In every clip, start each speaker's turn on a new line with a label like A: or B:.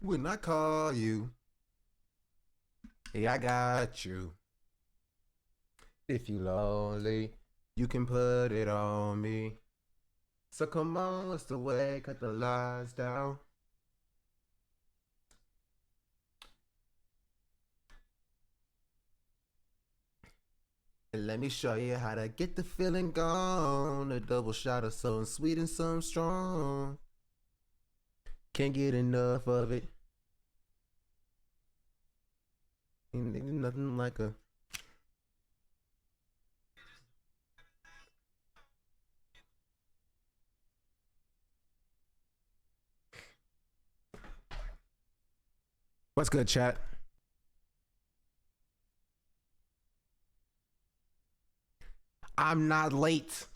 A: When I call you, hey, I got you. If you lonely, you can put it on me. So come on, what's the way? Cut the lights down. And let me show you how to get the feeling gone. A double shot of something sweet and something strong. Can't get enough of it. Ain't nothing like a What's good, chat? I'm not late.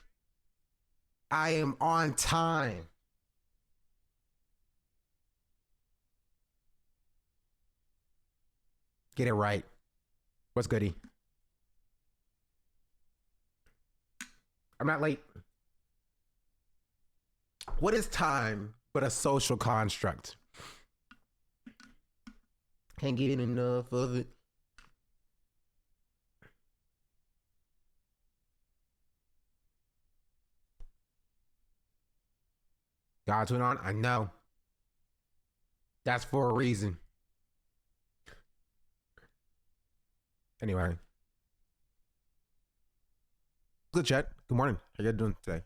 A: I am on time. Get it right. What's goody? I'm not late. What is time but a social construct? Can't get enough of it. God's went on. I know. That's for a reason. Anyway. Good chat. Good morning. How you guys doing today?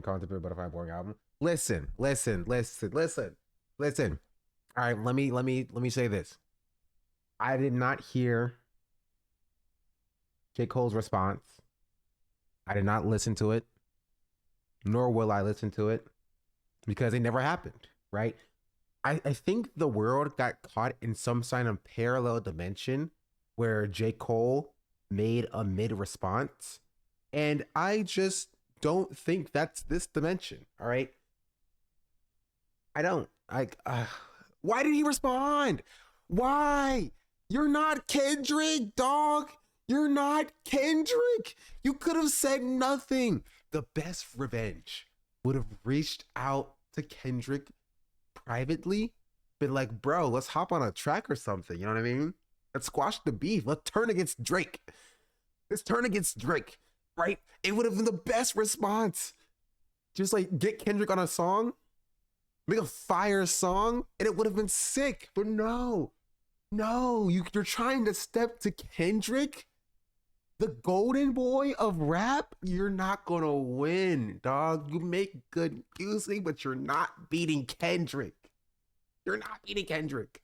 A: Contemplate Butterfly Boring album. Listen. All right, let me say this. I did not hear J. Cole's response. I did not listen to it, nor will I listen to it, because it never happened, right? I think the world got caught in some kind of parallel dimension where J. Cole made a mid response. And I just don't think that's this dimension. All right. I don't. Why did he respond? Why? You're not Kendrick, dog. You're not Kendrick. You could have said nothing. The best revenge would have reached out to Kendrick privately, been like, bro, let's hop on a track or something. You know what I mean? Let's squash the beef. Let's turn against Drake. Let's turn against Drake, right? It would have been the best response. Just like get Kendrick on a song, make a fire song, and it would have been sick. But no, you're trying to step to Kendrick, the golden boy of rap. You're not gonna win, dog. You make good music, but you're not beating Kendrick. You're not beating Kendrick.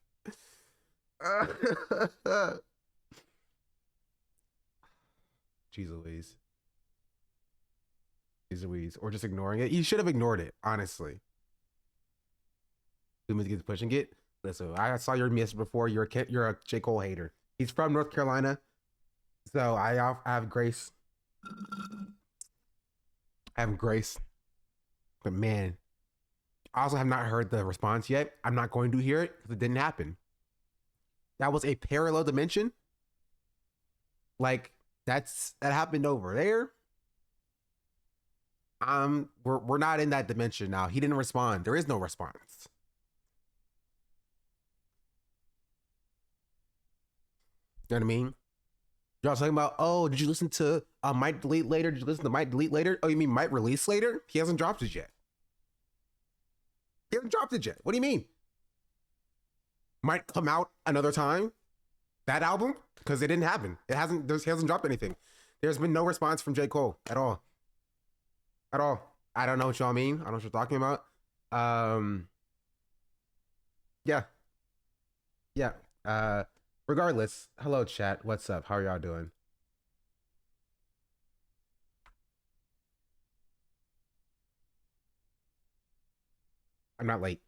A: Jeez Louise. Jeez Louise. Or just ignoring it. You should have ignored it, honestly. Who gets pushing it? Listen, I saw your miss before. You're a J. Cole hater. He's from North Carolina. So I have grace. I have grace. But man, I also have not heard the response yet. I'm not going to hear it because it didn't happen. That was a parallel dimension. Like that happened over there. We're not in that dimension now. He didn't respond. There is no response. You know what I mean? Y'all talking about, oh, did you listen to Might Delete Later? Did you listen to Might Delete Later? Oh, you mean Might Release Later? He hasn't dropped it yet. He hasn't dropped it yet. What do you mean? Might come out another time? That album? Because it didn't happen. He hasn't dropped anything. There's been no response from J. Cole at all. At all. I don't know what y'all mean. I don't know what you're talking about. Yeah. Regardless, hello chat. What's up? How are y'all doing? I'm not late.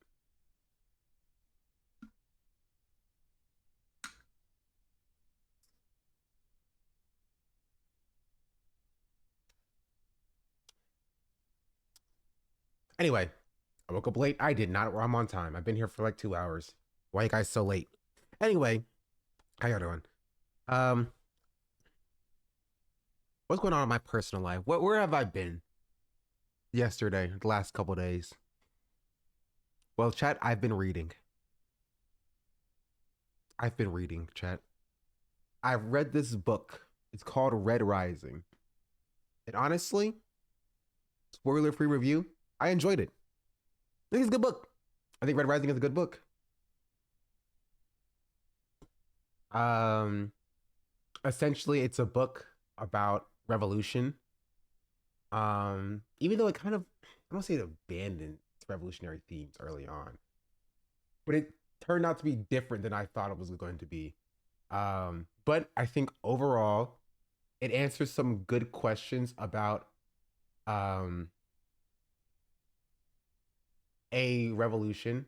A: Anyway, I woke up late. I did not. I'm on time. I've been here for like 2 hours. Why are you guys so late? Anyway, how y'all doing? Um, what's going on in my personal life? Where have I been yesterday, the last couple days? Well, chat, I've been reading. Chat. I've read this book. It's called Red Rising. And honestly, spoiler free review, I enjoyed it. I think it's a good book. I think Red Rising is a good book. Um, Essentially, it's a book about revolution. Even though it kind of, I don't say it abandoned its revolutionary themes early on, but it turned out to be different than I thought it was going to be. But I think overall, it answers some good questions about um a revolution,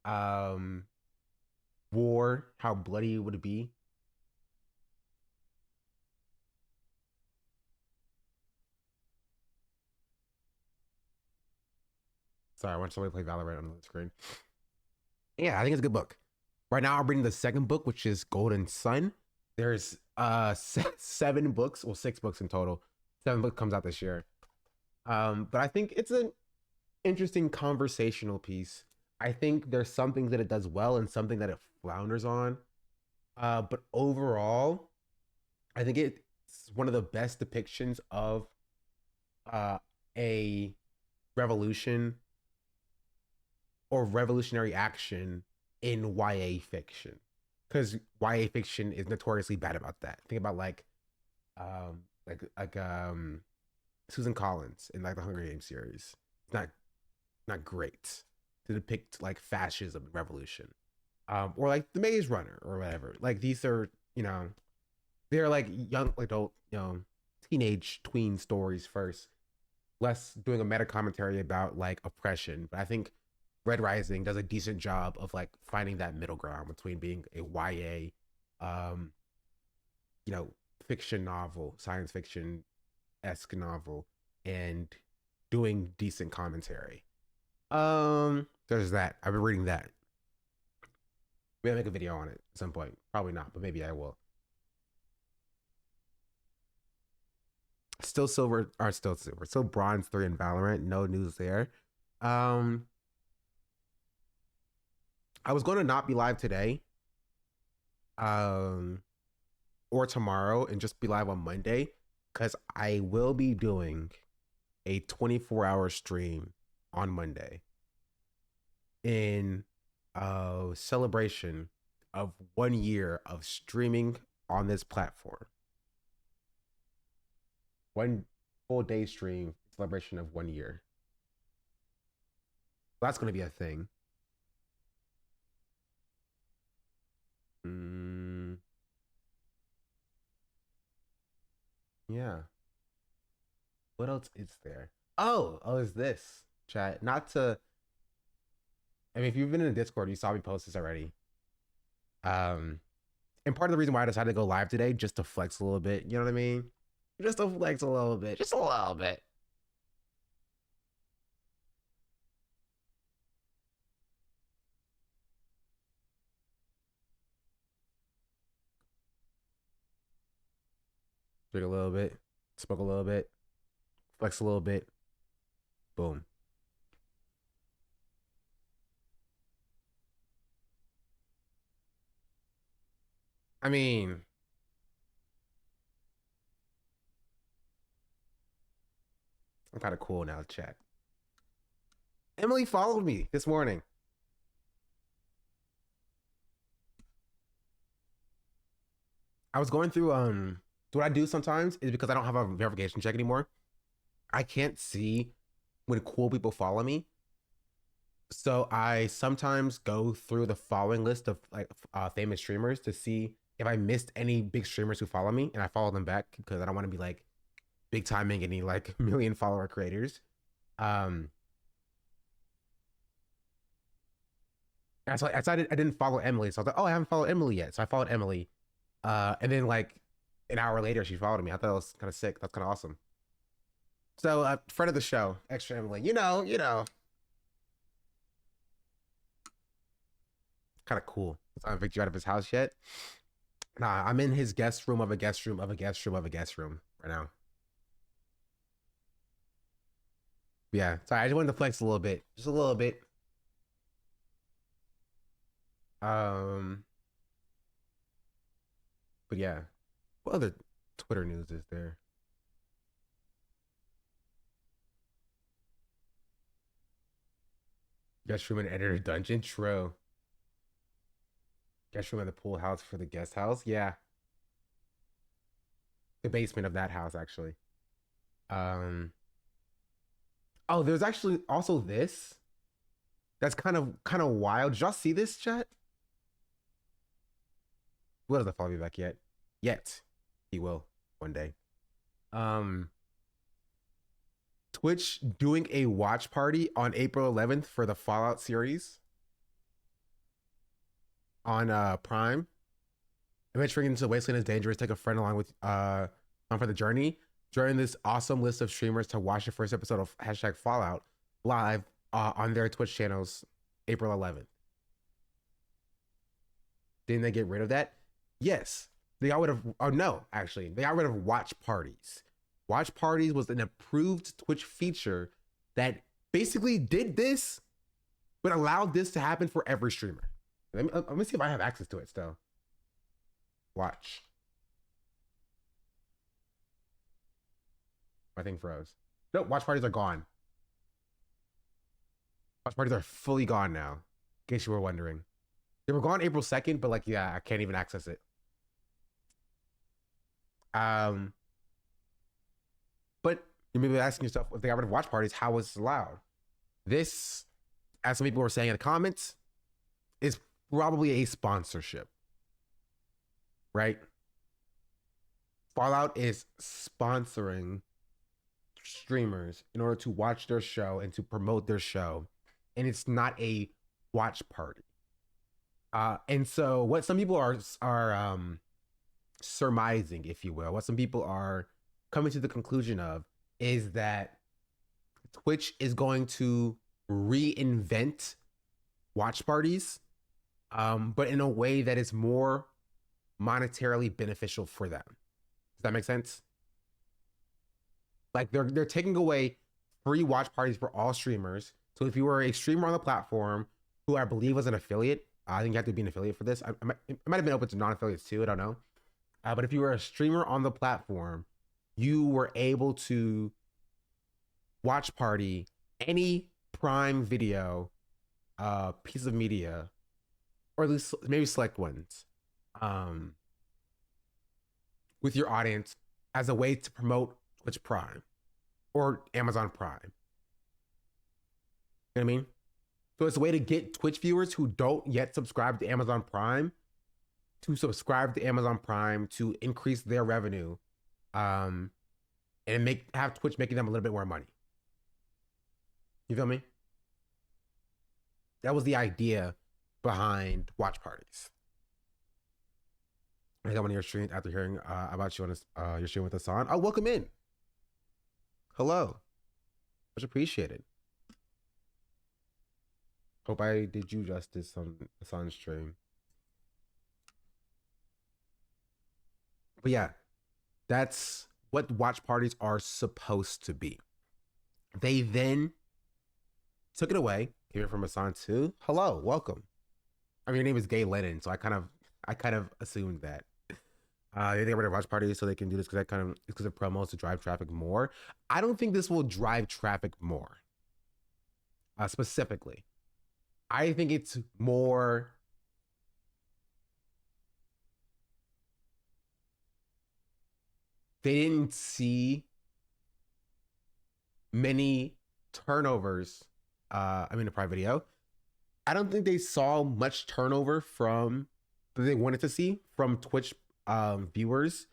A: um, war, how bloody would it be? Sorry, I want somebody to play Valorant on the screen. Yeah, I think it's a good book. Right now, I'm reading the second book, which is Golden Sun. There's 7 books, well, 6 books in total. 7 books comes out this year. But I think it's an interesting conversational piece. I think there's something that it does well and something that it flounders on. But overall, I think it's one of the best depictions of uh, a revolution or revolutionary action in YA fiction. Because YA fiction is notoriously bad about that. Think about like Susan Collins in like the Hunger Games series. It's not great to depict like fascism and revolution. Or like the Maze Runner or whatever. Like these are, they're like young adult, teenage tween stories first. Less doing a meta commentary about like oppression. But I think Red Rising does a decent job of like finding that middle ground between being a YA, um, you know, fiction novel, science fiction esque novel, and doing decent commentary. There's that. I've been reading that. Maybe I'll make a video on it at some point. Probably not, but maybe I will. Still silver, or still silver, still bronze 3 in Valorant. No news there. Um, I was going to not be live today, um, or tomorrow, and just be live on Monday, because I will be doing a 24-hour stream on Monday in celebration of 1 year of streaming on this platform. 1 full day stream celebration of 1 year. That's going to be a thing. Mm, yeah. What else is there? Oh, is this chat? Not to. I mean, if you've been in the Discord, you saw me post this already. Um, and part of the reason why I decided to go live today, just to flex a little bit. You know what I mean? Just to flex a little bit, just a little bit. Drink a little bit, smoke a little bit, flex a little bit. Boom. I mean, I'm kind of cool now, chat. Emily followed me this morning. I was going through what I do sometimes is because I don't have a verification check anymore. I can't see when cool people follow me. So I sometimes go through the following list of like famous streamers to see if I missed any big streamers who follow me, and I follow them back because I don't want to be like big timing any like million follower creators. Um, I didn't follow Emily, so I was like, oh, I haven't followed Emily yet, so I followed Emily. And then like an hour later, she followed me. I thought it was kind of sick. That's kind of awesome. So, friend of the show, extra Emily. Kind of cool. So I haven't picked you out of his house yet. Nah, I'm in his guest room of a guest room of a guest room of a guest room right now. Yeah. Sorry, I just wanted to flex a little bit, just a little bit. Um, but yeah. What other Twitter news is there? Guest room and editor dungeon. True. Guest room at the pool house for the guest house. Yeah, the basement of that house actually. Um. Oh, there's actually also this. That's kind of wild. Did y'all see this chat? Will doesn't follow me back yet. Yet, he will one day. Um. Twitch doing a watch party on April 11th for the Fallout series on Prime. Adventuring into the wasteland is dangerous. Take a friend along with on for the journey. Join this awesome list of streamers to watch the first episode of hashtag Fallout live on their Twitch channels April 11th. Didn't they get rid of that? Yes. They got rid of, oh no, actually, they got rid of watch parties. Watch parties was an approved Twitch feature that basically did this, but allowed this to happen for every streamer. Let me see if I have access to it still. Watch. My thing froze. Nope, watch parties are gone. Watch parties are fully gone now. In case you were wondering. They were gone April 2nd, but like, yeah, I can't even access it. Um, but you may be asking yourself, if they got rid of watch parties, how was this allowed? This, as some people were saying in the comments, is probably a sponsorship, right? Fallout is sponsoring streamers in order to watch their show and to promote their show, and it's not a watch party. And so what some people are surmising, if you will, what some people are coming to the conclusion of is that Twitch is going to reinvent watch parties, but in a way that is more monetarily beneficial for them. Does that make sense? Like they're taking away free watch parties for all streamers. So if you were a streamer on the platform who I believe was an affiliate, I think you have to be an affiliate for this. It might have been open to non-affiliates too. I don't know. But if you were a streamer on the platform, you were able to watch party any Prime Video piece of media, or at least maybe select ones, with your audience as a way to promote Twitch Prime or Amazon Prime. You know what I mean? So it's a way to get Twitch viewers who don't yet subscribe to Amazon Prime to subscribe to Amazon Prime to increase their revenue, and have Twitch making them a little bit more money. You feel me? That was the idea behind watch parties. I got one of your streams after hearing about you on your stream with Hassan. Oh, welcome in. Hello. Much appreciated. Hope I did you justice on Hassan's stream. But yeah, that's what watch parties are supposed to be. They then took it away. Hear from Hassan too. Hello, welcome. I mean, your name is Gay Lennon, so I kind of assumed that. They get rid of watch parties so they can do this because that kind of exclusive promos to drive traffic more. I don't think this will drive traffic more. Specifically, I think it's more. They didn't see many turnovers. I mean, a private video. I don't think they saw much turnover from that they wanted to see from Twitch viewers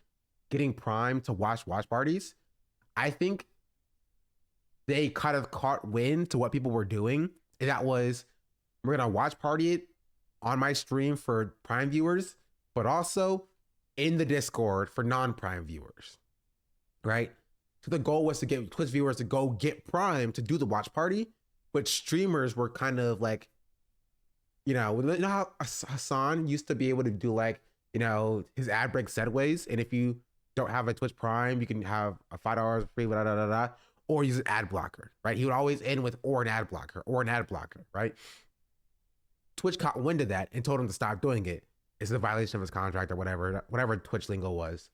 A: getting Prime to watch parties. I think they kind of caught wind to what people were doing, and that was we're gonna watch party it on my stream for Prime viewers, but also in the Discord for non-Prime viewers, right? So the goal was to get Twitch viewers to go get Prime to do the watch party, but streamers were kind of like, you know how Hassan used to be able to do like, his ad break segues, and if you don't have a Twitch Prime, you can have a $5 free, blah, blah, blah, blah, or use an ad blocker, right? He would always end with or an ad blocker, right? Twitch caught wind of that and told him to stop doing it. It's a violation of his contract or whatever Twitch lingo was.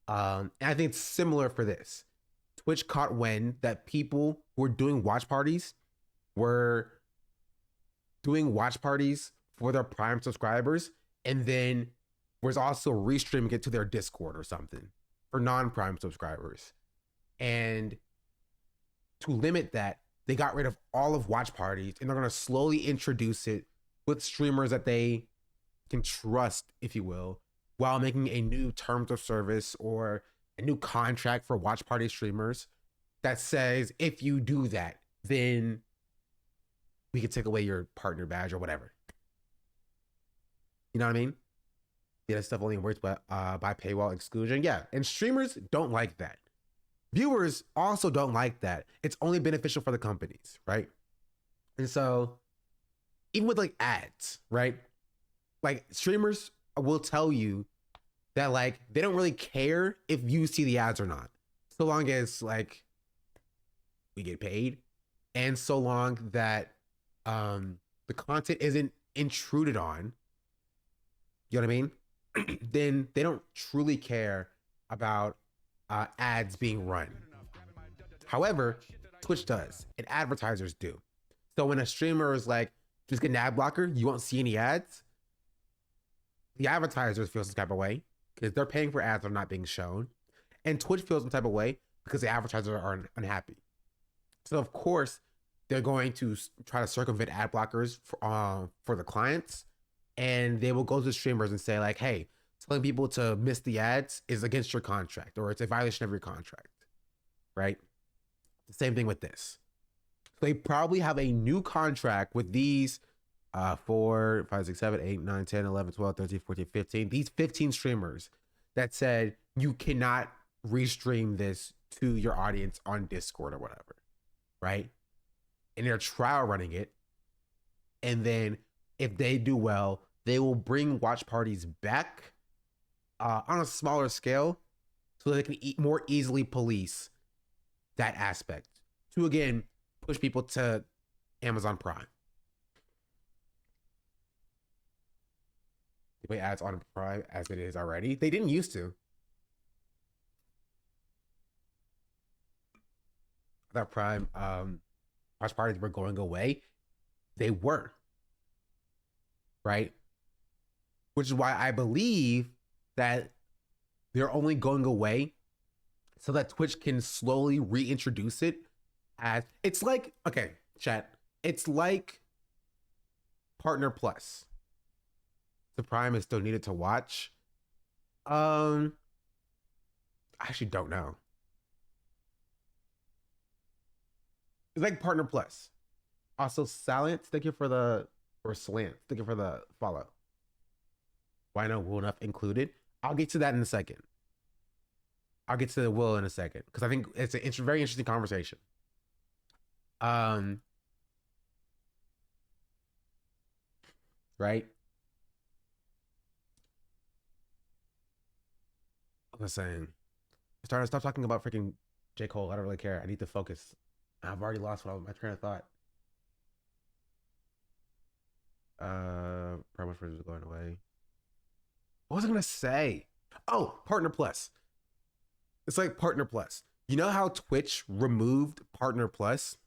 A: And I think it's similar for this. Twitch caught wind that people who were doing watch parties were doing watch parties for their Prime subscribers, and then was also restreaming it to their Discord or something for non-Prime subscribers. And to limit that, they got rid of all of watch parties, and they're going to slowly introduce it with streamers that they can trust, if you will, while making a new terms of service or a new contract for watch party streamers that says, if you do that, then we can take away your partner badge or whatever. You know what I mean? Yeah, that stuff only works by paywall exclusion. Yeah, and streamers don't like that. Viewers also don't like that. It's only beneficial for the companies, right? And so, even with like ads, right? Like streamers will tell you that like they don't really care if you see the ads or not, so long as like we get paid, and so long that the content isn't intruded on. You know what I mean? Then they don't truly care about ads being run. However, Twitch does, and advertisers do. So when a streamer is like, just get an ad blocker, you won't see any ads. The advertisers feel some type of way because they're paying for ads that are not being shown. And Twitch feels some type of way because the advertisers are unhappy. So of course, they're going to try to circumvent ad blockers for the clients. And they will go to the streamers and say like, hey, telling people to miss the ads is against your contract, or it's a violation of your contract, right? The same thing with this. So they probably have a new contract with these 4, 5, 6, 7, 8, 9, 10, 11, 12, 13, 14, 15, these 15 streamers that said you cannot restream this to your audience on Discord or whatever, right? And they're trial running it. And then if they do well, they will bring watch parties back on a smaller scale so they can more easily police that aspect to, again, push people to Amazon Prime. The way ads on Prime as it is already. They didn't used to. That Prime watch parties were going away. They were. Right? Which is why I believe that they're only going away so that Twitch can slowly reintroduce it as it's like, okay, chat, it's like Partner Plus. The Prime is still needed to watch. I actually don't know. It's like Partner Plus. Also, Silent, thank you for the Slant, thank you for the follow. Why no Will Enough included? I'll get to that in a second. I'll get to the Will in a second because I think it's a very interesting conversation. Right? I was saying, stop talking about freaking J. Cole. I don't really care. I need to focus. I've already lost my train of thought. Promo for is going away. What was I gonna say? Oh, Partner Plus. It's like Partner Plus. You know how Twitch removed Partner Plus?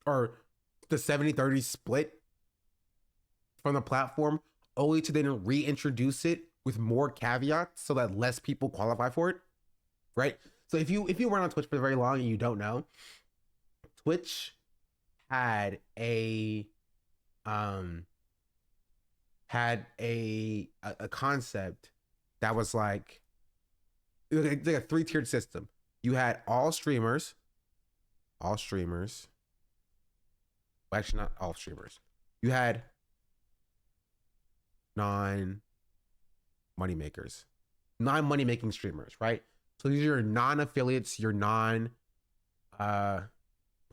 A: Or the 70-30 split from the platform, only to then reintroduce it with more caveats so that less people qualify for it, right? So if you weren't on Twitch for very long and you don't know, Twitch had a um had a concept that was like a three-tiered system. You had all streamers, well, actually not all streamers. You had non money makers, non money making streamers, right? So these are your non affiliates, your non uh,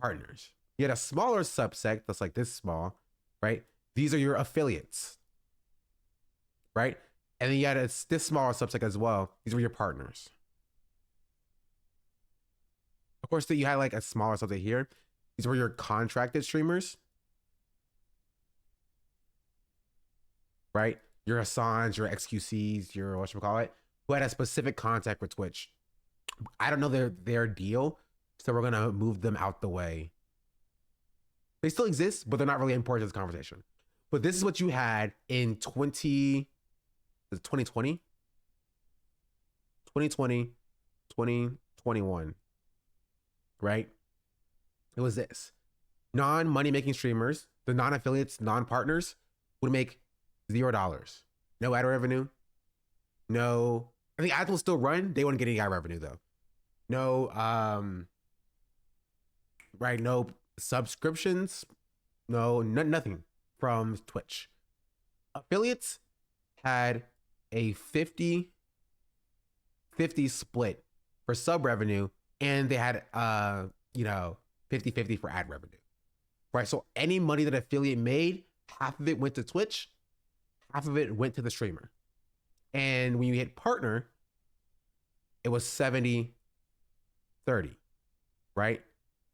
A: partners. You had a smaller subset that's like this small, right? These are your affiliates, right? And then you had this smaller subset as well. These were your partners. Of course, you had like a smaller subset here. These were your contracted streamers, right? Your Assange, your XQCs, your whatchamacallit, who had a specific contact with Twitch. I don't know their deal, so we're gonna move them out the way. They still exist, but they're not really important to this conversation. But this is what you had in 2020, 2021, right? It was this. Non-money making streamers, the non-affiliates, non-partners would make $0. No ad revenue. No, I think ads will still run. They wouldn't get any ad revenue though. No, right? No subscriptions. No, nothing from Twitch. Affiliates had a 50-50 split for sub revenue, and they had 50-50 for ad revenue. Right? So any money that affiliate made, half of it went to Twitch, half of it went to the streamer. And when you hit partner, it was 70-30, right?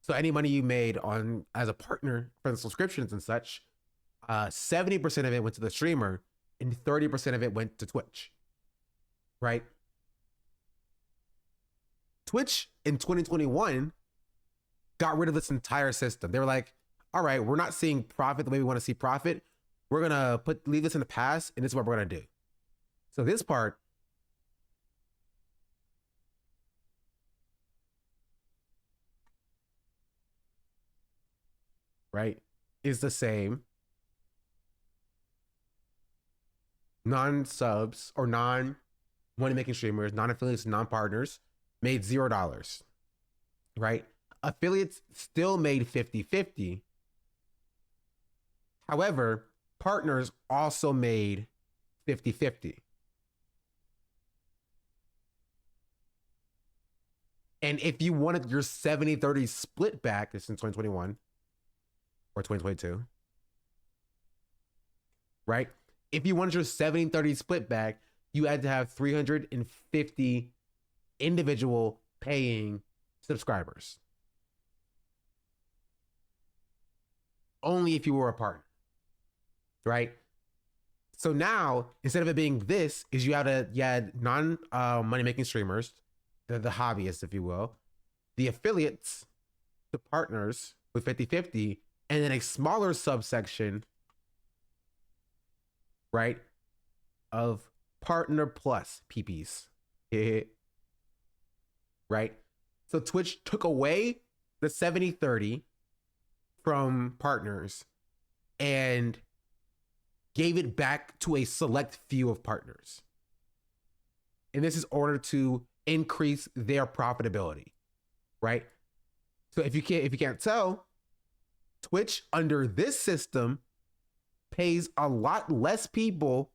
A: So any money you made on as a partner for the subscriptions and such, 70% of it went to the streamer and 30% of it went to Twitch, right? Twitch in 2021 got rid of this entire system. They were like, all right, we're not seeing profit the way we want to see profit. We're gonna leave this in the past, and this is what we're gonna do. So this part, right, is the same. Non-subs or non-money making streamers, non-affiliates, non-partners made $0, right? Affiliates still made 50-50. However, partners also made 50-50. And if you wanted your 70-30 split back, this is in 2021 or 2022, right? If you wanted your 70-30 split back, you had to have 350 individual paying subscribers. Only if you were a partner, right? So now, instead of it being this, is you had non money making streamers, the hobbyists, if you will, the affiliates, the partners with 50-50, and then a smaller subsection, right, of partner plus PPs. Right? So Twitch took away the 70-30 from partners and gave it back to a select few of partners. And this is in order to increase their profitability, right? So if you can't tell, Twitch under this system pays a lot less people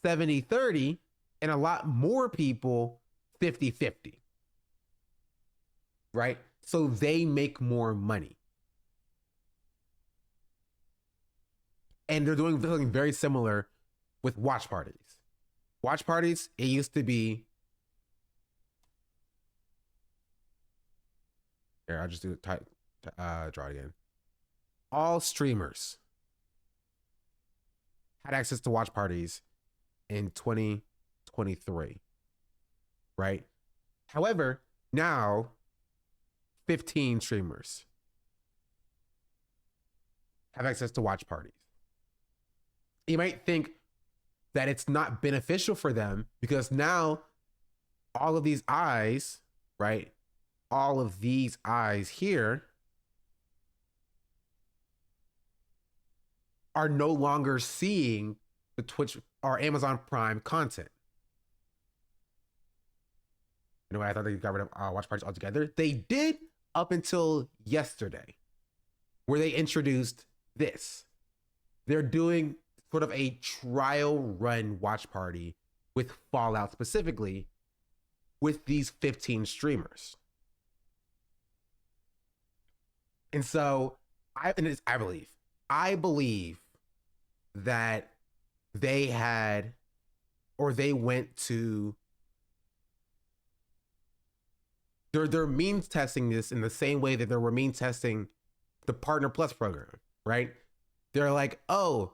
A: 70-30 and a lot more people 50-50. Right? So they make more money. And they're doing something very similar with watch parties. Watch parties, it used to be. Here, I'll just do it. Draw it again. All streamers had access to watch parties in 2023, right? However, now 15 streamers have access to watch parties. You might think that it's not beneficial for them because now all of these eyes, right? All of these eyes here are no longer seeing the Twitch or Amazon Prime content. You know, I thought they got rid of watch parties altogether. They did up until yesterday, where they introduced this. They're doing sort of a trial run watch party with Fallout, specifically with these 15 streamers. And so I believe that they had, or they went to, they're means testing this in the same way that they were means testing the Partner Plus program, right? They're like, oh,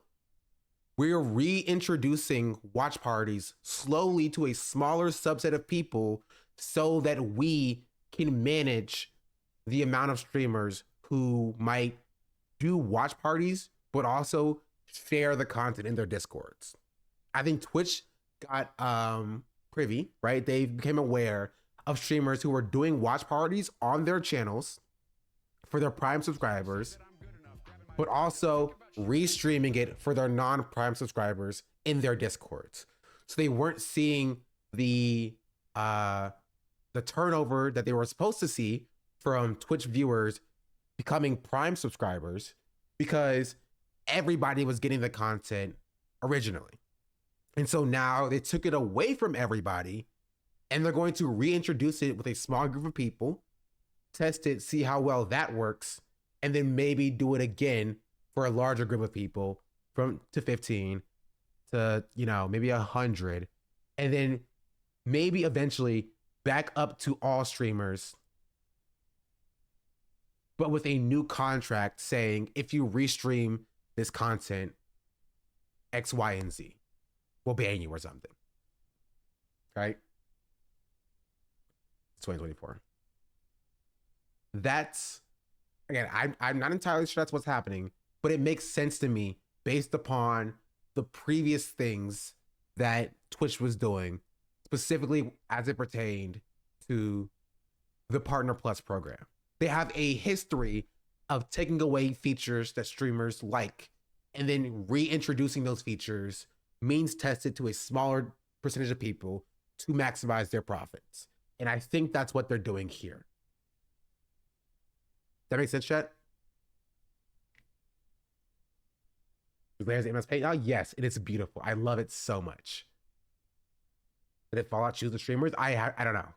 A: we're reintroducing watch parties slowly to a smaller subset of people so that we can manage the amount of streamers who might do watch parties, but also share the content in their Discords. I think Twitch got privy, right? They became aware of streamers who were doing watch parties on their channels for their Prime subscribers, but also restreaming it for their non-Prime subscribers in their Discords. So they weren't seeing the turnover that they were supposed to see from Twitch viewers becoming Prime subscribers, because everybody was getting the content originally. And so now they took it away from everybody, and they're going to reintroduce it with a small group of people, test it, see how well that works, and then maybe do it again for a larger group of people, from to 15 to, you know, maybe 100, and then maybe eventually back up to all streamers, but with a new contract saying, if you restream this content, X, Y, and Z will ban you or something. Right? It's 2024. That's, again, I'm not entirely sure that's what's happening, but it makes sense to me based upon the previous things that Twitch was doing, specifically as it pertained to the Partner Plus program. They have a history of taking away features that streamers like and then reintroducing those features, means tested to a smaller percentage of people to maximize their profits. And I think that's what they're doing here. That makes sense, chat? There's the MS Paint. Oh, yes, it is beautiful. I love it so much. Did it Fallout choose the streamers? I don't know.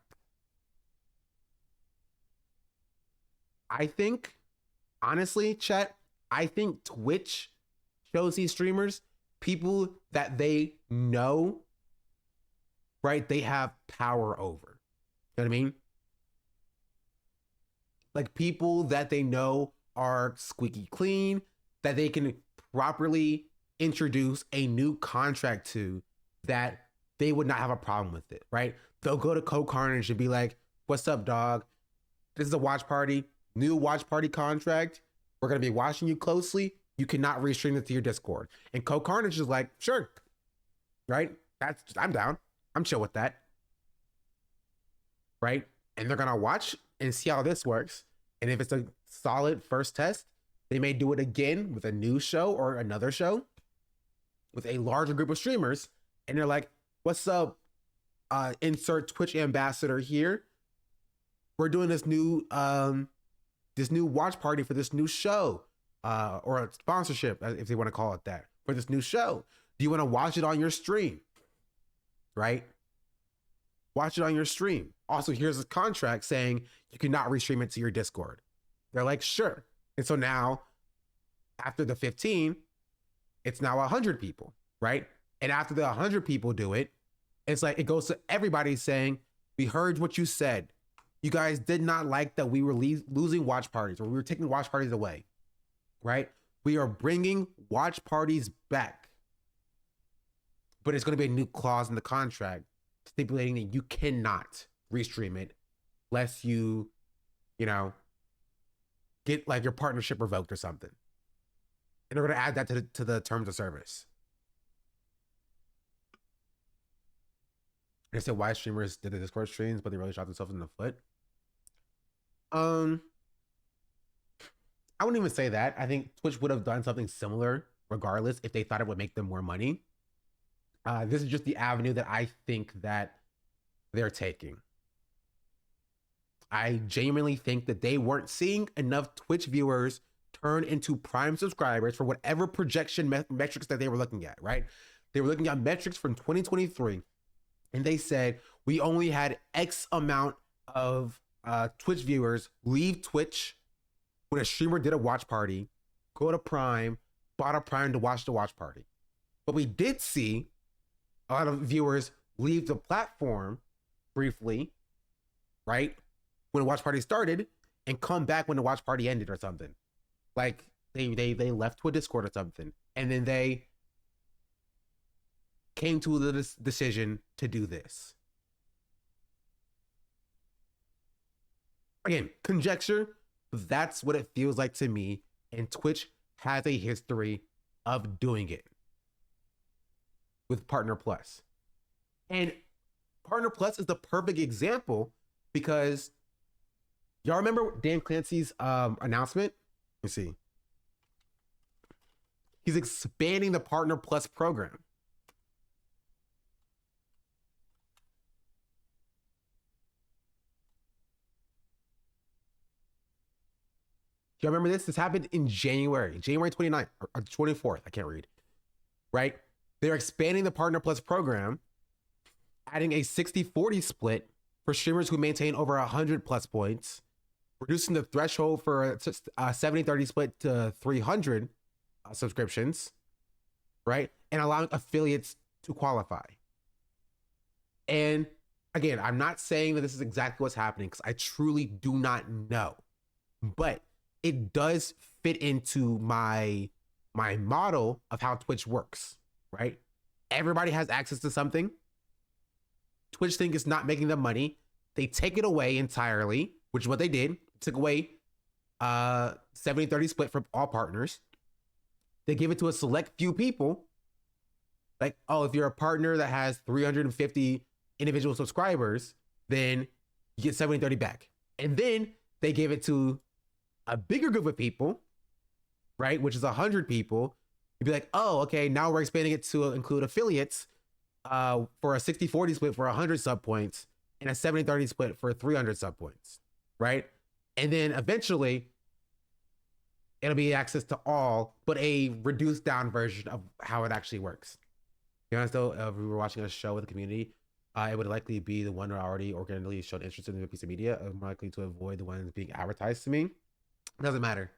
A: I think, honestly, chat, I think Twitch shows these streamers people that they know, right? They have power over. You know what I mean? Like people that they know are squeaky clean, that they can properly introduce a new contract to, that they would not have a problem with it, right? They'll go to Code Carnage and be like, what's up, dog? This is a watch party, new watch party contract. We're going to be watching you closely. You cannot restream it to your Discord. And Code Carnage is like, sure, right? I'm down. I'm chill with that, right? And they're going to watch and see how this works. And if it's a solid first test, they may do it again with a new show or another show with a larger group of streamers. And they're like, what's up? Insert Twitch ambassador here. We're doing this new watch party for this new show, or a sponsorship, if they want to call it that, for this new show. Do you want to watch it on your stream? Right? Watch it on your stream. Also, here's a contract saying you cannot restream it to your Discord. They're like, sure. And so now, after the 15, it's now 100 people, right? And after the 100 people do it, it's like it goes to everybody saying, we heard what you said. You guys did not like that we were losing watch parties, or we were taking watch parties away, right? We are bringing watch parties back. But it's going to be a new clause in the contract stipulating that you cannot restream it lest you get like your partnership revoked or something. And they're going to add that to the terms of service. They said why streamers did the Discord streams, but they really shot themselves in the foot. I wouldn't even say that. I think Twitch would have done something similar, regardless if they thought it would make them more money. This is just the avenue that I think that they're taking. I genuinely think that they weren't seeing enough Twitch viewers turn into Prime subscribers for whatever projection metrics that they were looking at, right? They were looking at metrics from 2023, and they said we only had X amount of Twitch viewers leave Twitch when a streamer did a watch party, go to Prime, bought a Prime to watch the watch party. But we did see a lot of viewers leave the platform briefly, right, when the watch party started, and come back when the watch party ended or something. Like they left to a Discord or something, and then they came to the decision to do this. Again, conjecture, but that's what it feels like to me, and Twitch has a history of doing it with Partner Plus. And Partner Plus is the perfect example because y'all remember Dan Clancy's announcement? Let's see. He's expanding the Partner Plus program. Y'all remember this? This happened in January 29th or 24th. I can't read. Right? They're expanding the Partner Plus program, adding a 60-40 split for streamers who maintain over 100 plus points, reducing the threshold for a 70-30 split to 300 subscriptions, right? And allowing affiliates to qualify. And again, I'm not saying that this is exactly what's happening because I truly do not know. But it does fit into my model of how Twitch works, right? Everybody has access to something. Twitch thinks it's not making them money. They take it away entirely, which is what they did. Took away 70-30 split from all partners. They give it to a select few people. Like, oh, if you're a partner that has 350 individual subscribers, then you get 70-30 back. And then they give it to a bigger group of people, right? Which is 100 people. You'd be like, oh, okay, now we're expanding it to include affiliates for a 60-40 split for 100 sub points and a 70-30 split for 300 sub points, right? And then eventually it'll be access to all, but a reduced down version of how it actually works. To be honest though, if we were watching a show with the community, it would likely be the one that already organically showed interest in the piece of media. I'm more likely to avoid the ones being advertised to me. It doesn't matter.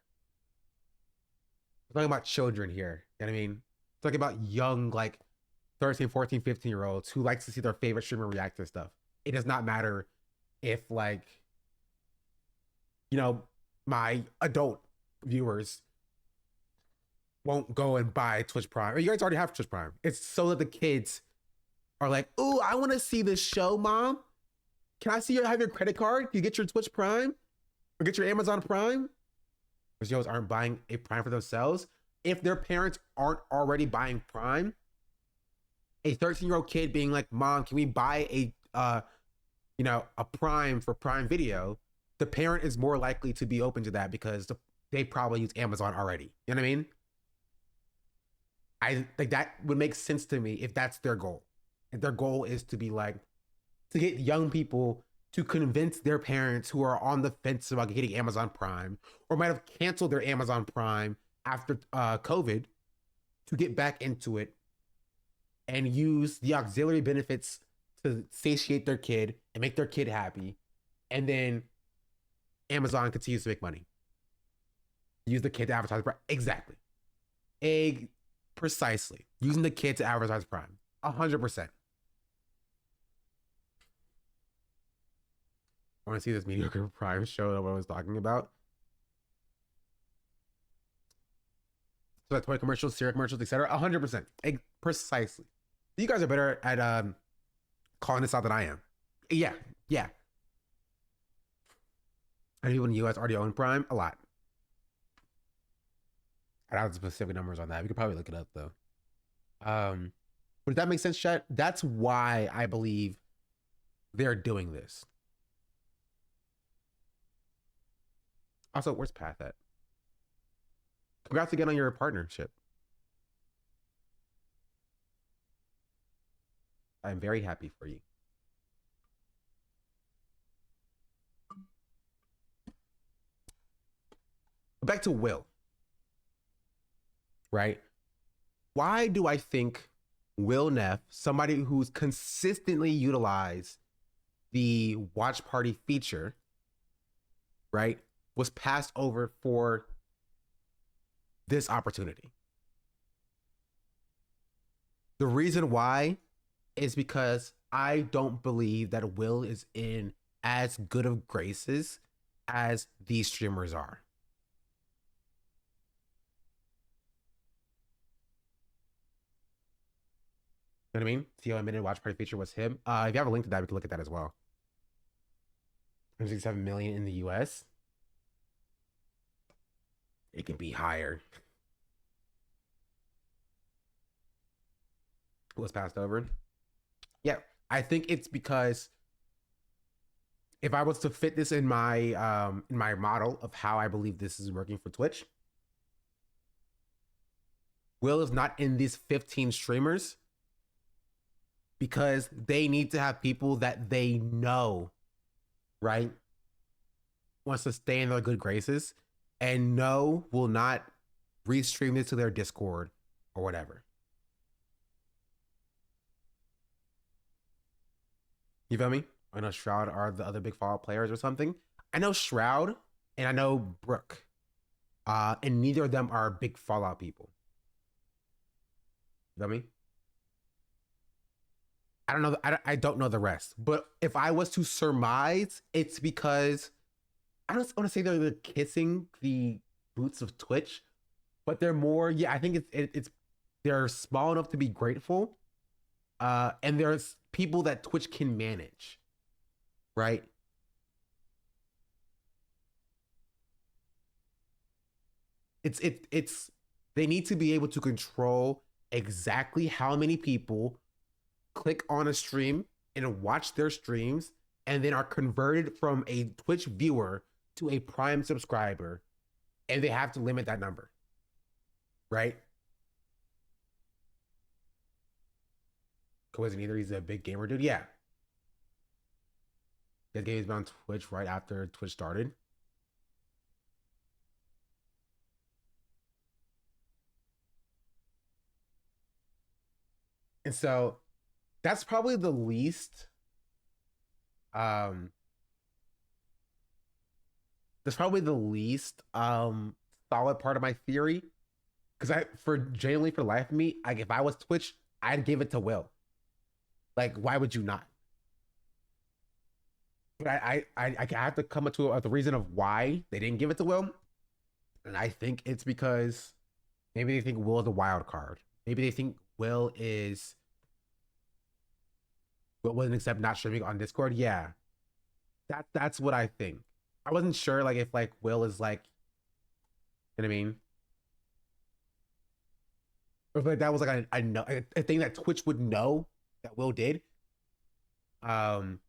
A: I'm talking about children here. You know what I mean? I'm talking about young, like 13, 14, 15-year-olds who likes to see their favorite streamer react to stuff. It does not matter if, like, you know, my adult viewers won't go and buy Twitch Prime. Or you guys already have Twitch Prime. It's so that the kids are like, ooh, I want to see this show, Mom. Can I see you have your credit card? You get your Twitch Prime? Or get your Amazon Prime? Because yours aren't buying a Prime for themselves. If their parents aren't already buying Prime, a 13-year-old kid being like, Mom, can we buy a Prime for Prime Video? The parent is more likely to be open to that because they probably use Amazon already. You know what I mean? I think that would make sense to me if that's their goal. If their goal is to be like, to get young people to convince their parents who are on the fence about getting Amazon Prime or might have canceled their Amazon Prime after COVID to get back into it and use the auxiliary benefits to satiate their kid and make their kid happy. And then Amazon continues to make money. Use the kid to advertise Prime. Exactly. Precisely. Using the kid to advertise Prime. 100%. I want to see this mediocre Prime show that I was talking about. So that toy commercials, cereal commercials, etc. 100%. Precisely. You guys are better at calling this out than I am. Yeah. How many people in the US already own Prime? A lot. I don't have the specific numbers on that. We could probably look it up though. But does that make sense, chat? That's why I believe they're doing this. Also, where's Path at? Congrats again on your partnership. I'm very happy for you. Back to Will, right? Why do I think Will Neff, somebody who's consistently utilized the watch party feature, right, was passed over for this opportunity? The reason why is because I don't believe that Will is in as good of graces as these streamers are. You know what I mean? See how I minute watch party feature was him. If you have a link to that, we can look at that as well. 167 million in the US. It can be higher. Was passed over. Yeah, I think it's because if I was to fit this in my model of how I believe this is working for Twitch, Will is not in these 15 streamers because they need to have people that they know, right, wants to stay in their good graces and know will not restream this to their Discord or whatever. You feel me? I know Shroud are the other big Fallout players or something. I know Shroud and I know Brooke. And neither of them are big Fallout people. You feel me? I don't know. I don't know the rest. But if I was to surmise, it's because I don't want to say they're kissing the boots of Twitch, but they're more. Yeah, I think it's they're small enough to be grateful, and there's people that Twitch can manage, right? It's they need to be able to control exactly how many people click on a stream and watch their streams and then are converted from a Twitch viewer to a Prime subscriber, and they have to limit that number, right? Because either he's a big gamer dude, yeah. That game's been on Twitch right after Twitch started. And so that's probably the least um solid part of my theory. Because genuinely for the life of me, like if I was Twitch, I'd give it to Will. Like, why would you not? But I have to come to the reason of why they didn't give it to Will. And I think it's because maybe they think Will is a wild card. Maybe they think Will wouldn't accept not streaming on Discord. Yeah. That's what I think. I wasn't sure like if like Will is like, you know what I mean? Or if like that was like a thing that Twitch would know that Will did. Um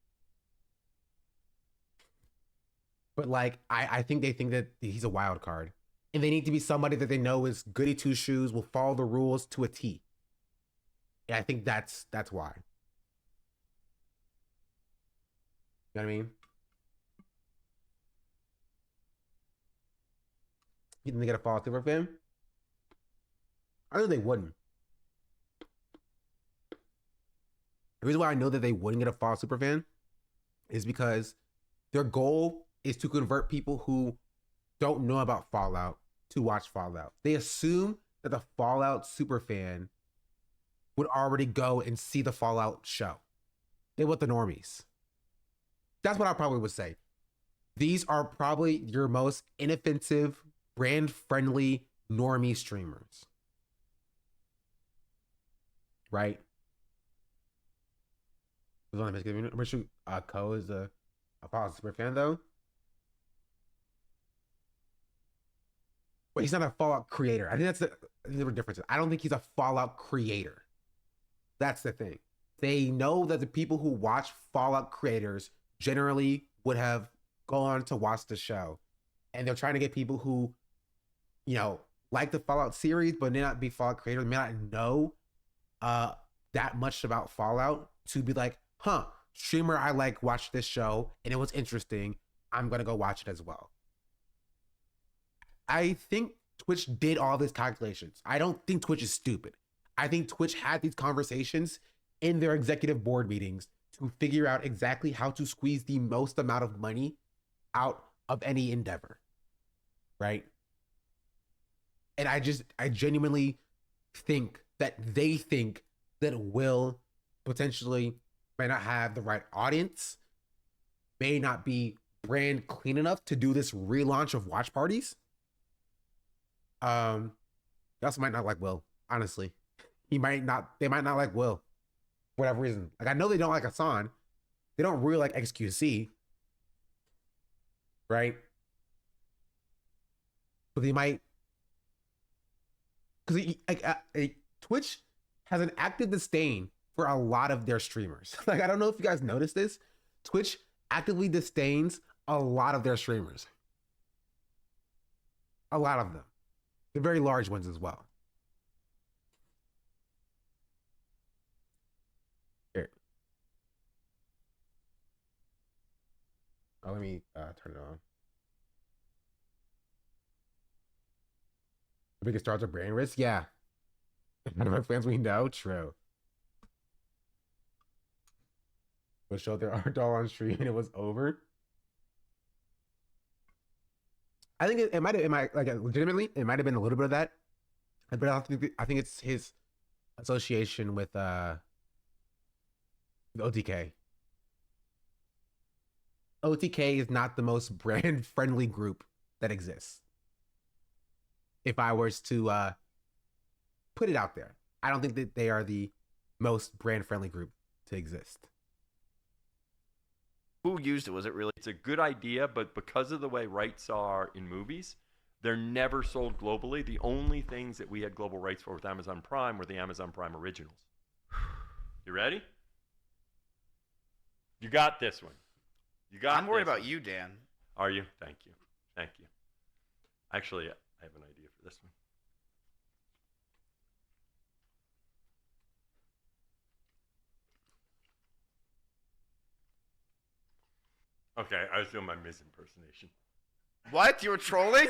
A: but like I think they think that he's a wild card. And they need to be somebody that they know is goody two shoes, will follow the rules to a T. Yeah, I think that's why. You know what I mean? You think they get a follow super fan? I know they wouldn't. The reason why I know that they wouldn't get a follow super fan is because their goal is to convert people who don't know about Fallout to watch Fallout. They assume that the Fallout super fan would already go and see the Fallout show. They want the normies. That's what I probably would say. These are probably your most inoffensive, brand friendly normie streamers. Right? I'm sure Ko is a Fallout super fan though. But he's not a Fallout creator. I think that's the difference. I don't think he's a Fallout creator. That's the thing. They know that the people who watch Fallout creators generally would have gone to watch the show. And they're trying to get people who, you know, like the Fallout series, but may not be Fallout creators, may not know that much about Fallout to be like, huh, streamer I like watched this show and it was interesting. I'm gonna go watch it as well. I think Twitch did all these calculations. I don't think Twitch is stupid. I think Twitch had these conversations in their executive board meetings to figure out exactly how to squeeze the most amount of money out of any endeavor. Right? And I genuinely think that they think that Will potentially may not have the right audience, may not be brand clean enough to do this relaunch of watch parties. They also might not like Will, honestly. They might not like Will for whatever reason. Like, I know they don't like Hassan. They don't really like XQC. Right? But they might, because Twitch has an active disdain for a lot of their streamers. Like, I don't know if you guys noticed this. Twitch actively disdains a lot of their streamers. A lot of them. The very large ones as well. Here. Oh, let me turn it on. The biggest stars are brain risk? Yeah. None of our fans we know? True. But showed their art doll on stream and it was over. I think it might have, like, legitimately, it might have been a little bit of that. But I think it's his association with OTK. OTK is not the most brand friendly group that exists. If I was to put it out there, I don't think that they are the most brand friendly group to exist.
B: Who used it? Was it really? It's a good idea, but because of the way rights are in movies, they're never sold globally. The only things that we had global rights for with Amazon Prime were the Amazon Prime originals. You ready? You got this one. You got.
C: I'm worried about you, Dan.
B: Are you? Thank you. Thank you. Actually, I have an idea for this one. Okay, I was doing my Miz impersonation.
C: What? You were trolling?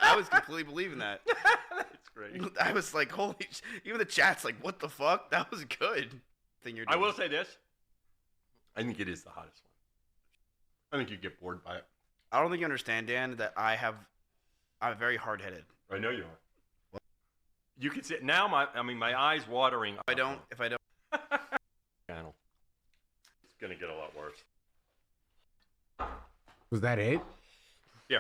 C: I was completely believing that.
B: It's great.
C: I was like, holy even the chat's like, what the fuck? That was good thing you're doing.
B: I will say this. I think it is the hottest one. I think you get bored by it.
C: I don't think you understand, Dan, that I'm very hard-headed.
B: I know you are. Well, you can see it now. My eyes watering.
C: If I don't.
B: Channel. It's gonna get a lot worse.
A: Was that it?
B: Yeah.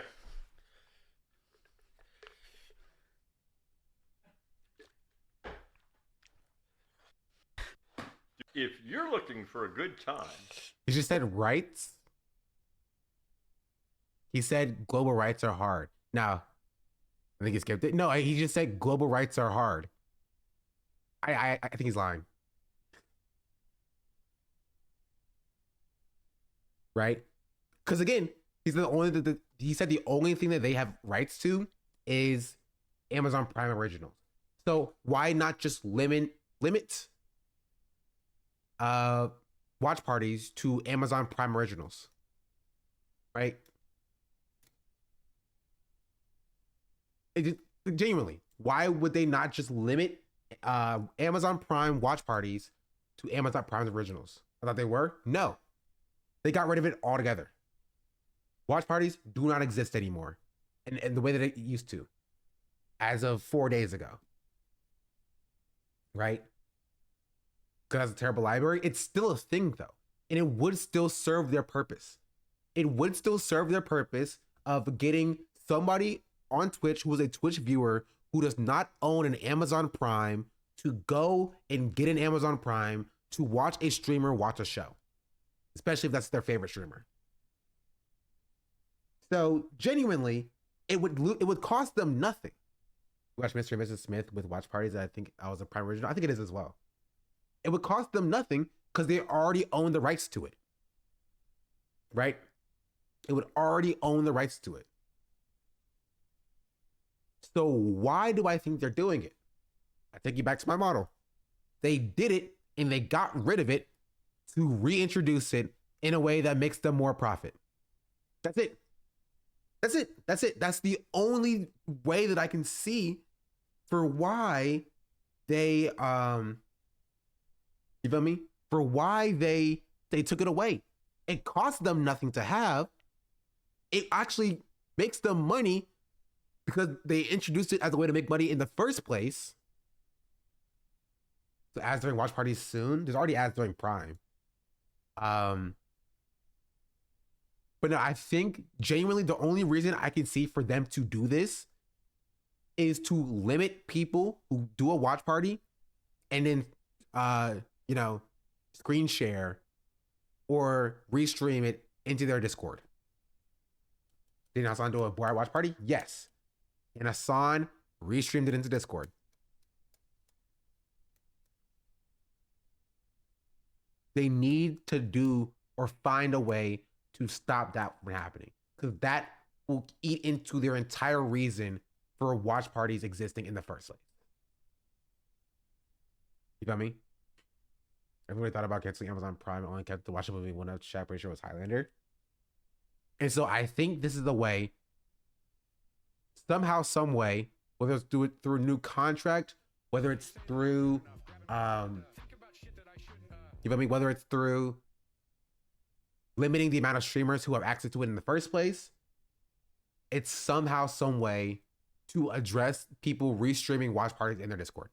B: If you're looking for a good time,
A: He just said rights. He said global rights are hard. Now, I think he skipped it. No, he just said global rights are hard. I think he's lying. Right? Because again, he said the only thing that they have rights to is Amazon Prime Originals. So why not just limit watch parties to Amazon Prime Originals? Right? Genuinely, why would they not just limit Amazon Prime watch parties to Amazon Prime Originals? I thought they were. No, they got rid of it altogether. Watch parties do not exist anymore, and the way that it used to, as of 4 days ago. Right? Because it's a terrible library. It's still a thing though, and it would still serve their purpose. It would still serve their purpose of getting somebody on Twitch who is a Twitch viewer who does not own an Amazon Prime to go and get an Amazon Prime to watch a streamer watch a show, especially if that's their favorite streamer. So genuinely, it would cost them nothing. Watch Mr. and Mrs. Smith with watch parties. I think I was a Prime original. I think it is as well. It would cost them nothing because they already own the rights to it. Right? It would already own the rights to it. So why do I think they're doing it? I take you back to my model. They did it and they got rid of it to reintroduce it in a way that makes them more profit. That's it. That's it. That's it. That's the only way that I can see for why they you feel me? For why they took it away. It cost them nothing to have. It actually makes them money because they introduced it as a way to make money in the first place. So ads during watch parties soon. There's already ads during Prime. But no, I think genuinely the only reason I can see for them to do this is to limit people who do a watch party and then screen share or restream it into their Discord. Did Hassan do a Borat watch party? Yes. And Hassan restreamed it into Discord. They need to do or find a way to stop that from happening, because that will eat into their entire reason for watch parties existing in the first place. You got me? Everybody thought about canceling Amazon Prime and only kept to watch a movie when a chat ratio was Highlander. And so I think this is the way, somehow, some way, whether it's through a new contract, whether it's through you feel me? Whether it's through limiting the amount of streamers who have access to it in the first place, it's somehow, some way to address people restreaming watch parties in their Discord.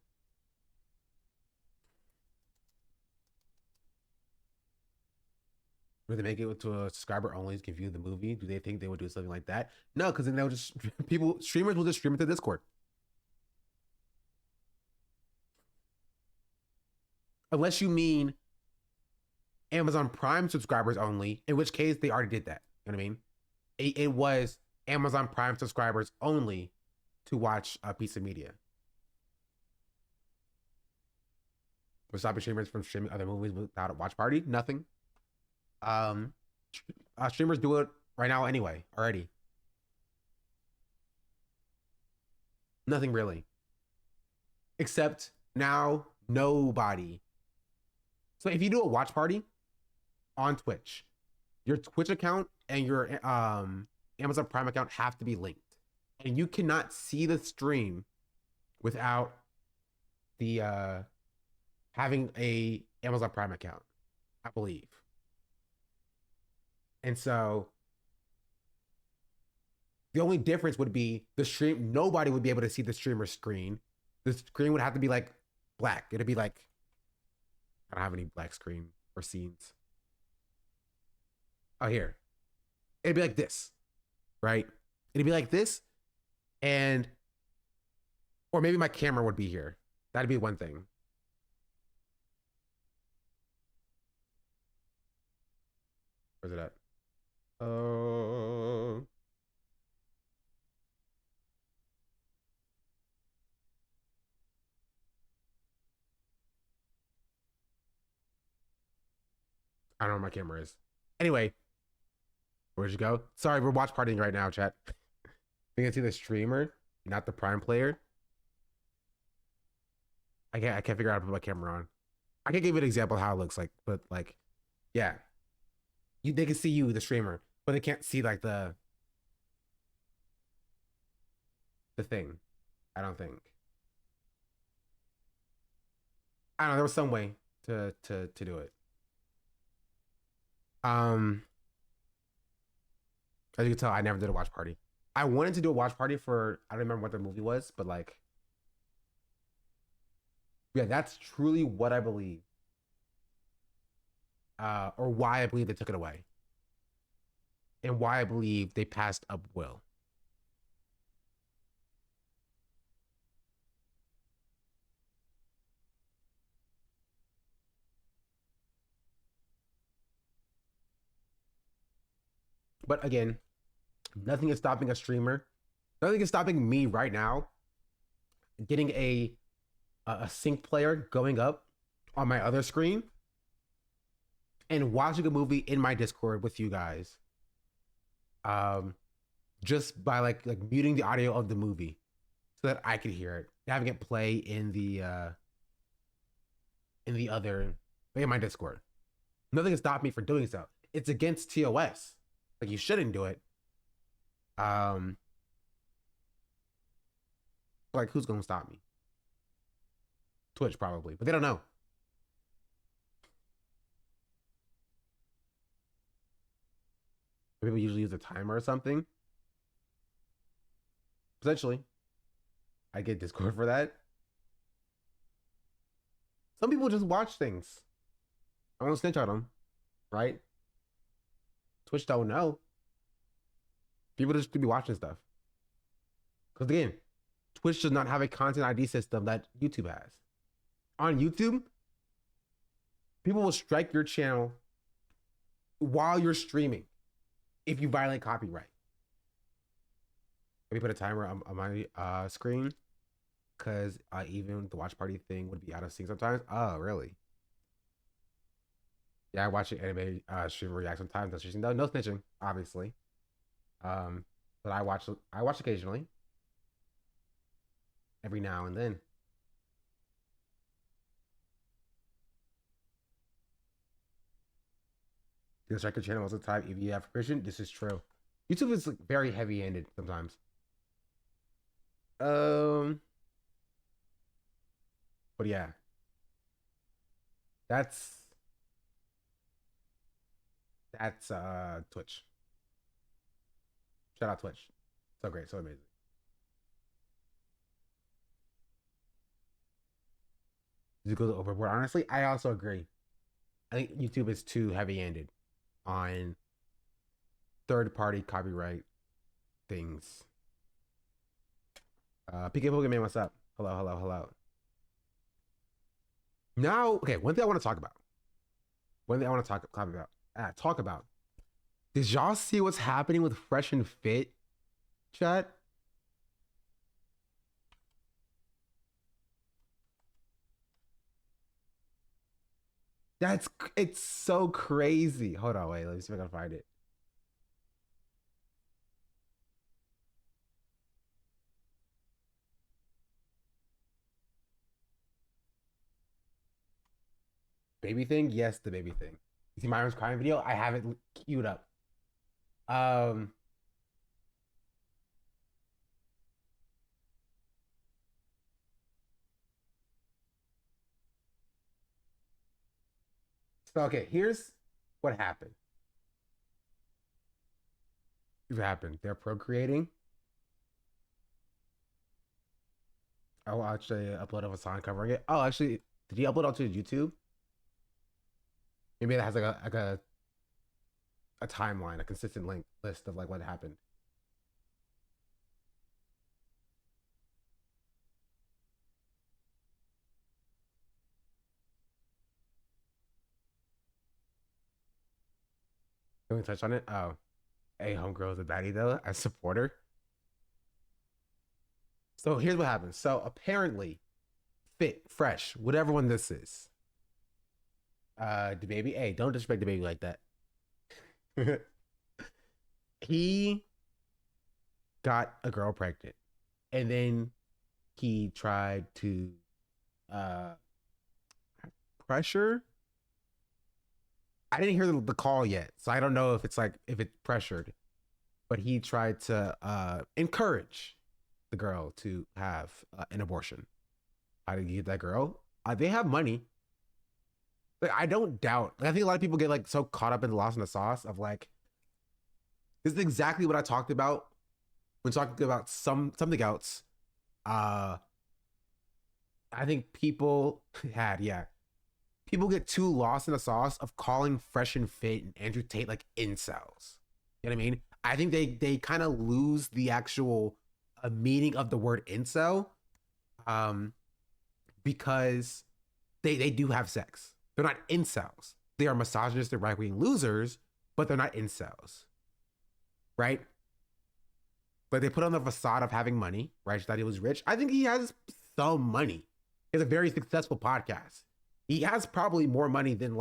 A: Would they make it to a subscriber only can view the movie? Do they think they would do something like that? No, because then they'll just streamers will just stream it to Discord. Unless you mean Amazon Prime subscribers only, in which case they already did that. You know what I mean? It was Amazon Prime subscribers only to watch a piece of media. We're stopping streamers from streaming other movies without a watch party? Nothing. Streamers do it right now anyway, already. Nothing really. Except now nobody. So if you do a watch party on Twitch, your Twitch account and your Amazon Prime account have to be linked. And you cannot see the stream without the having a Amazon Prime account, I believe. And so the only difference would be the stream, nobody would be able to see the streamer's screen. The screen would have to be like black. It'd be like, I don't have any black screen or scenes. Oh, here. It'd be like this, right? It'd be like this, and, or maybe my camera would be here. That'd be one thing. Where's it at? I don't know where my camera is. Anyway, where'd you go? Sorry, we're watch partying right now, chat. You can see the streamer, not the Prime player. I can't figure out how to put my camera on. I can give you an example of how it looks like, but like, yeah. They can see you, the streamer, but they can't see like the thing. I don't think. I don't know, there was some way to do it. As you can tell, I never did a watch party. I wanted to do a watch party for, I don't remember what the movie was, but like, yeah, that's truly what I believe. Or why I believe they took it away. And why I believe they passed up Will. But again, nothing is stopping a streamer. Nothing is stopping me right now getting a sync player going up on my other screen and watching a movie in my Discord with you guys. Just by like muting the audio of the movie so that I could hear it. Having it play in the other, like in my Discord. Nothing has stopped me from doing so. It's against TOS. Like, you shouldn't do it. Like, who's gonna stop me? Twitch probably, but they don't know. People usually use a timer or something. Potentially, I get Discord for that. Some people just watch things. I won't snitch on them, right? Twitch don't know. People just could be watching stuff. Because again, Twitch does not have a content ID system that YouTube has. On YouTube, people will strike your channel while you're streaming if you violate copyright. Let me put a timer on my screen because even the watch party thing would be out of sync sometimes. Oh, really? Yeah, I watch anime streamer react sometimes. That's interesting. No snitching, obviously. But I watch occasionally, every now and then. You can strike your channel most of the time if you have permission. This is true. YouTube is like very heavy-handed sometimes. But yeah, that's Twitch. Shout out Twitch. So great, so amazing. It goes overboard. Honestly, I also agree. I think YouTube is too heavy-handed on third-party copyright things. PK Pokemon, what's up? Hello. Now, okay, one thing I want to talk about. Talk about. Did y'all see what's happening with Fresh and Fit, chat? It's so crazy. Hold on, wait, let me see if I can find it. Baby thing? Yes, the baby thing. You see Myron's crying video? I have it queued up. So okay, here's what happened. They're procreating. I'll actually upload of a song covering it. Oh, actually, did you upload onto YouTube? Maybe that has like a timeline, a consistent link list of like what happened. Can we touch on it? Oh, hey, homegirl is a baddie though. I support her. So here's what happens. So apparently, Fresh, whatever one this is. The baby. Hey, don't disrespect the baby like that. He got a girl pregnant, and then he tried to pressure. I didn't hear the call yet, so I don't know if it's pressured, but he tried to encourage the girl to have an abortion. How did he get that girl? They have money. Like, I don't doubt. Like, I think a lot of people get like so caught up in the loss in the sauce of like, this is exactly what I talked about when talking about something else. I think people people get too lost in the sauce of calling Fresh and Fit and Andrew Tate like incels. You know what I mean? I think they kind of lose the actual meaning of the word incel, because they do have sex. They're not incels. They are misogynistic right-wing losers, but they're not incels, right? But they put on the facade of having money, right? She thought he was rich. I think he has some money. He has a very successful podcast. He has probably more money than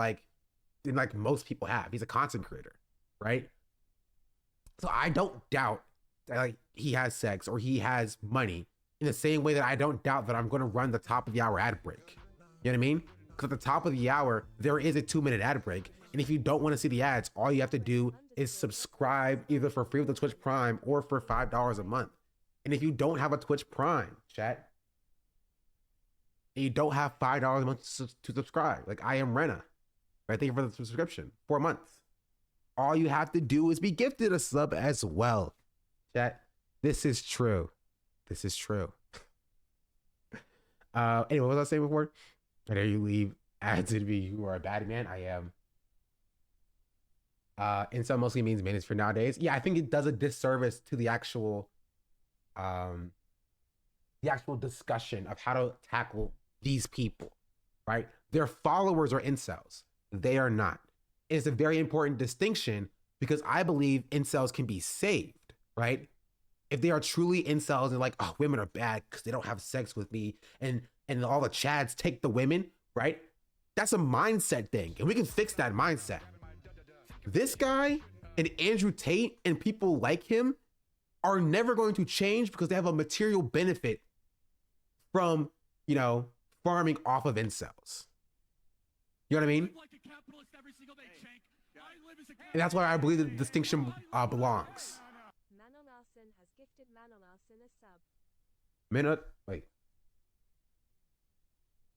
A: most people have. He's a content creator, right? So I don't doubt that like he has sex or he has money. in the same way that I don't doubt that I'm going to run the top of the hour ad break. You know what I mean? Because at the top of the hour, there is a 2-minute ad break. And if you don't want to see the ads, all you have to do is subscribe either for free with the Twitch Prime or for $5 a month. And if you don't have a Twitch Prime, chat, and you don't have $5 a month to subscribe, like I am Rena, right? Thank you for the subscription, 4 months. All you have to do is be gifted a sub as well. Chat, this is true. This is true. Anyway, what was I saying before? I dare you leave ads to be you are a bad man. I am. Incel mostly means manosphere nowadays. Yeah, I think it does a disservice to the actual discussion of how to tackle these people, right? Their followers are incels. They are not. It's a very important distinction because I believe incels can be saved, right? If they are truly incels and like, oh, women are bad because they don't have sex with me, and all the chads take the women, right? That's a mindset thing, and we can fix that mindset. This guy and Andrew Tate and people like him are never going to change because they have a material benefit from, you know, farming off of incels. You know what I mean? And that's why I believe the distinction belongs.
D: Manon Arson has gifted Manon Arson a sub.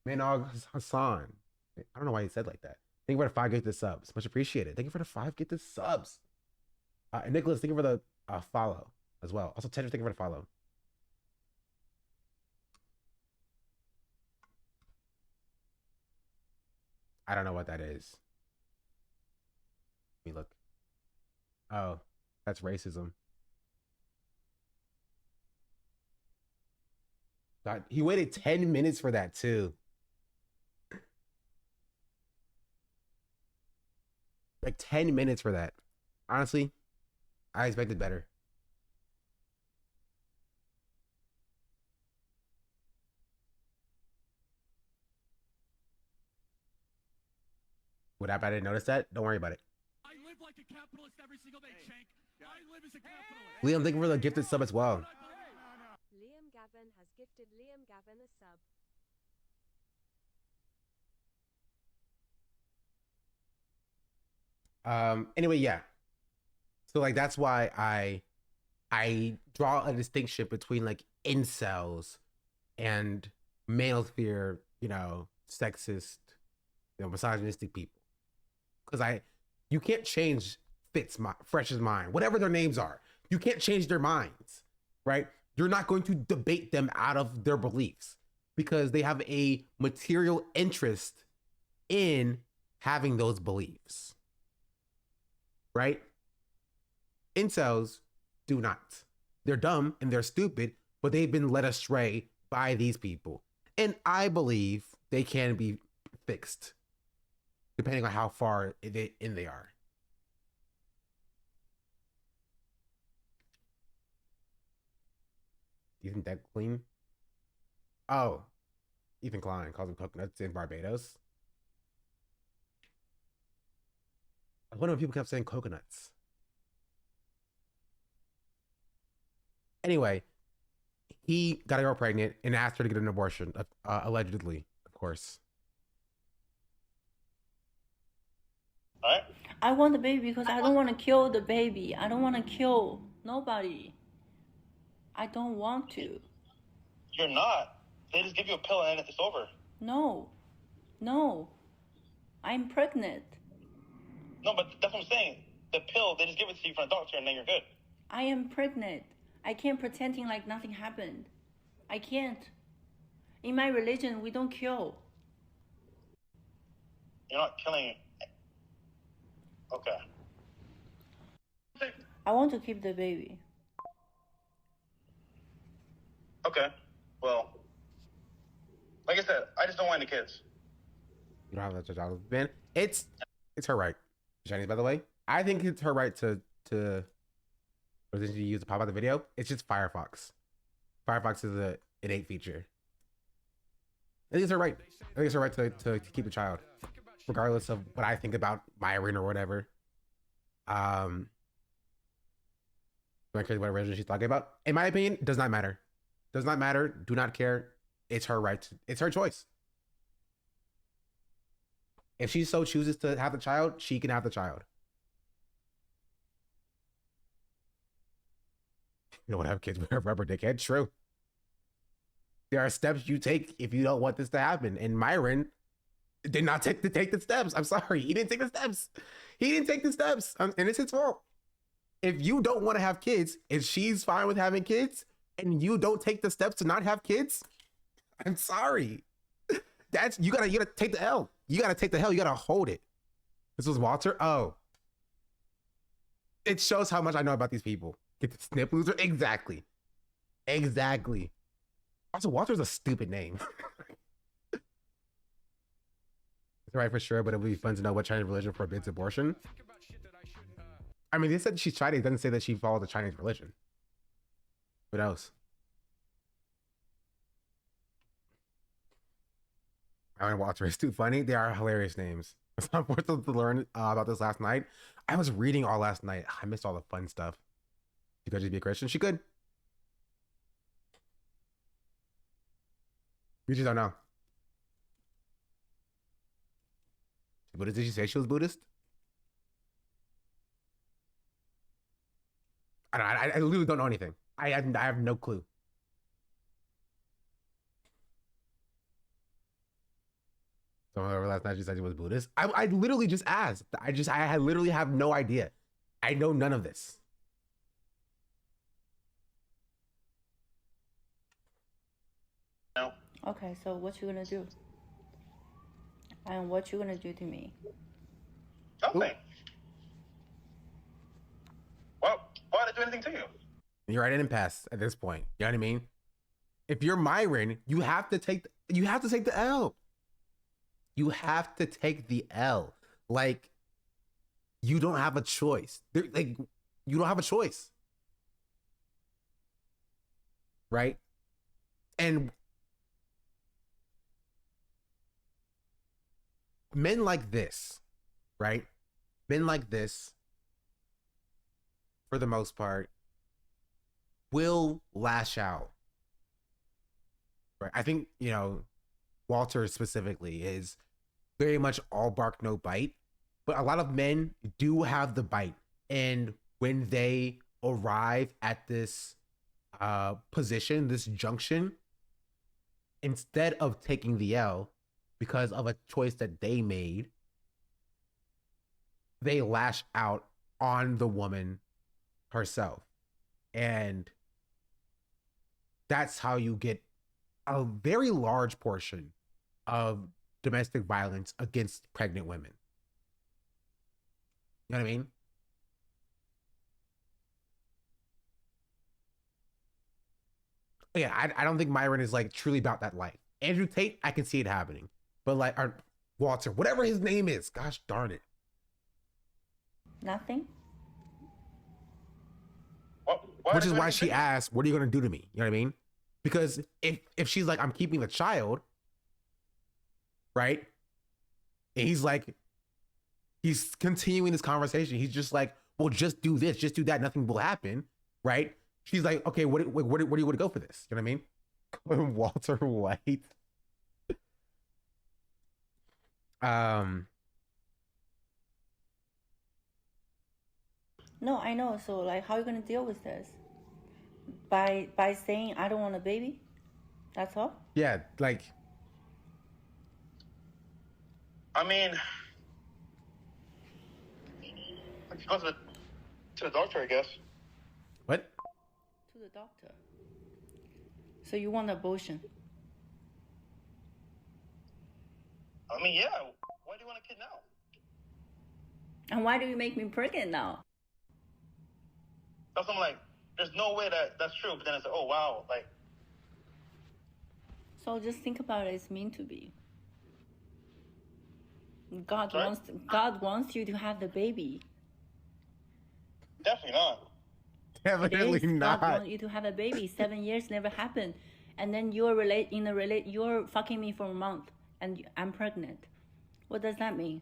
A: Manog Hassan. I don't know why he said like that. Thank you for the 5 gifted subs. Much appreciated. Thank you for the 5 gifted subs. And Nicholas, thank you for the follow as well. Also, Tedrick, thank you for the follow. I don't know what that is. Let me look. Oh, that's racism. God, he waited 10 minutes for that too. Like 10 minutes for that. Honestly, I expected better. What happened? I didn't notice that. Don't worry about it.
E: I live like a capitalist every single day, Shank. I live as a capitalist.
A: Liam, thank you for the gifted sub as well.
D: Liam Gavin has gifted Liam Gavin a sub.
A: Anyway, yeah. So like that's why I draw a distinction between like incels and manosphere, you know, sexist, you know, misogynistic people. Because you can't change Fresh's mind, whatever their names are. You can't change their minds, right? You're not going to debate them out of their beliefs because they have a material interest in having those beliefs, right? Incels do not. They're dumb and they're stupid, but they've been led astray by these people. And I believe they can be fixed depending on how far in they are. Do you think that clean? Oh, Ethan Klein calls them coconuts in Barbados. I wonder if people kept saying coconuts. Anyway, he got a girl pregnant and asked her to get an abortion, allegedly, of course.
F: Right? I want the baby because I don't want to kill the baby. I don't want to kill nobody. I don't want to.
G: You're not. They just give you a pill and then it's over.
F: No. No. I'm pregnant.
G: No, but that's what I'm saying. The pill, they just give it to you from a doctor and then you're good.
F: I am pregnant. I can't pretending like nothing happened. I can't. In my religion, we don't kill.
G: You're not killing. Okay.
F: I want to keep the baby.
G: Okay. Well, like I said, I just don't want any kids.
A: You don't have that job, Ben. It's her right. Chinese, by the way. I think it's her right to use to pop out the video. It's just Firefox. Firefox is an innate feature. I think it's her right. I think it's her right to keep the child, regardless of what I think about Myron or whatever. I'm crazy what religion she's talking about. In my opinion, it does not matter. Does not matter. Do not care. It's her right. It's her choice. If she so chooses to have the child, she can have the child. You don't want to have kids with a rubber dickhead. True. There are steps you take if you don't want this to happen. And Myron did not take the steps. I'm sorry. He didn't take the steps. He didn't take the steps. And it's his fault. If you don't want to have kids and she's fine with having kids and you don't take the steps to not have kids, I'm sorry. You gotta take the L. You gotta take the hell. You gotta hold it. This was Walter. Oh. It shows how much I know about these people. Get the snip loser. Exactly. Exactly. Also, Walter's a stupid name. It's right for sure, but it would be fun to know what Chinese religion forbids abortion. I mean, they said she's Chinese. It doesn't say that she follows the Chinese religion. What else? Alan Walter is too funny. They are hilarious names. It's not worth it to learn about this last night. I was reading all last night. I missed all the fun stuff. She could just be a Christian. She could. We just don't know. Buddhist? Did she say she was Buddhist? I literally don't know anything. I have no clue. So last night she said she was Buddhist. I literally just asked. I literally have no idea. I know none of this.
G: No.
F: Okay, so what you gonna do? And what you gonna do to me?
G: Nothing. Well, why did I do anything to you?
A: You're at an impasse at this point. You know what I mean? If you're Myron, you have to take the L. You have to take the L. Like, you don't have a choice. You don't have a choice. Right? And men like this, right? Men like this, for the most part, will lash out. Right? I think, Walter specifically is very much all bark, no bite. But a lot of men do have the bite. And when they arrive at this position, this junction, instead of taking the L because of a choice that they made, they lash out on the woman herself. And that's how you get a very large portion of domestic violence against pregnant women. You know what I mean? Yeah, I don't think Myron is like truly about that life. Andrew Tate, I can see it happening. But like, or Walter, whatever his name is, gosh darn it.
F: Nothing?
A: Which is why she asked, what are you going to do to me? You know what I mean? Because if she's like, I'm keeping the child, right? And he's continuing this conversation. He's just like, well, just do this, just do that. Nothing will happen, right? She's like, okay, where do you want to go for this? You know what I mean? Walter White.
F: No, I know. So like, how are you gonna deal with this? By saying I don't want a baby? That's all?
A: Yeah, like.
G: I mean, I could go to the doctor, I guess.
A: What?
F: To the doctor. So you want abortion?
G: I mean, yeah. Why do you want a kid now?
F: And why do you make me pregnant now?
G: That's I'm like, there's no way that's true. But then it's like, oh wow, like.
F: So just think about it. It's meant to be. God
G: Sorry?
F: wants you to have the baby.
G: Definitely not.
A: Definitely
F: God
A: not.
F: wants you to have a baby. 7 years never happened, and then you're you're fucking me for a month, and I'm pregnant. What does that mean?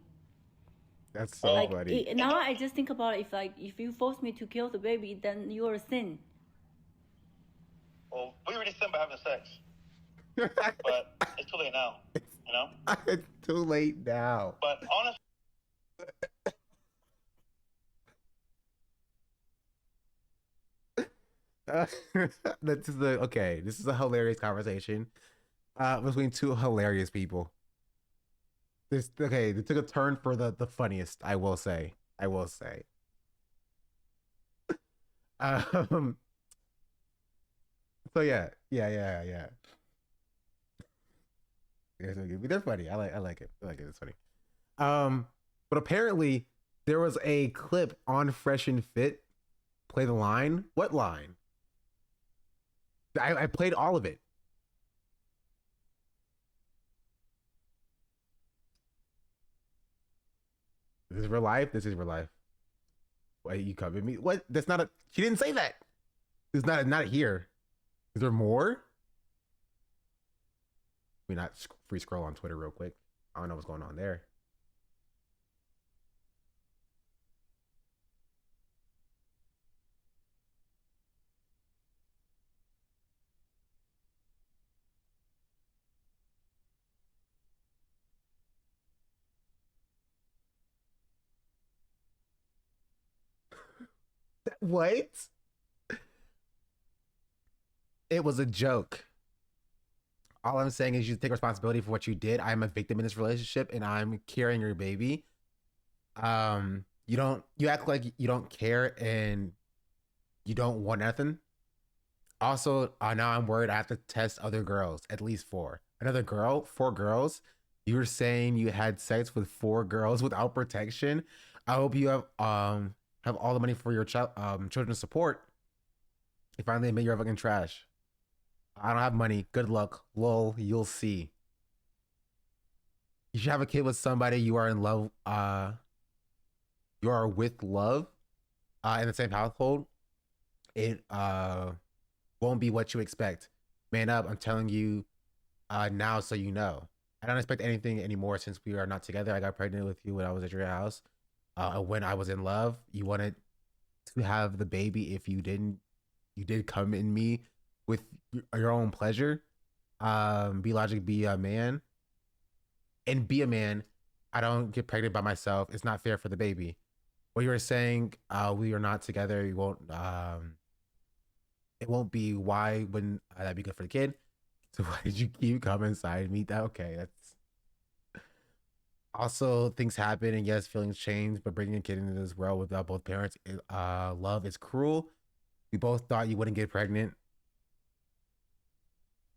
A: That's so
F: Like
A: funny.
F: now, I just think about it, if you force me to kill the baby, then you're a sin.
G: Well, we already sinned by having sex, but it's too late now. You know.
A: It's too late now.
G: But honestly.
A: This is the okay. This is a hilarious conversation between two hilarious people. This okay. They took a turn for the funniest. I will say. I will say. Um. So yeah. They're funny. I like it. I like it. It's funny. But apparently there was a clip on Fresh and Fit. Play the line. What line? I played all of it. This is real life. This is real life. Why you covered me? What? That's not a. She didn't say that. It's not here. Is there more? We not free scroll on Twitter real quick. I don't know what's going on there. What? It was a joke. All I'm saying is you take responsibility for what you did. I'm a victim in this relationship and I'm carrying your baby. You act like you don't care and you don't want nothing. Also, now I'm worried I have to test other girls, at least 4. Another girl, 4 girls. You were saying you had sex with 4 girls without protection. I hope you have all the money for your children's support. You finally admit you're fucking trash. I don't have money. Good luck. Lol, you'll see. You should have a kid with somebody you are in love. You are with love in the same household. It won't be what you expect. Man up. I'm telling you now so you know. I don't expect anything anymore since we are not together. I got pregnant with you when I was at your house. When I was in love, you wanted to have the baby. If you didn't, you did come in me with your own pleasure. Be logic, be a man. And be a man. I don't get pregnant by myself. It's not fair for the baby. What you were saying, we are not together. You won't. It won't be. Why wouldn't that be good for the kid? So why did you keep coming inside me? That okay? That's also things happen, and yes, feelings change. But bringing a kid into this world without both parents, love is cruel. We both thought you wouldn't get pregnant.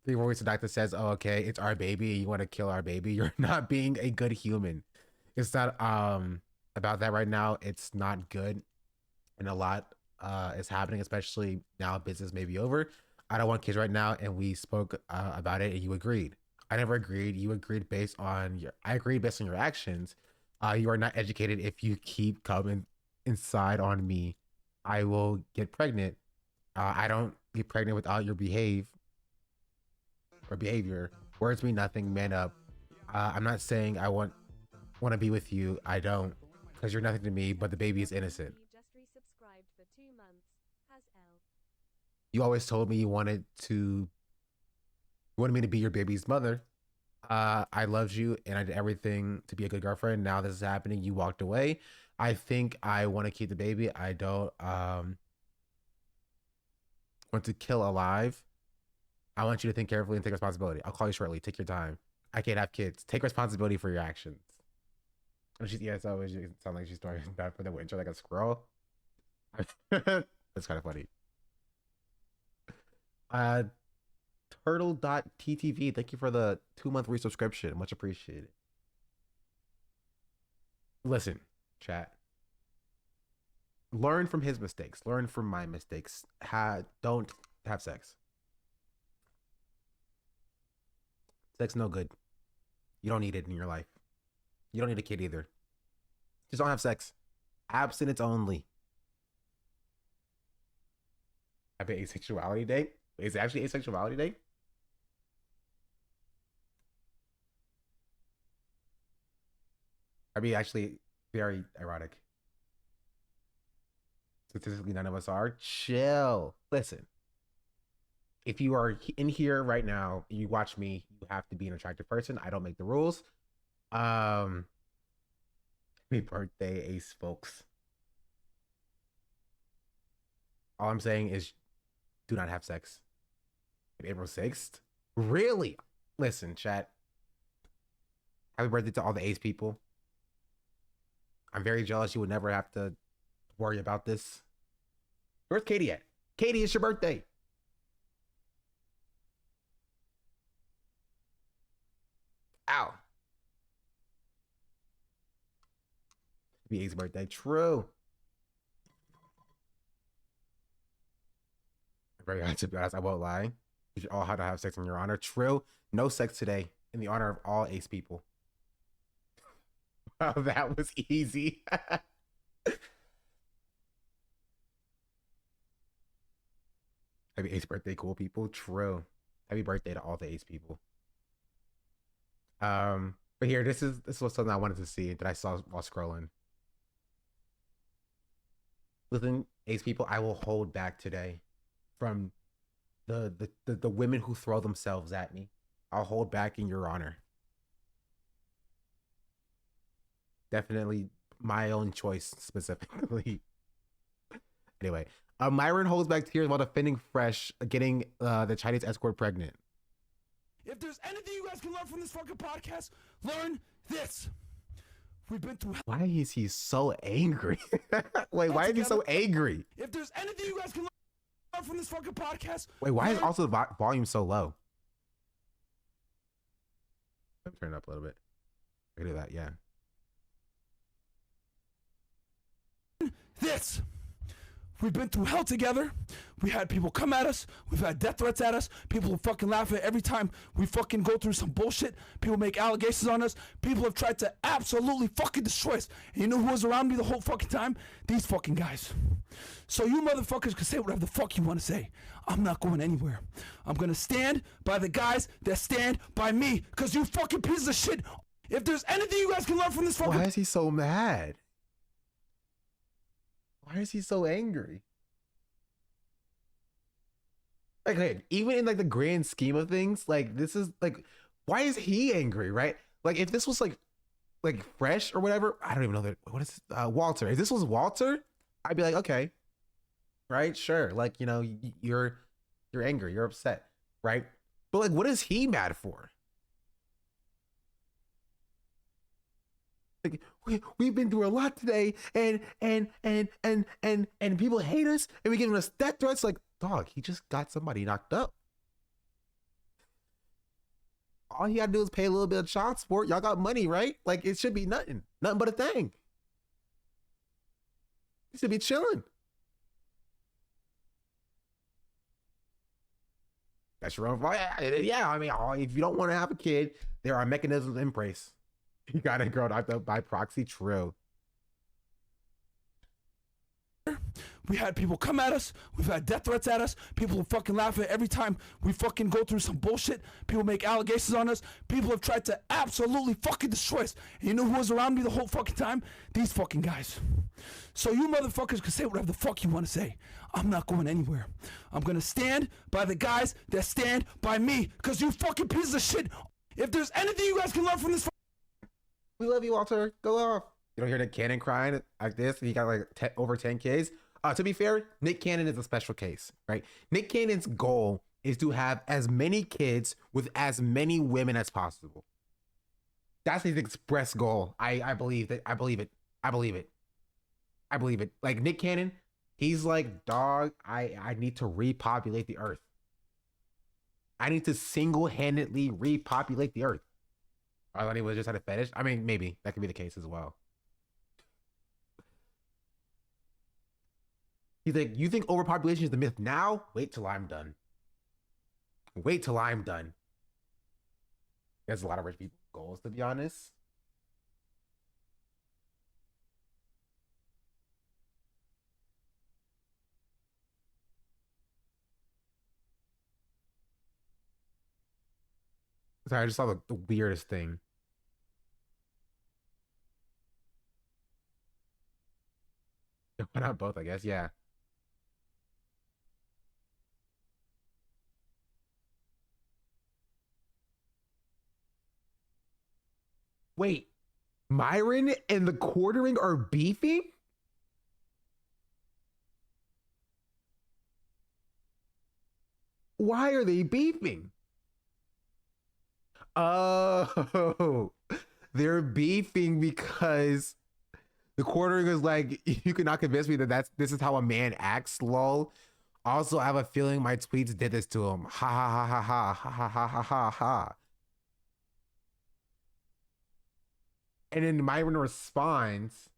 A: 3 weeks the doctor says, "Oh, okay, it's our baby. You want to kill our baby? You're not being a good human." It's not about that right now. It's not good, and a lot is happening, especially now. Business may be over. I don't want kids right now, and we spoke about it, and you agreed. I never agreed. You agreed based on your. I agreed based on your actions. You are not educated. If you keep coming inside on me, I will get pregnant. I don't get pregnant without your behavior. Words mean nothing. Man up. I'm not saying I want to be with you. I don't, because you're nothing to me. But the baby is innocent.
D: You just resubscribed for 2 months. Has L.
A: You always told me you wanted me to be your baby's mother. I loved you and I did everything to be a good girlfriend. Now this is happening. You walked away. I think I want to keep the baby. I don't want to kill alive. I want you to think carefully and take responsibility. I'll call you shortly. Take your time. I can't have kids. Take responsibility for your actions. And she's, yeah, so it sounds like she's throwing bad for the winter like a squirrel. That's kind of funny. Turtle.ttv, thank you for the 2-month resubscription. Much appreciated. Listen, chat. Learn from his mistakes. Learn from my mistakes. Don't have sex. Sex no good. You don't need it in your life. You don't need a kid either. Just don't have sex. Abstinence only. Happy Asexuality Day? Is it actually Asexuality Day? I'd be actually very ironic. Statistically, none of us are. Chill. Listen. if you are in here right now, you watch me, you have to be an attractive person. I don't make the rules. Happy birthday, Ace folks. All I'm saying is do not have sex. April 6th? Really? Listen, chat. Happy birthday to all the Ace people. I'm very jealous you would never have to worry about this. Where's Katie at? Katie, it's your birthday. Ow. Happy Ace's birthday. True. I'm very hard to be honest. I won't lie. You should all have to have sex in your honor. True. No sex today in the honor of all Ace people. Wow, that was easy. Happy Ace birthday, cool people. True. Happy birthday to all the Ace people. But here, this was something I wanted to see that I saw while scrolling. Listen, Ace people, I will hold back today from the women who throw themselves at me. I'll hold back in your honor. Definitely my own choice specifically. Anyway, Myron holds back tears while defending Fresh getting the Chinese escort pregnant.
E: If there's anything you guys can learn from this fucking podcast, learn this. We've been through.
A: Why is he so angry? Wait, why is he so angry?
E: If there's anything you guys can learn from this fucking podcast.
A: Wait, why is also the volume so low? Let me turn it up a little bit. I can do that, yeah.
E: This. We've been through hell together. We had people come at us. We've had death threats at us. People fucking laugh at every time we fucking go through some bullshit. People make allegations on us. People have tried to absolutely fucking destroy us. And you know who was around me the whole fucking time? These fucking guys. So you motherfuckers can say whatever the fuck you want to say. I'm not going anywhere. I'm gonna stand by the guys that stand by me. Cause you fucking pieces of shit. If there's anything you guys can learn from this fucking...
A: Why is he so mad? Why is he so angry? Like, hey, even in like the grand scheme of things, like this is like, why is he angry, right? Like if this was like Fresh or whatever, I don't even know that. What is Walter? If this was Walter, I'd be like, okay, right, sure, like you know, you're angry, you're upset, right? But like, what is he mad for? Like we've been through a lot today, and people hate us, and we giving us death threats. Like, dog, he just got somebody knocked up. All he got to do is pay a little bit of child support. Y'all got money, right? Like, it should be nothing but a thing. He should be chilling. That's your own fault. Yeah, I mean, if you don't want to have a kid, there are mechanisms in place. You got a girl knocked up by proxy. True.
E: We had people come at us. We've had death threats at us. People fucking laugh at every time we fucking go through some bullshit. People make allegations on us. People have tried to absolutely fucking destroy us. And you know who was around me the whole fucking time? These fucking guys. So you motherfuckers can say whatever the fuck you want to say. I'm not going anywhere. I'm gonna stand by the guys that stand by me. Cause you fucking pieces of shit. If there's anything you guys can learn from this...
A: We love you, Walter. Go off. You don't hear Nick Cannon crying like this. He got like over 10 kids. To be fair, Nick Cannon is a special case, right? Nick Cannon's goal is to have as many kids with as many women as possible. That's his express goal. I believe that. I believe it. I believe it. I believe it. Like Nick Cannon, he's like, dog, I need to repopulate the earth. I need to single-handedly repopulate the earth. I thought he was just had a fetish. I mean, maybe that could be the case as well. He's like, you think overpopulation is the myth now? Wait till I'm done. Wait till I'm done. There's a lot of rich people's goals, to be honest. Sorry, I just saw the weirdest thing. Why not both, I guess? Yeah. Wait, Myron and the quartering are beefing? Why are they beefing? Oh, they're beefing because the quartering is like, you cannot convince me that this is how a man acts, lol. Also, I have a feeling my tweets did this to him. Ha ha ha ha ha ha ha ha ha ha. And then Myron responds,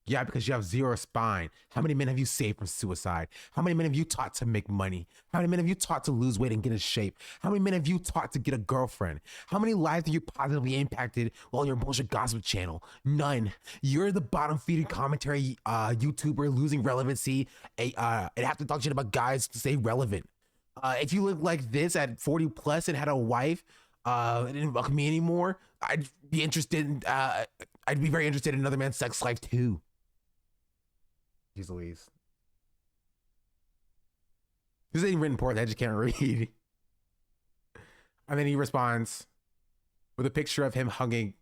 A: yeah, because you have zero spine. How many men have you saved from suicide? How many men have you taught to make money? How many men have you taught to lose weight and get in shape? How many men have you taught to get a girlfriend? How many lives have you positively impacted on your bullshit gossip channel? None. You're the bottom feeding commentary YouTuber losing relevancy and have to talk shit about guys to stay relevant. If you look like this at 40 plus and had a wife and didn't fuck me anymore, I'd be interested in, I'd be very interested in another man's sex life too. Jeez Louise. This ain't written poor, I just can't read. And then he responds with a picture of him hugging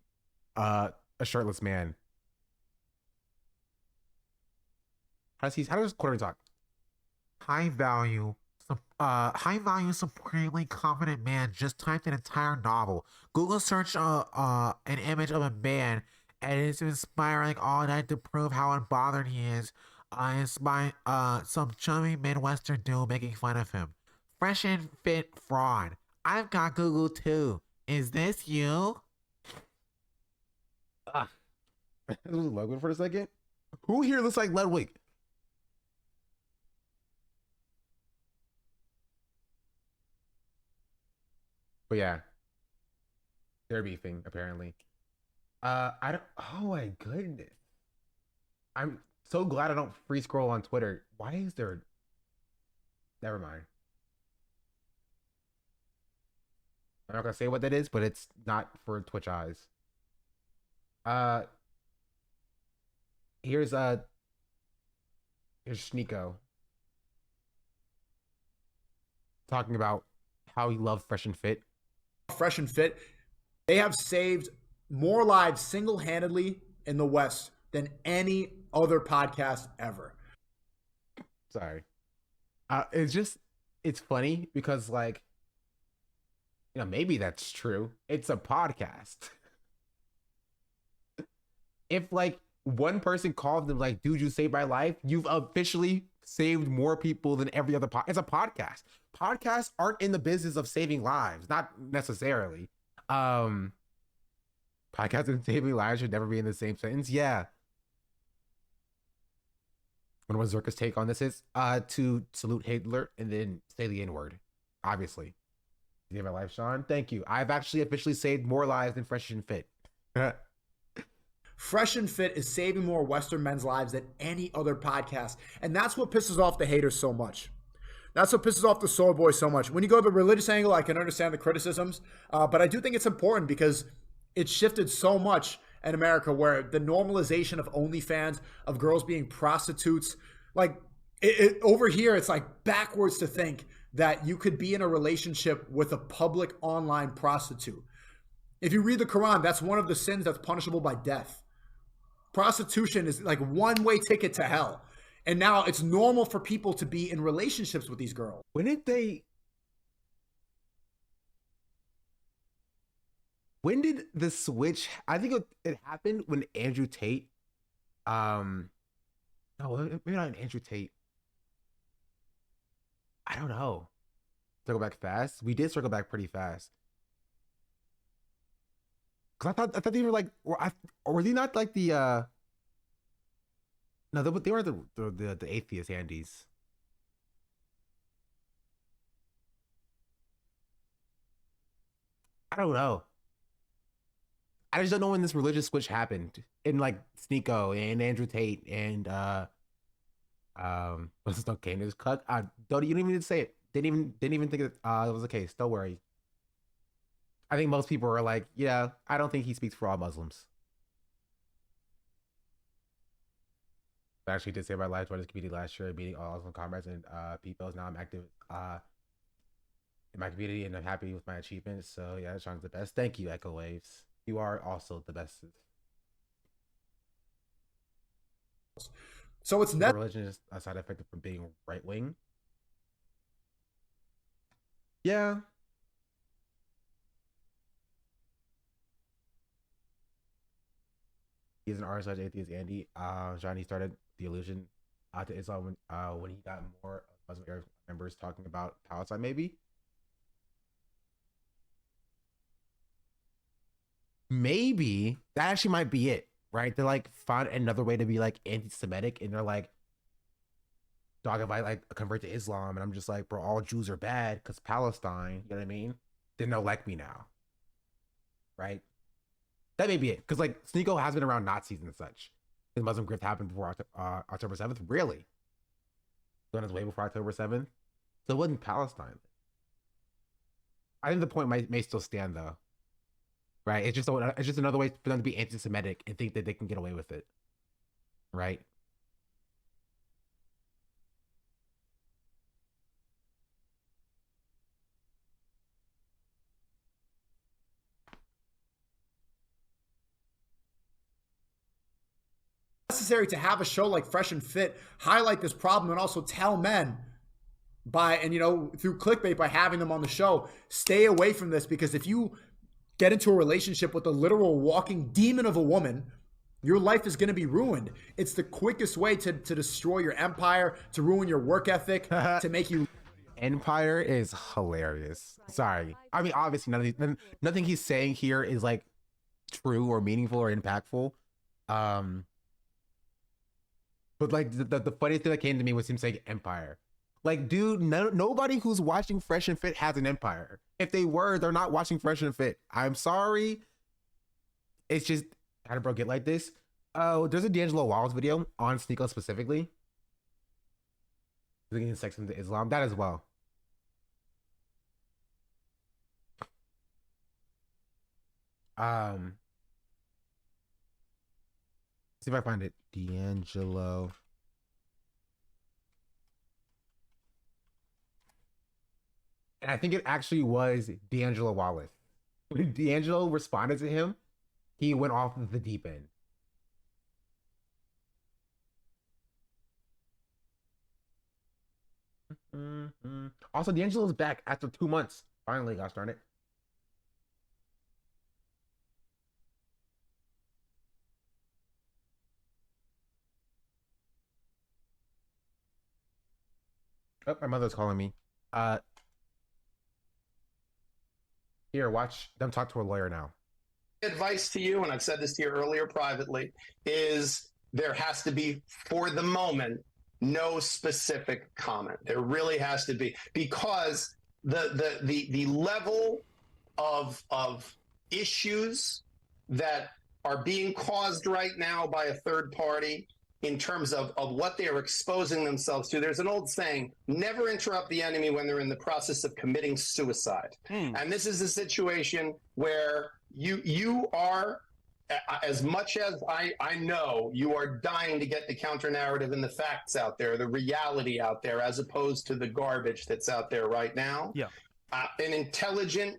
A: a shirtless man. How does quartering talk? High value, supremely confident man just typed an entire novel. Google search an image of a man and it's inspiring all night to prove how unbothered he is. It's by some chummy Midwestern dude making fun of him. Fresh and fit fraud. I've got Google too. Is this you? Ah. This was Logan for a second. Who here looks like Ludwig? But yeah, they're beefing apparently. I don't. Oh my goodness. I'm so glad I don't free scroll on Twitter. Why is there? Never mind. I'm not gonna say what that is, but it's not for Twitch eyes. Uh, here's here's Sneeko talking about how he loves Fresh and Fit.
H: Fresh and Fit, they have saved more lives single-handedly in the West than any other podcast ever.
A: Sorry. It's funny because, like, you know, maybe that's true. It's a podcast. If like one person called them like, dude, you saved my life, you've officially saved more people than every other it's a podcast. Podcasts aren't in the business of saving lives, not necessarily. Podcasts and saving lives should never be in the same sentence. Yeah. What Zerka's take on this is to salute Hitler and then say the N-word. Obviously. You gave my life, Sean. Thank you. I've actually officially saved more lives than Fresh and Fit.
H: Fresh and Fit is saving more Western men's lives than any other podcast. And that's what pisses off the haters so much. That's what pisses off the soy boys so much. When you go to the religious angle, I can understand the criticisms. But I do think it's important because it's shifted so much in America where the normalization of OnlyFans, of girls being prostitutes, like over here, it's like backwards to think that you could be in a relationship with a public online prostitute. If you read the Quran, that's one of the sins that's punishable by death. Prostitution is like one-way ticket to hell. And now it's normal for people to be in relationships with these girls.
A: When did the switch? I think it happened when Andrew Tate. No, maybe not Andrew Tate. I don't know. Circle back fast. We did circle back pretty fast. Cause I thought they were like, or were they not like the? No, they were the atheist Andes. I don't know. I just don't know when this religious switch happened. In like Sneeko and Andrew Tate and what's his name? Candace Cook. Don't you didn't even say it. Didn't even think it was the case. Don't worry. I think most people are like, yeah, I don't think he speaks for all Muslims. I actually did say my life joined this community last year, meeting all Muslim comrades and people. Now I'm active in my community and I'm happy with my achievements. So yeah, Sean's the best. Thank you, Echo Waves. You are also the best.
H: So it's
A: religion is a side effect from being right wing. Yeah. He's an r/atheist Andy. Johnny started the illusion to Islam when he got more Muslim Arab members talking about Palestine, maybe. Maybe that actually might be it, right? They like found another way to be like anti-Semitic, and they're like, dog, if I like convert to Islam, and I'm just like, bro, all Jews are bad because Palestine, you know what I mean? Then they'll like me now, right? That may be it, because like Sneeko has been around Nazis and such. The Muslim grift happened before October 7th, really? On his way before October 7th, so it wasn't Palestine. I think the point may still stand though. Right, it's just another way for them to be anti-Semitic and think that they can get away with it, right?
H: Necessary to have a show like Fresh and Fit highlight this problem and also tell men through clickbait by having them on the show, stay away from this, because if you get into a relationship with a literal walking demon of a woman, your life is going to be ruined. It's the quickest way to destroy your empire, to ruin your work ethic, to make you...
A: Empire is hilarious. Sorry. I mean, obviously, nothing he's saying here is like true or meaningful or impactful. But like the funny thing that came to me was him saying empire. Like, dude, nobody who's watching Fresh and Fit has an empire. If they were, they're not watching Fresh and Fit. I'm sorry. It's just, how did bro get like this? Oh, there's a D'Angelo Wallace video on Sneeko specifically. Linking sex into Islam. That as well. See if I find it. D'Angelo. And I think it actually was D'Angelo Wallace. When D'Angelo responded to him, he went off the deep end. Also, D'Angelo's back after 2 months. Finally, gosh darn it. Oh, my mother's calling me. Here, watch them talk to a lawyer now.
I: Advice to you, and I've said this to you earlier privately, is there has to be, for the moment, no specific comment. There really has to be, because the level of issues that are being caused right now by a third party in terms of what they are exposing themselves to. There's an old saying, never interrupt the enemy when they're in the process of committing suicide. And this is a situation where you are, as much as I know, you are dying to get the counter narrative and the facts out there, the reality out there, as opposed to the garbage that's out there right now.
E: Yeah.
I: An intelligent,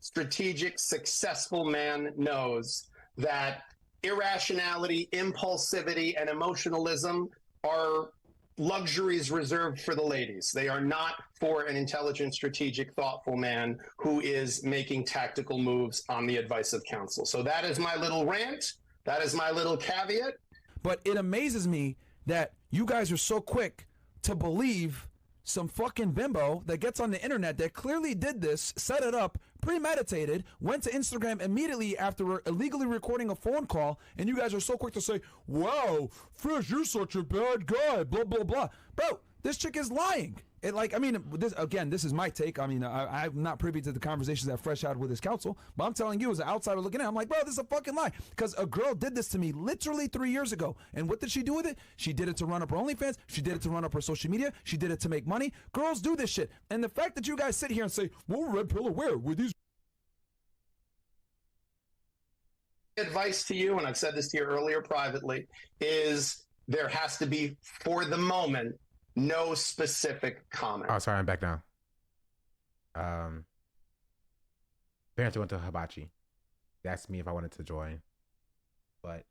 I: strategic, successful man knows that irrationality, impulsivity, and emotionalism are luxuries reserved for the ladies. They are not for an intelligent, strategic, thoughtful man who is making tactical moves on the advice of counsel. So that is my little rant. That is my little caveat.
E: But it amazes me that you guys are so quick to believe some fucking bimbo that gets on the internet that clearly did this, set it up, premeditated, went to Instagram immediately after illegally recording a phone call, and you guys are so quick to say, wow, Fresh, you're such a bad guy, blah, blah, blah. Bro, This chick is lying. It like, I mean, this is my take. I mean, I'm not privy to the conversations that Fresh had with his counsel, but I'm telling you as an outsider looking in, I'm like, bro, this is a fucking lie. Because a girl did this to me literally 3 years ago. And what did she do with it? She did it to run up her OnlyFans. She did it to run up her social media. She did it to make money. Girls do this shit. And the fact that you guys sit here and say, well, red pill aware with these.
I: Advice to you, and I've said this to you earlier privately, is there has to be, for the moment, no specific comment.
A: Oh, sorry, I'm back now. Apparently went to Hibachi. They asked me if I wanted to join, but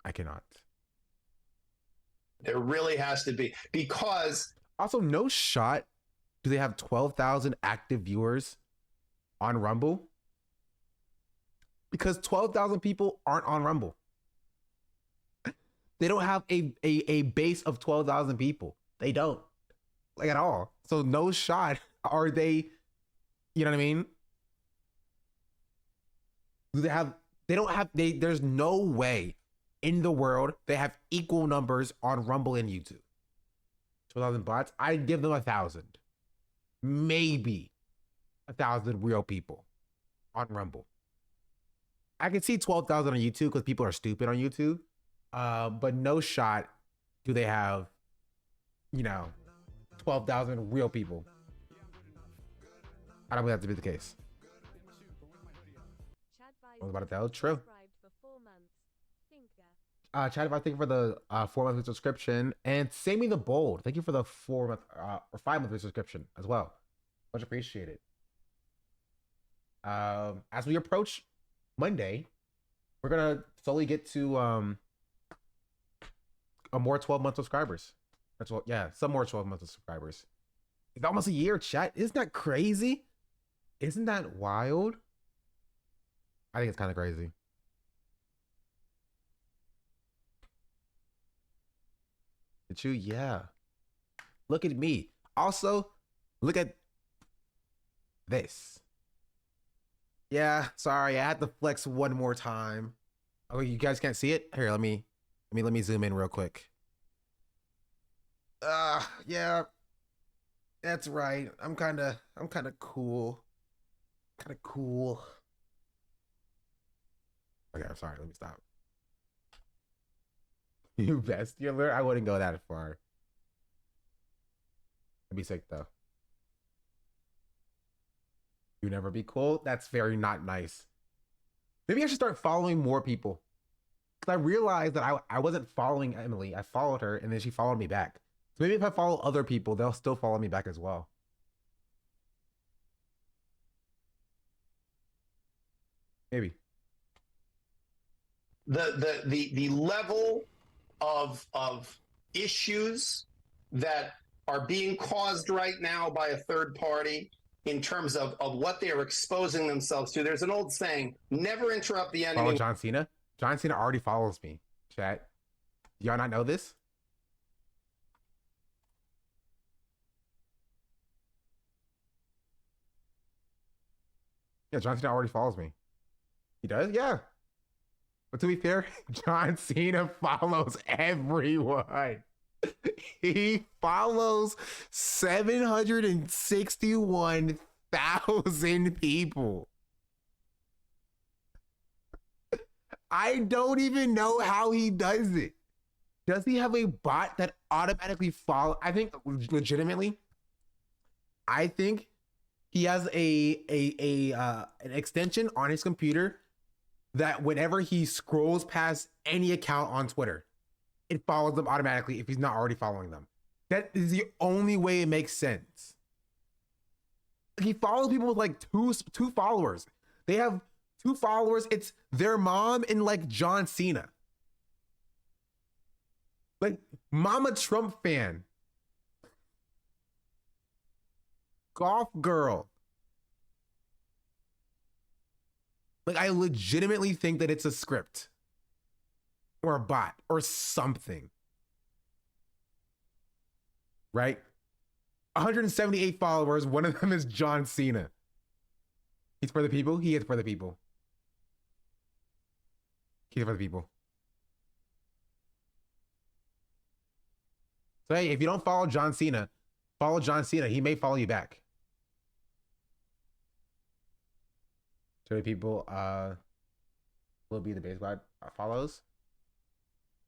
A: I cannot.
I: There really has to be, because
A: Also, no shot do they have 12,000 active viewers on Rumble? Because 12,000 people aren't on Rumble. They don't have a base of 12,000 people. They don't, like, at all. So no shot are they, you know what I mean? There's no way in the world they have equal numbers on Rumble and YouTube. 12,000 bots, I'd give them 1,000. Maybe 1,000 real people on Rumble. I can see 12,000 on YouTube because people are stupid on YouTube. But no shot do they have, 12,000 real people. I don't believe that to be the case. I was about to tell. True. Chad, I thank you for the 4-month subscription, and Sammy the Bold, thank you for the 4-month or 5-month subscription as well. Much appreciated. As we approach Monday, we're gonna slowly get to a more 12-month subscribers. That's what, yeah, some more 12-month subscribers. It's almost a year, chat. Isn't that crazy? Isn't that wild? I think it's kind of crazy. Did you? Yeah. Look at me. Also, look at this. Yeah, sorry, I had to flex one more time. Oh, you guys can't see it? Here, let me zoom in real quick. Yeah. That's right. I'm kind of cool. Kind of cool. Okay, I'm sorry. Let me stop. You bestie alert? I wouldn't go that far. I'd be sick though. You never be cool? That's very not nice. Maybe I should start following more people. Because I realized that I wasn't following Emily. I followed her and then she followed me back. So maybe if I follow other people, they'll still follow me back as well. Maybe.
I: The level of issues that are being caused right now by a third party in terms of what they are exposing themselves to. There's an old saying, never interrupt the enemy.
A: Follow John Cena? John Cena already follows me, chat. Y'all not know this? Yeah, John Cena already follows me. He does? Yeah. But to be fair, John Cena follows everyone. He follows 761,000 people. I don't even know how he does it. Does he have a bot that automatically follows? I think legitimately, I think he has an extension on his computer that whenever he scrolls past any account on Twitter, it follows them automatically if he's not already following them. That is the only way it makes sense. He follows people with like two followers. They have 2 followers. It's their mom and like John Cena. Like Mama Trump fan. Golf girl. Like, I legitimately think that it's a script or a bot or something. Right? 178 followers. One of them is John Cena. He's for the people. He is for the people. He's for the people. So hey, if you don't follow John Cena, follow John Cena. He may follow you back. 20 people will be the base squad follows.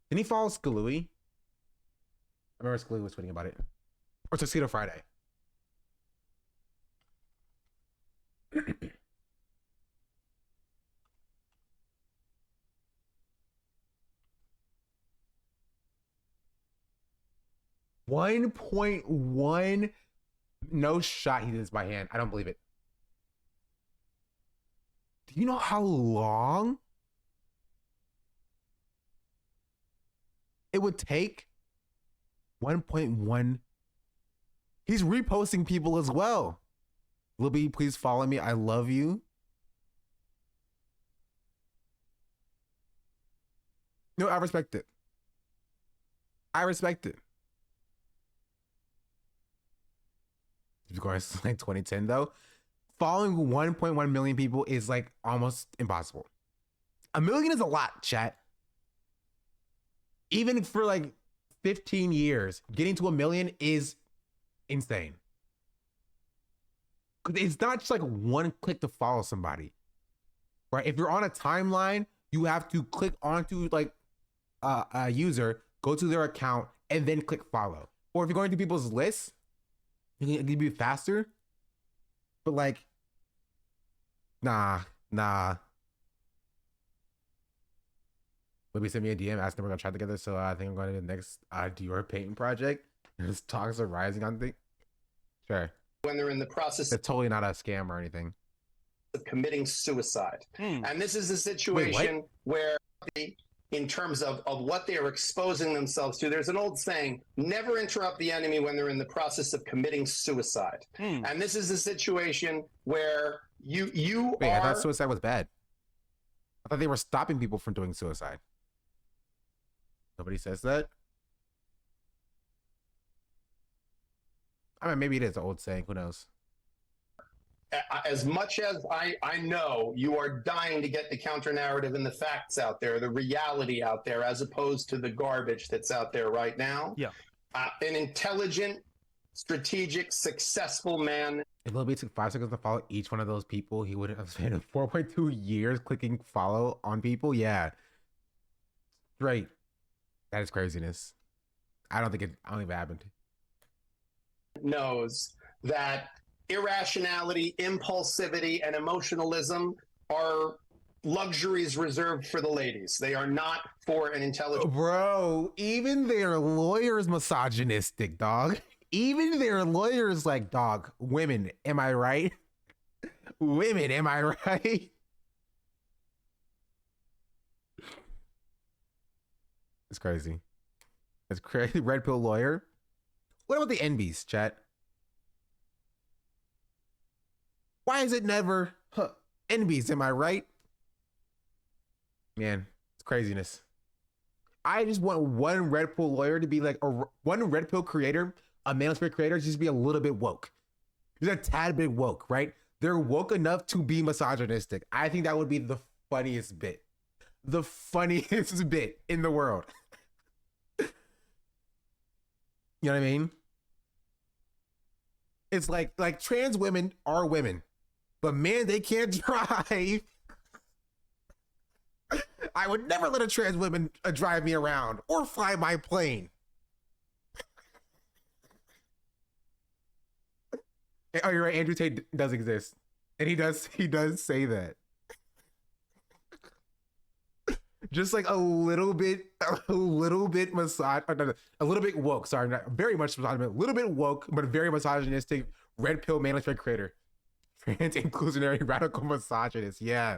A: Didn't he follow Scalooey? I remember Scalooey was tweeting about it. Or Tuxedo Friday. 1.1. No shot he did this by hand. I don't believe it. Do you know how long it would take? 1.1. He's reposting people as well. Libby, please follow me. I love you. No, I respect it. I respect it. If you're going to like 2010 though, following 1.1 million people is like almost impossible. A million is a lot, chat. Even for like 15 years, getting to a million is insane. It's not just like one click to follow somebody, right? If you're on a timeline, you have to click onto like a user, go to their account, and then click follow. Or if you're going to people's lists, it can be faster. But like, nah. Libby sent me a DM asking if we're gonna try together. So I think I'm going to the next Dior painting project. His talks are rising on things. Sure.
I: When they're in the process
A: It's totally not a scam or anything.
I: of committing suicide. And this is a
A: Wait,
I: situation where, in terms of what they are exposing themselves to, there's an old saying, never interrupt the enemy when they're in the process of committing suicide. And this is a situation where you
A: Wait,
I: are...
A: I thought suicide was bad. I thought they were stopping people from doing suicide. Nobody says that. I mean, maybe it is an old saying. Who knows?
I: As much as I know you are dying to get the counter narrative and the facts out there, the reality out there, as opposed to the garbage that's out there right now.
E: Yeah.
I: An intelligent, strategic, successful man.
A: If Lil B took 5 seconds to follow each one of those people, he would have spent 4.2 years clicking follow on people. Yeah. Right. That is craziness. I don't think it happened.
I: Knows that irrationality, impulsivity, and emotionalism are luxuries reserved for the ladies. They are not for an intelligent...
A: Bro, even their lawyer's misogynistic, dog. Even their lawyer's like, dog, women, am I right? Women, am I right? It's crazy. It's crazy. Red pill lawyer. What about the NBs, chat? Why is it never NBs? Am I right? Man, it's craziness. I just want one red pill lawyer to be like, or one red pill creator, a manosphere creator, just be a little bit woke. Just a tad bit woke, right? They're woke enough to be misogynistic. I think that would be the funniest bit. The funniest bit in the world. You know what I mean? It's like trans women are women, but man, they can't drive. I would never let a trans woman drive me around or fly my plane. Oh, you're right. Andrew Tate does exist, and he does say that. Just like a little bit massage, a little bit woke. Sorry, not very much misogynist, a little bit woke, but very misogynistic. Red pill manosphere creator, trans inclusionary radical misogynist. Yeah.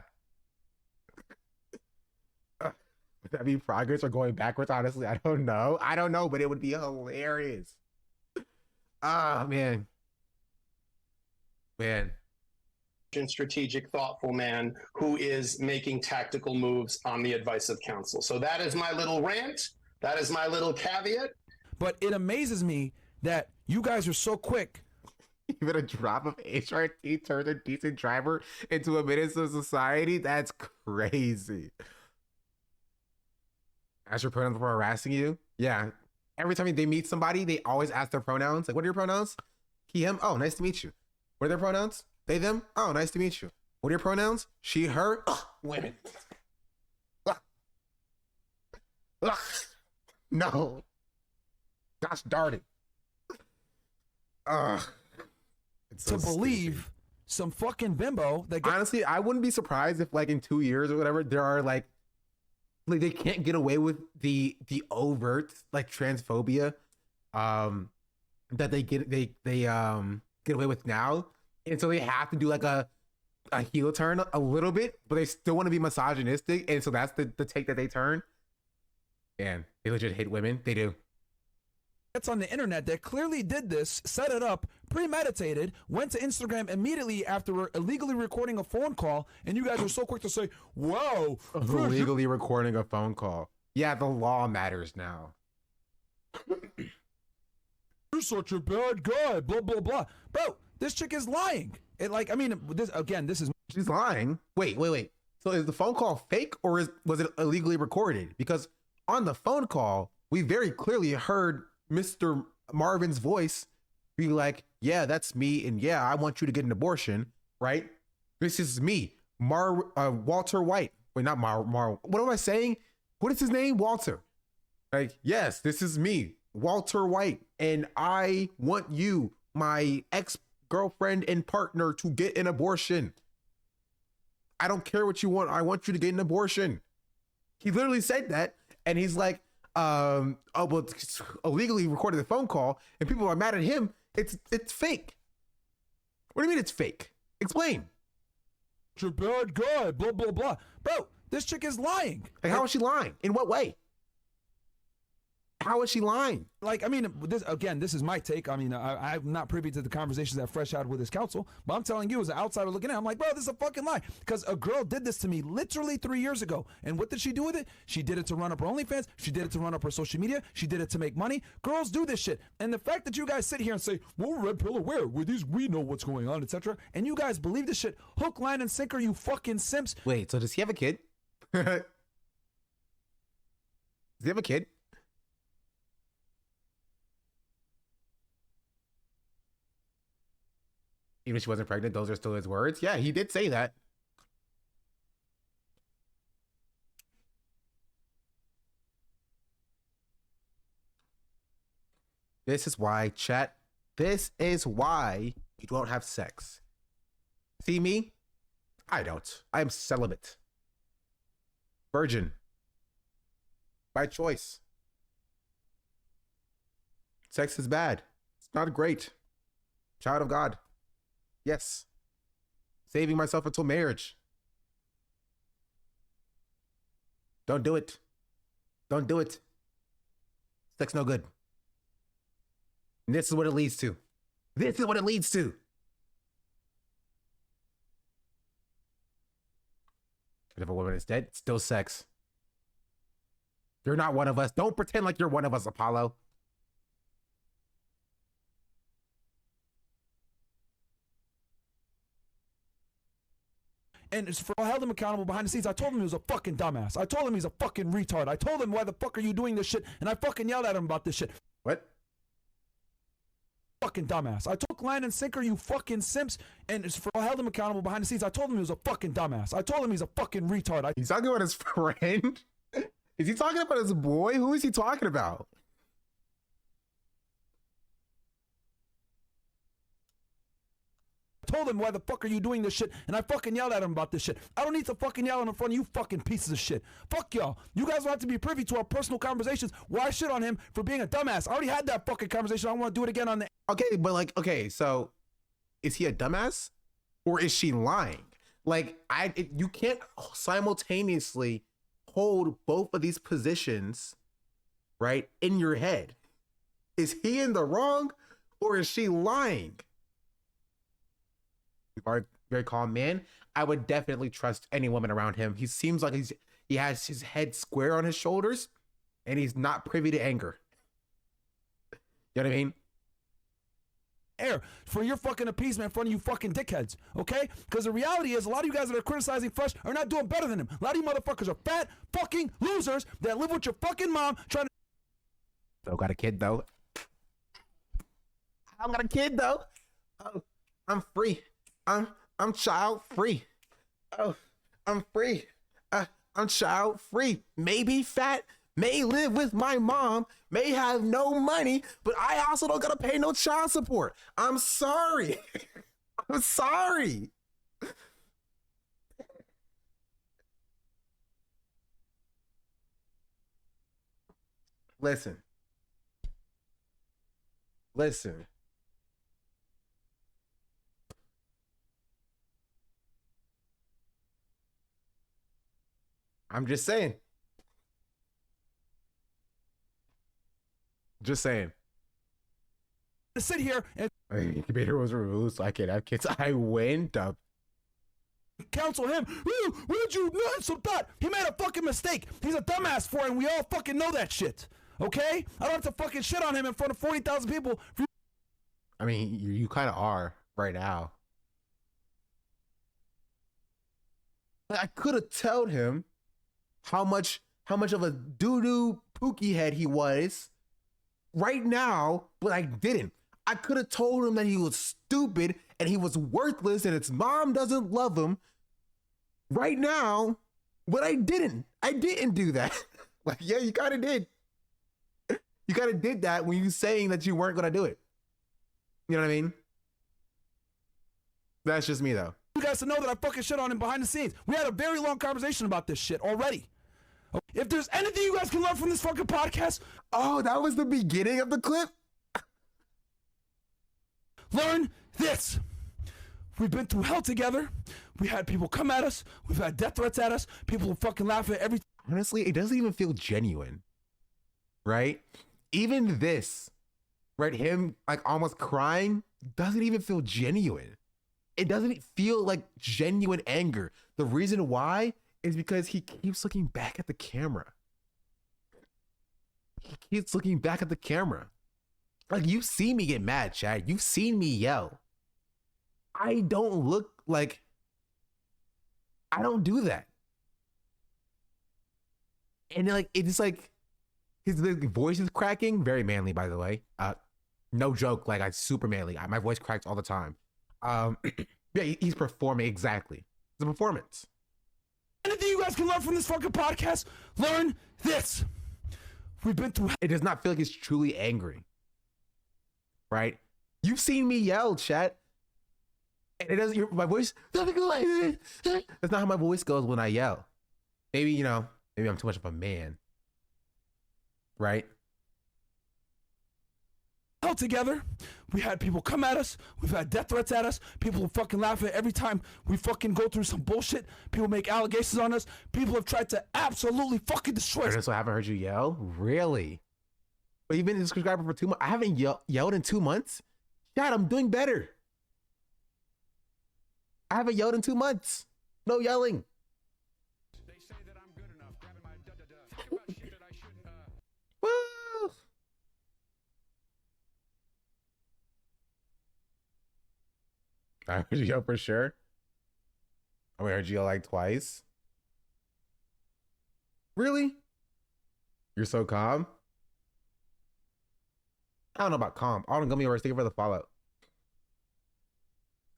A: Would that be progress or going backwards? Honestly, I don't know. But it would be hilarious. Ah, man.
I: Strategic, thoughtful man who is making tactical moves on the advice of counsel. So that is my little rant. That is my little caveat.
E: But it amazes me that you guys are so quick.
A: Even a drop of HRT turns a decent driver into a menace to society? That's crazy. As your pronouns for harassing you? Yeah. every time they meet somebody, they always ask their pronouns. Like, what are your pronouns? He, him. Oh, nice to meet you. What are their pronouns? They, them. Oh, nice to meet you. What are your pronouns? She, her. Ugh, women. Ugh. Ugh. No. Gosh darn it. Ugh. It's so
E: To believe
A: stupid.
E: some fucking bimbo that gets
A: Honestly, I wouldn't be surprised if like in 2 years or whatever, there are like they can't get away with the overt like transphobia that they get away with now. And so they have to do like a heel turn a little bit, but they still want to be misogynistic. And so that's the take that they turn. And they legit hate women. They do.
E: on the internet that clearly did this, set it up, premeditated, went to Instagram immediately after illegally recording a phone call, and you guys are so quick to say, wow, Chris,
A: Illegally recording a phone call. Yeah, the law matters now.
E: you're such a bad guy, blah, blah, blah. Bro, this chick is lying. This is...
A: She's lying. Wait. So is the phone call fake or was it illegally recorded? Because on the phone call, we very clearly heard Mr. Marvin's voice be like, yeah, that's me. And yeah, I want you to get an abortion, right? This is me, Walter White. Wait, not Mar. What am I saying? What is his name? Walter. Like, yes, this is me, Walter White. And I want you, my ex-girlfriend and partner, to get an abortion. I don't care what you want. I want you to get an abortion. He literally said that. And he's like, well, it's illegally recorded the phone call and people are mad at him. It's fake. What do you mean it's fake? Explain.
E: You're a bad guy, blah, blah, blah. Bro, this chick is lying.
A: Like, how is she lying? In what way? How is she lying?
E: Like, I mean, this is my take. I mean, I'm not privy to the conversations that Fresh had with his counsel, but I'm telling you as an outsider looking at it, I'm like, bro, this is a fucking lie. Because a girl did this to me literally 3 years ago. And what did she do with it? She did it to run up her OnlyFans. She did it to run up her social media. She did it to make money. Girls do this shit. And the fact that you guys sit here and say, well, red pill where? With these, we know what's going on, etc. And you guys believe this shit. Hook, line, and sinker, you fucking simps.
A: Wait, so does he have a kid? Does he have a kid? Even if she wasn't pregnant, those are still his words. Yeah, he did say that. This is why, chat. This is why you don't have sex. See me? I don't. I am celibate. Virgin. By choice. Sex is bad. It's not great. Child of God. Yes. Saving myself until marriage. Don't do it. Don't do it. Sex no good. And this is what it leads to. This is what it leads to. But if a woman is dead, it's still sex. You're not one of us. Don't pretend like you're one of us, Apollo.
E: And I held him accountable behind the scenes. I told him he was a fucking dumbass. I told him he's a fucking retard. I told him, why the fuck are you doing this shit? And I fucking yelled at him about this shit.
A: What?
E: Fucking dumbass. I took line and sinker, you fucking simps. And I held him accountable behind the scenes. I told him he was a fucking dumbass. I told him he's a fucking retard.
A: He's talking about his friend? Is he talking about his boy? Who is he talking about?
E: Told him, why the fuck are you doing this shit? And I fucking yelled at him about this shit. I don't need to fucking yell in front of you fucking pieces of shit. Fuck y'all. You guys don't have to be privy to our personal conversations where I shit on him for being a dumbass. I already had that fucking conversation. I don't want to do it again on the...
A: Okay, but like, okay, so is he a dumbass or is she lying? Like, you can't simultaneously hold both of these positions, right, in your head. Is he in the wrong or is she lying? Very calm man. I would definitely trust any woman around him. He seems like he has his head square on his shoulders and he's not privy to anger. You know what I mean?
E: Air for your fucking appeasement in front of you fucking dickheads, okay? Because the reality is a lot of you guys that are criticizing Fresh are not doing better than him. A lot of you motherfuckers are fat fucking losers that live with your fucking mom trying to...
A: Still got a kid though. I don't got a kid though. Oh, I'm free. I'm child free. Oh, I'm free. I'm child free. May be fat, may live with my mom, may have no money, but I also don't gotta pay no child support. I'm sorry. I'm sorry. Listen. Listen. I'm just saying. Just saying.
E: To sit here and
A: Incubator was removed, so I can't have kids. I went up.
E: counsel him. Why did you so that? He made a fucking mistake. He's a dumbass for it, and we all fucking know that shit. Okay? I don't have to fucking shit on him in front of 40,000 people.
A: I mean, you kind of are right now. I could have told him how much of a doo-doo pookie head he was right now, but I didn't. I could have told him that he was stupid and he was worthless and his mom doesn't love him right now, but I didn't. I didn't do that. Like, yeah, you kind of did. You kind of did that when you saying that you weren't going to do it. You know what I mean? That's just me, though.
E: You guys to know that I fucking shit on him behind the scenes. We had a very long conversation about this shit already. If there's anything you guys can learn from this fucking podcast,
A: oh, that was the beginning of the clip?
E: learn this. We've been through hell together. We had people come at us. We've had death threats at us. People fucking laugh at every.
A: Honestly, it doesn't even feel genuine, right? Even this, right? Him like almost crying doesn't even feel genuine. It doesn't feel like genuine anger. The reason why is because he keeps looking back at the camera. He keeps looking back at the camera. Like, you've seen me get mad, Chad. You've seen me yell. I don't look like, I don't do that. And like, it's like, his voice is cracking. Very manly, by the way. No joke, like, I super manly. My voice cracks all the time. Yeah, he's performing exactly. It's a performance.
E: Anything you guys can learn from this fucking podcast, learn this. We've been through.
A: It does not feel like he's truly angry, right? You've seen me yell, chat, and it doesn't. My voice doesn't go like this. That's not how my voice goes when I yell. Maybe, you know, maybe I'm too much of a man, right?
E: Hell together. We had people come at us. We've had death threats at us. People fucking laugh at every time we fucking go through some bullshit. People make allegations on us. People have tried to absolutely fucking destroy us.
A: So I haven't heard you yell? Really? But you've been a subscriber for 2 months. I haven't yelled in 2 months? God, I'm doing better. I haven't yelled in 2 months. No yelling.
E: They say that I'm good enough. Grabbing my talking about shit that I shouldn't.
A: Woo! I heard you yell for sure. I heard you yell like twice. Really? You're so calm? I don't know about calm. All gummy words. Thank you for the follow.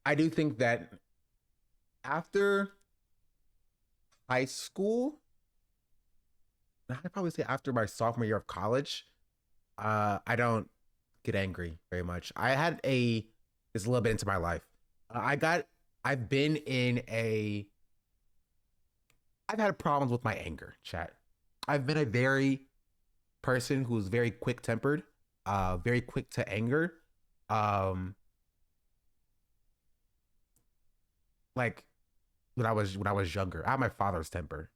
A: I do think that after high school, I'd probably say after my sophomore year of college, I don't get angry very much. I had it's a little bit into my life. I've had problems with my anger, chat. I've been a very person who's very quick tempered, very quick to anger. Like when I was younger, I had my father's temper.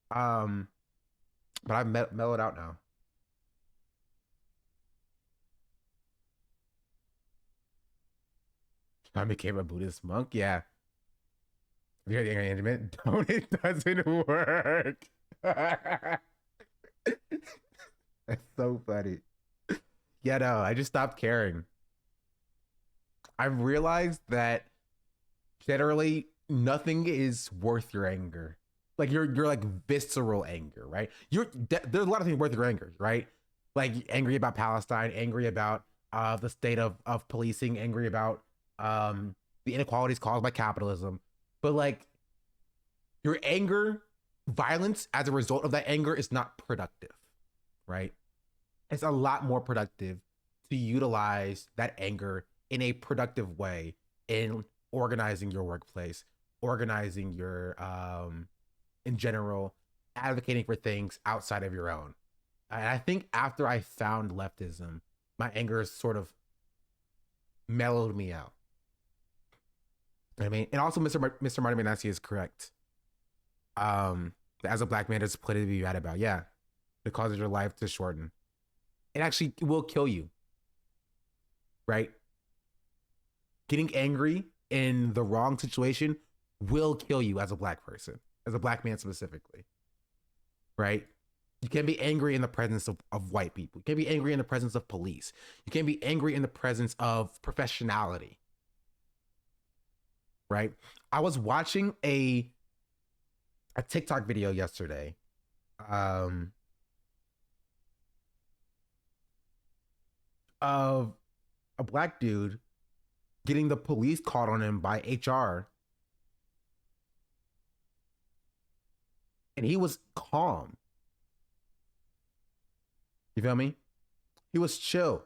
A: But I've mellowed out now. I became a Buddhist monk. Yeah. You heard the anger management? Don't. It doesn't work. That's so funny. Yeah, no, I just stopped caring. I've realized that generally nothing is worth your anger. Like you're like visceral anger, right? There's a lot of things worth your anger, right? like angry about Palestine, angry about the state of policing, angry about the inequalities caused by capitalism. But like your anger, violence as a result of that anger is not productive, right? It's a lot more productive to utilize that anger in a productive way in organizing your workplace, organizing your in general, advocating for things outside of your own. And I think after I found leftism, my anger sort of mellowed me out. You know what I mean, and also Mr. Martin Manassi is correct. As a black man, there's plenty to be mad about. Yeah, it causes your life to shorten. It actually will kill you, right? Getting angry in the wrong situation will kill you as a black person, as a black man specifically, right? You can't be angry in the presence of white people. You can't be angry in the presence of police. You can't be angry in the presence of professionality, right? I was watching a TikTok video yesterday. Of a black dude getting the police called on him by HR. And he was calm. You feel me? He was chill.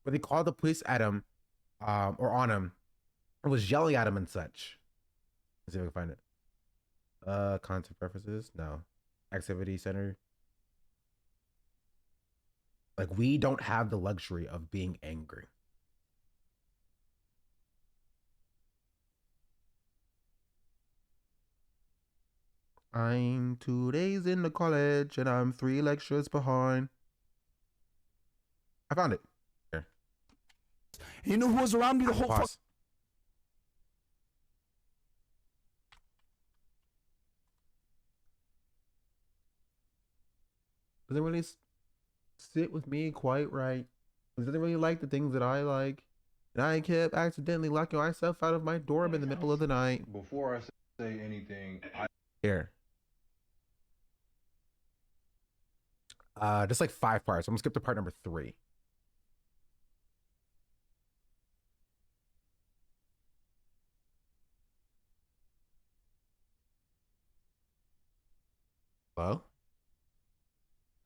A: But they called the police at him or on him and was yelling at him and such. Let's see if I can find it. Content preferences? No. Activity center. Like, we don't have the luxury of being angry. I'm 2 days into college and I'm 3 lectures behind. I found it. Here.
E: You know who was around me the whole
A: Pause. Doesn't really sit with me quite right. He doesn't really like the things that I like. And I kept accidentally locking myself out of my dorm in the middle of the night.
J: Before I say anything,
A: Here. Just like 5 parts. I'm gonna skip to part number 3. Hello?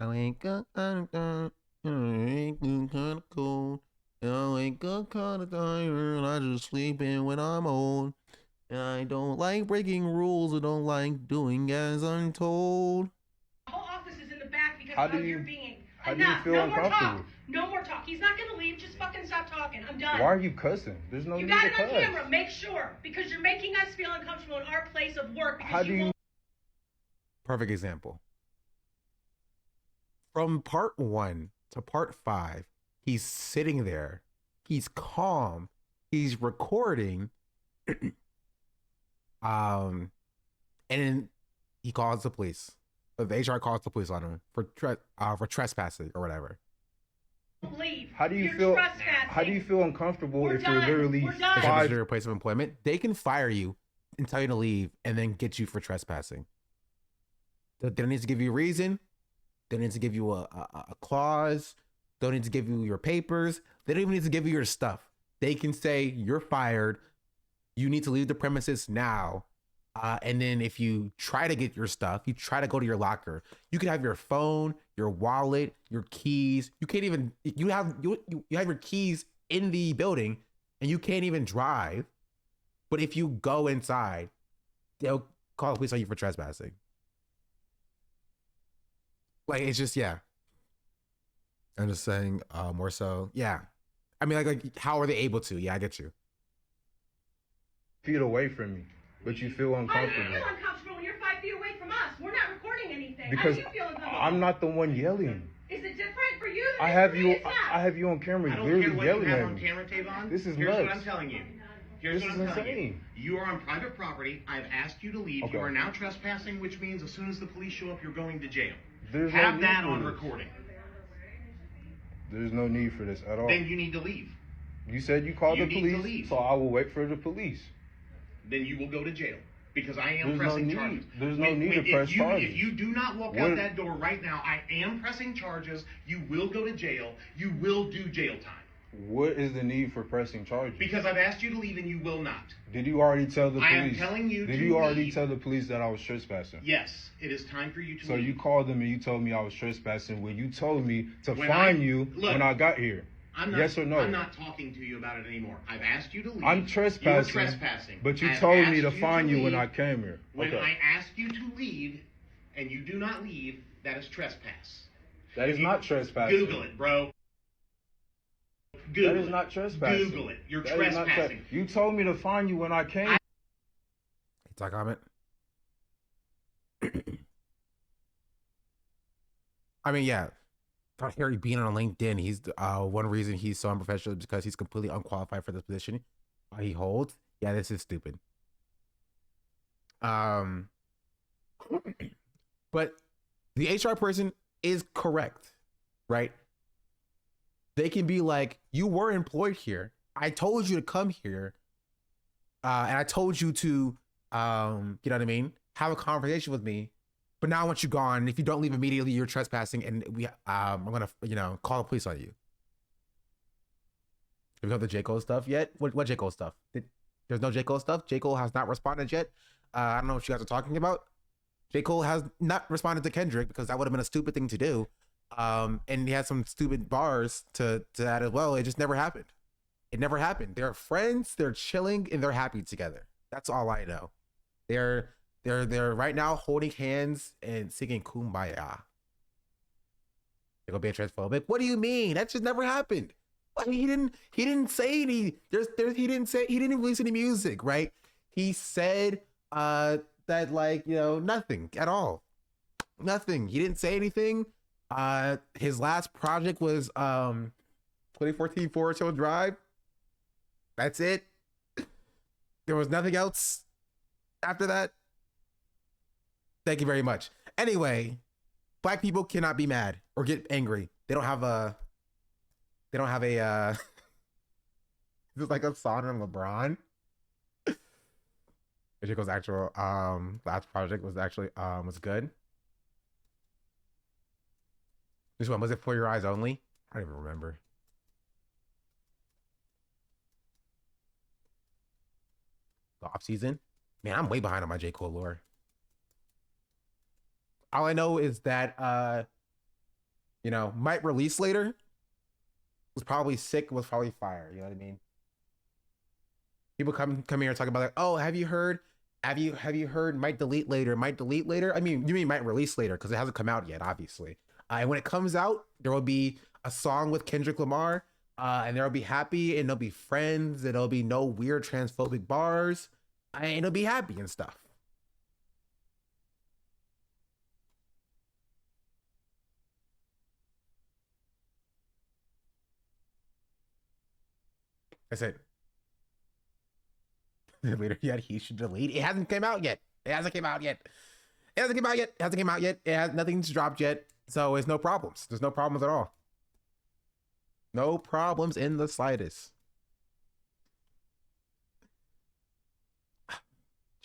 A: I wake up kind of cold. I wake up kind of tired. I just sleep in when I'm old. And I don't like breaking rules. I don't like doing as I'm told.
K: The whole office is in the back because
J: How
K: of
J: do you-
K: your being.
J: how do you
K: Enough.
J: feel
K: No more
J: uncomfortable?
K: talk. No more talk. He's not gonna leave. Just fucking stop talking. I'm done.
J: why are you cussing? There's no
K: You
J: need
K: got
J: to
K: it on
J: cuss.
K: camera. Make sure, because you're making us feel uncomfortable in our place of work. Because
J: How do you?
A: Perfect example. From part 1 to part 5, he's sitting there. He's calm. He's recording. And then he calls the police. The HR calls the police on him for trespassing or whatever.
K: leave.
J: How do you
K: You're
J: feel?
K: trespassing.
J: How do you feel uncomfortable
K: We're
J: if you're
K: done.
J: literally
K: We're done.
A: If
J: five?
A: it's your place of employment, they can fire you and tell you to leave and then get you for trespassing. They don't need to give you a reason. They don't need to give you a clause. They don't need to give you your papers. They don't even need to give you your stuff. They can say, you're fired. You need to leave the premises now. And then if you try to get your stuff, you try to go to your locker, you can have your phone, your wallet, your keys. You can't even, you have your keys in the building and you can't even drive. But if you go inside, they'll call the police on you for trespassing. Like, it's just, yeah. I'm just saying, more so, yeah. I mean, like, how are they able to? Yeah, I get you.
J: Feet away from me, but you feel
K: Why do you
J: uncomfortable
K: feel uncomfortable when you're 5 feet away from us? We're not recording anything.
J: because
K: How do you feel uncomfortable?
J: I'm not the one yelling.
K: Is it different for you?
J: I have you. I have you on camera,
C: I don't
J: literally
C: care what
J: yelling
C: you have
J: at
C: on
J: me.
C: camera, Tavon.
J: This is
C: Here's
J: nuts.
C: what I'm telling you. Here's
J: This
C: what
J: is
C: I'm telling you.
J: insane.
C: You are on private property. I've asked you to leave.
J: Okay.
C: You are now trespassing, which means as soon as the police show up, you're going to jail.
J: There's no
C: Have
J: need
C: that
J: for
C: on
J: this.
C: recording.
J: There's no need for this at all.
C: Then you need to leave.
J: You said you called
C: You
J: the
C: need to
J: police,
C: leave.
J: so I will wait for the police.
C: Then you will go to jail.
G: Because I am
J: There's no
G: pressing
J: need.
G: charges.
J: There's no need to press charges.
G: If you do not walk out that door right now, I am pressing charges. You will go to jail. You will do jail time.
J: What is the need for pressing charges?
G: Because I've asked you to leave and you will not.
J: Did you already tell the police?
G: I am telling you
J: Did
G: to
J: you already
G: leave.
J: tell the police that I was trespassing?
G: Yes, it is time for you to
J: So
G: leave.
J: you called them and you told me I was trespassing when you told me to
G: When
J: find
G: I-
J: you
G: look,
J: when I got here.
G: I'm not,
J: yes or no?
G: I'm not talking to you about it anymore. I've asked you to leave.
J: I'm trespassing.
G: You're trespassing.
J: But you
G: I've
J: told me
G: asked
J: to find you when
G: leave.
J: I came here.
G: When
J: Okay.
G: I ask you to leave and you do not leave, that is trespass.
J: That is not trespassing.
G: Google it, bro. Google
J: That is not trespassing.
G: Google it. You're
J: That is not
G: trespassing.
J: you told me to find you when I came.
A: It's a comment. I mean, yeah. About Harry being on LinkedIn, he's one reason he's so unprofessional is because he's completely unqualified for this position he holds. Yeah, this is stupid. But the HR person is correct, right? They can be like, you were employed here. I told you to come here. And I told you to, you know what I mean? Have a conversation with me. But now I want you gone. If you don't leave immediately, you're trespassing, and I'm gonna, call the police on you. Have you heard the J Cole stuff yet? What J Cole stuff? There's no J Cole stuff. J Cole has not responded yet. I don't know what you guys are talking about. J Cole has not responded to Kendrick because that would have been a stupid thing to do. And he had some stupid bars to that as well. It just never happened. It never happened. They're friends. They're chilling and they're happy together. That's all I know. They're right now holding hands and singing Kumbaya. They're gonna be transphobic. What do you mean? That just never happened. I mean, he didn't say any. He didn't release any music, right? He said that nothing at all. Nothing. He didn't say anything. His last project was 2014 Forest Hill Drive. That's it. There was nothing else after that. Thank you very much. Anyway, black people cannot be mad or get angry. They don't have a this is like a song on LeBron. J. Cole's actual last project was actually was good. Which one was it? For Your Eyes Only? I don't even remember. The off season? Man, I'm way behind on my J. Cole lore. All I know is that might release later was probably sick, was probably fire. You know what I mean? People come here and talk about like, oh, have you heard might delete later? Might delete later? I mean, you mean might release later because it hasn't come out yet, obviously. And when it comes out, there will be a song with Kendrick Lamar, and there'll be happy, and there'll be friends, and there'll be no weird transphobic bars, and it'll be happy and stuff. That's it. Later yet, he should delete. It hasn't come out yet. It hasn't come out yet. Nothing's dropped yet. So it's no problems. There's no problems at all. No problems in the slightest.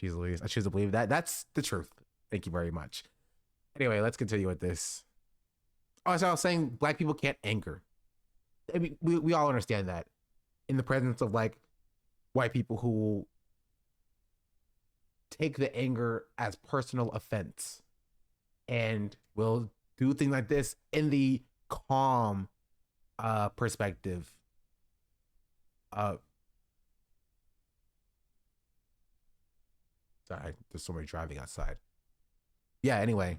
A: Jeez Louise, I choose to believe that. That's the truth. Thank you very much. Anyway, let's continue with this. Oh, so I was saying black people can't anger. I mean, we all understand that. In the presence of like white people who take the anger as personal offense and will do things like this in the calm perspective. Sorry, there's somebody driving outside. Yeah, anyway.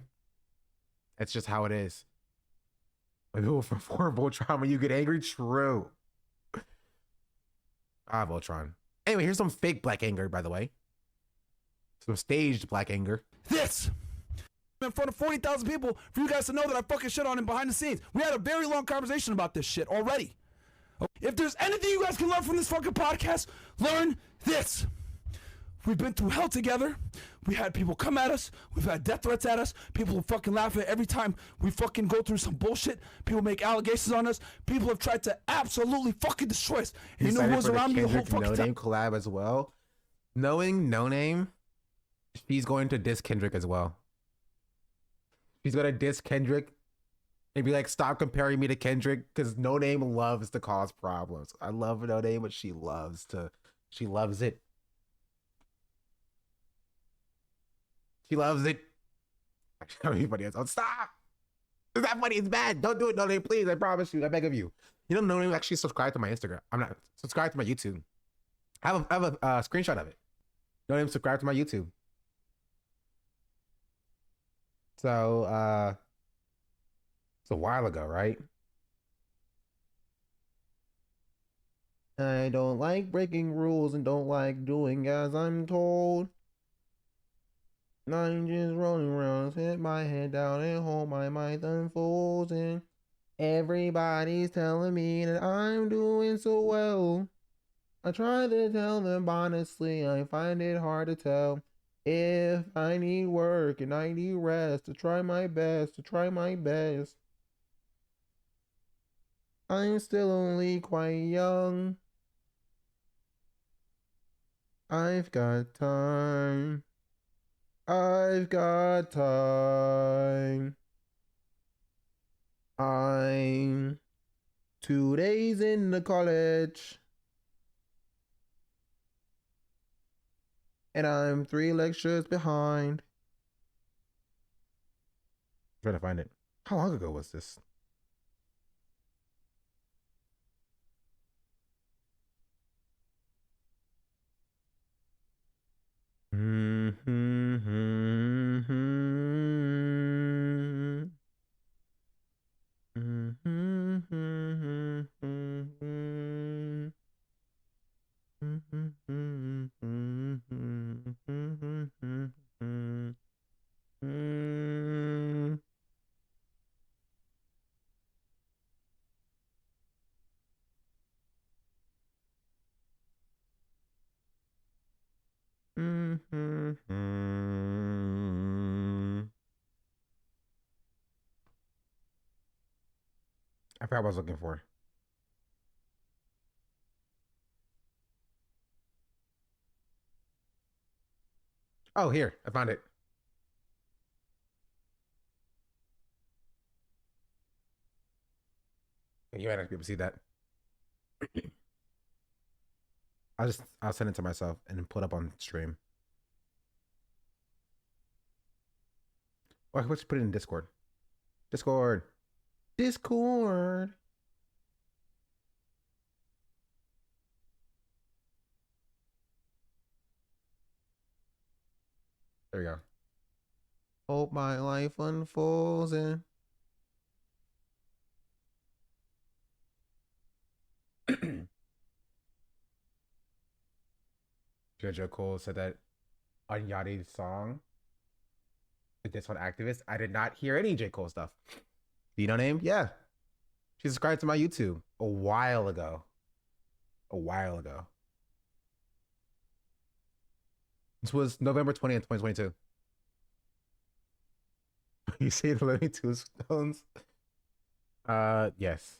A: That's just how it is. When people from horrible trauma, you get angry? True. Voltron. Anyway, here's some fake black anger, by the way. Some staged black anger.
E: This in front of 40,000 people for you guys to know that I fucking shit on him behind the scenes. We had a very long conversation about this shit already. If there's anything you guys can learn from this fucking podcast, learn this. We've been through hell together. We had people come at us. We've had death threats at us. People fucking laugh at every time we fucking go through some bullshit. People make allegations on us. People have tried to absolutely fucking destroy us. And you know who was around me the whole fucking
A: No
E: time?
A: Name collab as well. Knowing No Name She's going to diss Kendrick as well. She's gonna diss Kendrick and be like, "Stop comparing me to Kendrick," because No Name loves to cause problems. I love No Name, but she loves it. She loves it. Everybody else, oh, stop! It's not funny. It's bad. Don't do it, No Name, please. I promise you. I beg of you. You know, No Name actually subscribed to my Instagram. I'm not subscribed to my YouTube. I have a screenshot of it. No Name subscribed to my YouTube. So it's a while ago, right? I don't like breaking rules and don't like doing as I'm told. I'm just rolling around, hit my head down and hold my mind unfolds, and everybody's telling me that I'm doing so well. I try to tell them honestly, I find it hard to tell if I need work and I need rest, to try my best. I'm still only quite young. I've got time. I'm 2 days into college. And I'm 3 lectures behind. I'm trying to find it. How long ago was this? I forgot what I was looking for. Oh, here. I found it. You might not be able to see that. I'll send it to myself and then put up on stream. Or let's put it in Discord. Discord. There we go. Hope my life unfolds and J. Cole said that on Yachty's song, this one activist, I did not hear any J. Cole stuff. Do you know name? Yeah. She subscribed to my YouTube a while ago. This was November 20th, 2022. You say the Looney Tunes stones? Yes.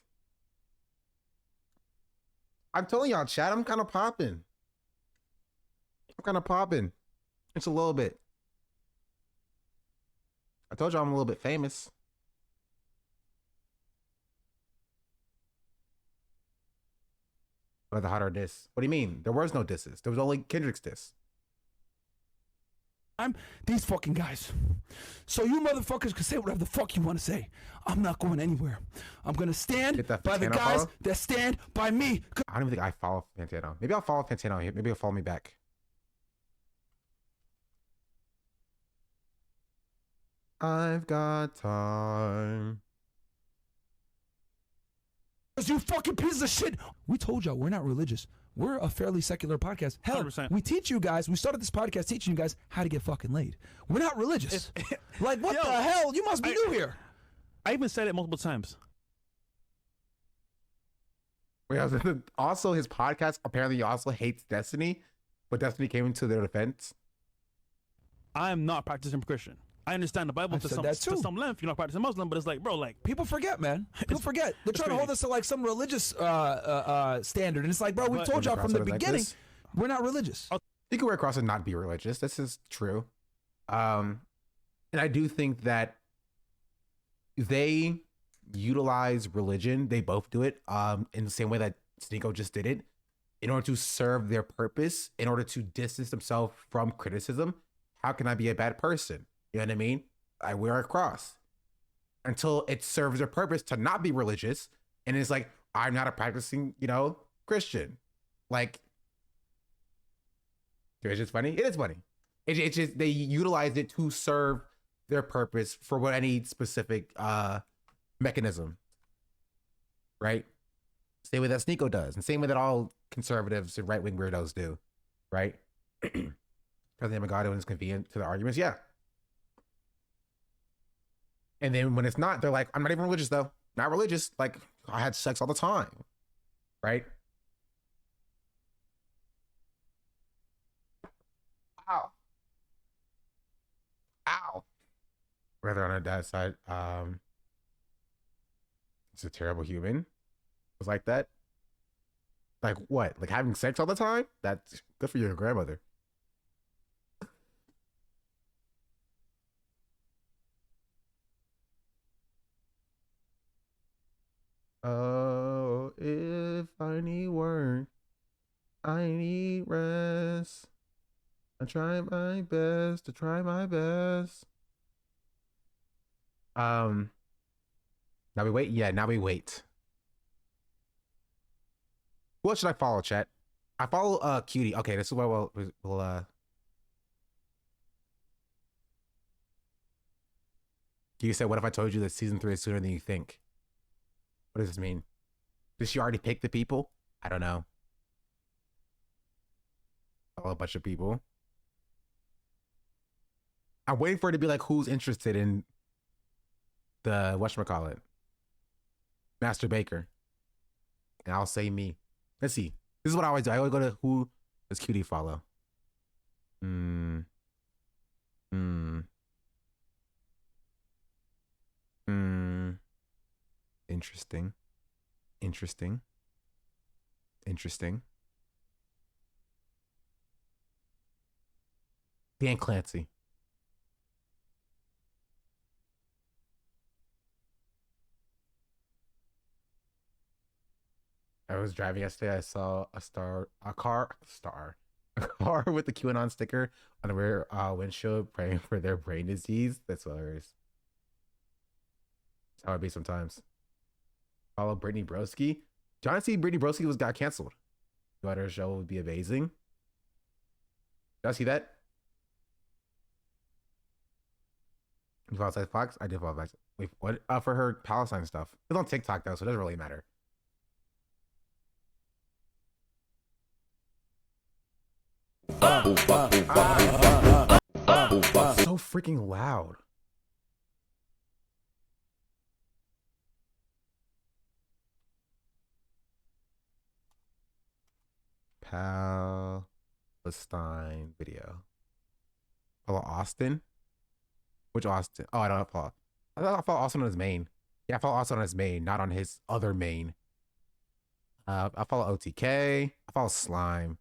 A: I'm telling y'all, chat, I'm kind of popping. It's a little bit. I told y'all I'm a little bit famous. Or the hotter diss. What do you mean? There was no disses. There was only Kendrick's diss.
E: I'm these fucking guys. So you motherfuckers can say whatever the fuck you want to say. I'm not going anywhere. I'm going to stand by the guys that stand by me.
A: I don't even think I follow Fantano. Maybe I'll follow Fantano here. Maybe he'll follow me back. I've got time.
E: You fucking pieces of shit. We told y'all we're not religious. We're a fairly secular podcast. Hell,
L: 100%.
E: we teach you guys, we started this podcast teaching you guys how to get fucking laid. We're not religious. Like, what the hell? You must be new here.
L: I even said it multiple times.
A: Wait, also, his podcast apparently also hates Destiny, but Destiny came into their defense.
L: I am not practicing Christian. I understand the Bible to some length. You're not practicing Muslim, but it's like, bro, like
E: people forget, man. People forget. They're trying to hold us to like some religious standard, and it's like, bro, we told y'all from the beginning, we're not religious.
A: You can wear a cross and not be religious. This is true. And I do think that they utilize religion. They both do it in the same way that Sneeko just did it, in order to serve their purpose, in order to distance themselves from criticism. How can I be a bad person? You know what I mean? I wear a cross until it serves their purpose to not be religious. And it's like, I'm not a practicing, Christian. Like, it's just funny. It is funny. It's just, they utilize it to serve their purpose for what any specific mechanism. Right? Same way that Sneeko does, and same way that all conservatives and right-wing weirdos do, right? President Magado, when it's convenient to the arguments, yeah. And then when it's not, they're like, I'm not even religious though. Not religious. Like, I had sex all the time, right? Ow. Ow. Rather on her dad's side, it's a terrible human. Was like that. Like what? Like having sex all the time? That's good for your grandmother. Oh, if I need work, I need rest. I try my best to try my best. Now we wait. Yeah, now we wait. Who else should I follow, chat? I follow Cutie. Okay, this is where we'll You said, what if I told you that season 3 is sooner than you think? What does this mean? Did she already pick the people? I don't know. Follow a bunch of people. I'm waiting for it to be like, who's interested in the whatchamacallit? Master Baker. And I'll say me. Let's see. This is what I always do. I always go to who does Cutie follow. Interesting. Interesting. Interesting. Dan Clancy. I was driving yesterday. I saw a car with the QAnon sticker on the rear windshield, praying for their brain disease. That's hilarious. That's how it be sometimes. Follow Brittany Broski. Do you want to see Brittany Broski got canceled? You thought her show would be amazing. Did I see that? You follow Fox? I did follow Fox. Wait, what? For her Palestine stuff. It's on TikTok though, so it doesn't really matter. So freaking loud. Palestine video. Follow Austin? Which Austin? Oh, I don't follow. I thought I follow Austin on his main. Yeah, I follow Austin on his main, not on his other main. I follow OTK. I follow Slime.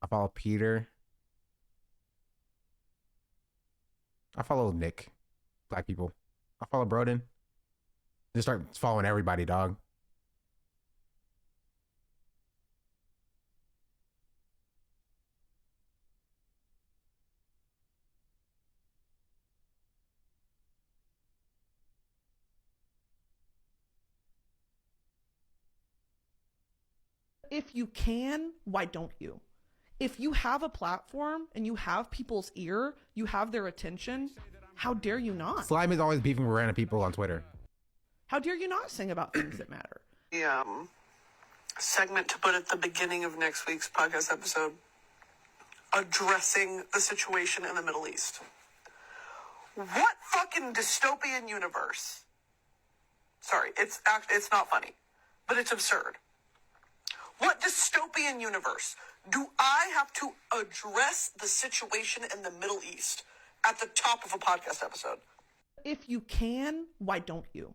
A: I follow Peter. I follow Nick. Black people. I follow Broden. Just start following everybody, dog.
M: If you can, why don't you? If you have a platform and you have people's ear, you have their attention, how dare you not?
A: Slime is always beefing with random people on Twitter.
M: How dare you not sing about things that matter?
N: The segment to put at the beginning of next week's podcast episode, addressing the situation in the Middle East. What fucking dystopian universe? Sorry, it's not funny, but it's absurd. What dystopian universe do I have to address the situation in the Middle East at the top of a podcast episode?
M: If you can, why don't you?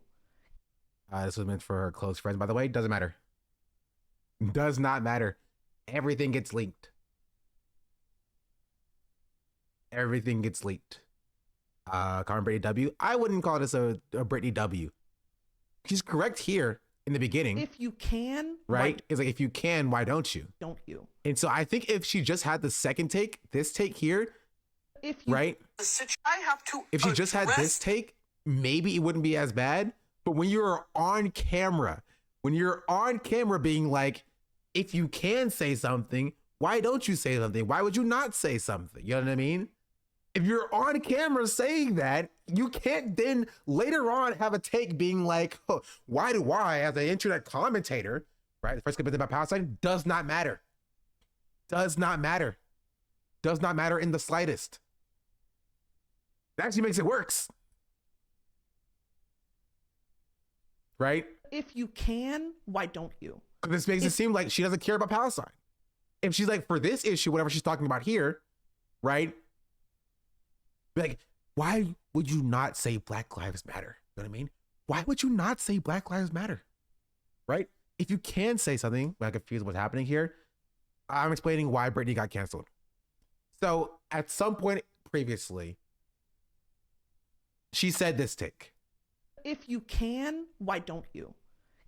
A: This was meant for her close friends, by the way. Doesn't matter. Does not matter. Everything gets leaked. Everything gets leaked. calling Brittany W. I wouldn't call this a Brittany W. She's correct here in the beginning.
M: If you can,
A: right? It's like, if you can, why don't you?
M: Don't you?
A: And so I think if she just had the second take, this take here,
M: if you,
A: right?
N: I have to
A: if she just had this take, maybe it wouldn't be as bad. But when you're on camera, being like, if you can say something, why don't you say something? Why would you not say something? You know what I mean? If you're on camera saying that, you can't then later on have a take being like, oh, why do I, as an internet commentator, right? The first bit about Palestine does not matter. Does not matter. Does not matter in the slightest. That actually makes it worse. Right?
M: If you can, why don't you?
A: This makes it seem like she doesn't care about Palestine. If she's like, for this issue, whatever she's talking about here, right? Like, why would you not say Black Lives Matter? You know what I mean? Why would you not say Black Lives Matter? Right? If you can say something, I'm confused what's happening here. I'm explaining why Britney got canceled. So at some point previously, she said this take.
M: If you can, why don't you?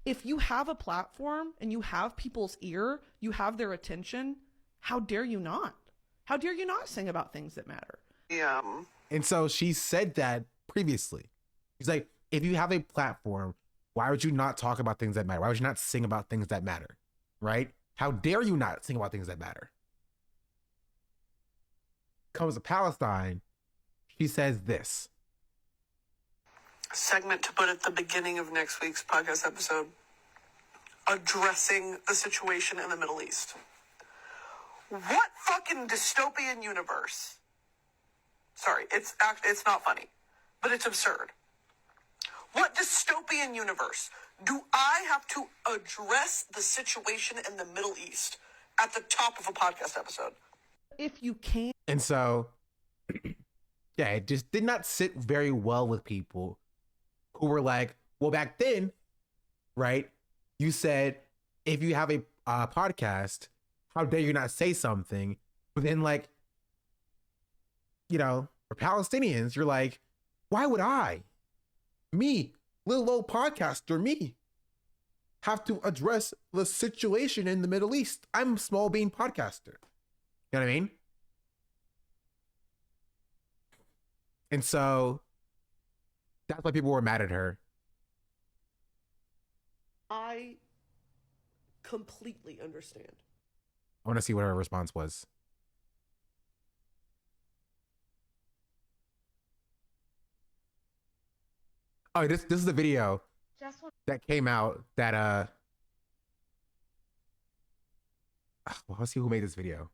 M: If you have a platform and you have people's ear, you have their attention, how dare you not? How dare you not sing about things that matter?
N: Yeah.
A: And so she said that previously. She's like, if you have a platform, why would you not talk about things that matter? Why would you not sing about things that matter? Right? How dare you not sing about things that matter? Comes to Palestine, she says this.
N: Segment to put at the beginning of next week's podcast episode, addressing the situation in the Middle East. What fucking dystopian universe? Sorry, it's not funny, but it's absurd. What dystopian universe do I have to address the situation in the Middle East at the top of a podcast episode?
M: If you can.
A: And so, yeah, it just did not sit very well with people who were like, well, back then, right, you said, if you have a podcast, how dare you not say something? But then, like, you know, for Palestinians, you're like, why would I, me, little old podcaster, me, have to address the situation in the Middle East? I'm a small bean podcaster. You know what I mean? And so that's why people were mad at her.
O: I completely understand.
A: I want to see what her response was. Oh, this is the video that came out that well, let's see who made this video.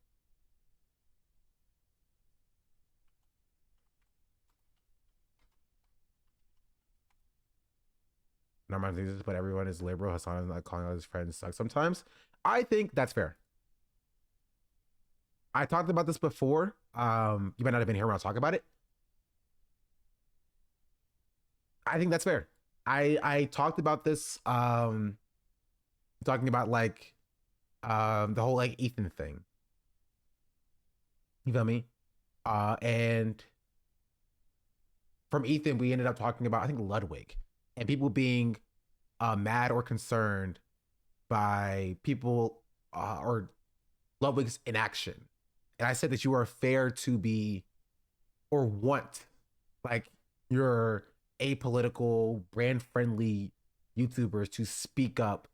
A: Normal things, but everyone is liberal. Hassan is not calling all his friends suck sometimes. I think that's fair. I talked about this before. You might not have been here when I was talking about it. I think that's fair. I talked about this talking about like the whole like Ethan thing. You feel me? And from Ethan we ended up talking about, I think, Ludwig, and people being mad or concerned by people or Ludwig's inaction. And I said that you are fair to be or want like your apolitical, brand-friendly YouTubers to speak up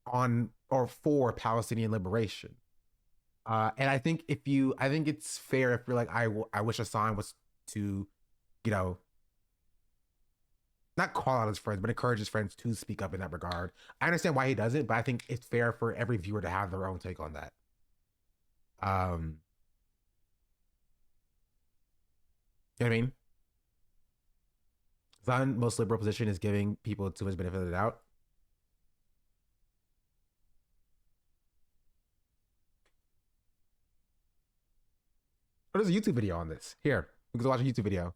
A: on or for Palestinian liberation. And I think I think it's fair if you're like, I wish Hassan was to, you know, not call out his friends, but encourage his friends to speak up in that regard. I understand why he does it, but I think it's fair for every viewer to have their own take on that. You know what I mean? Hassan's most liberal position is giving people too much benefit of the doubt. Oh, there's a YouTube video on this. Here, we can watch a YouTube video.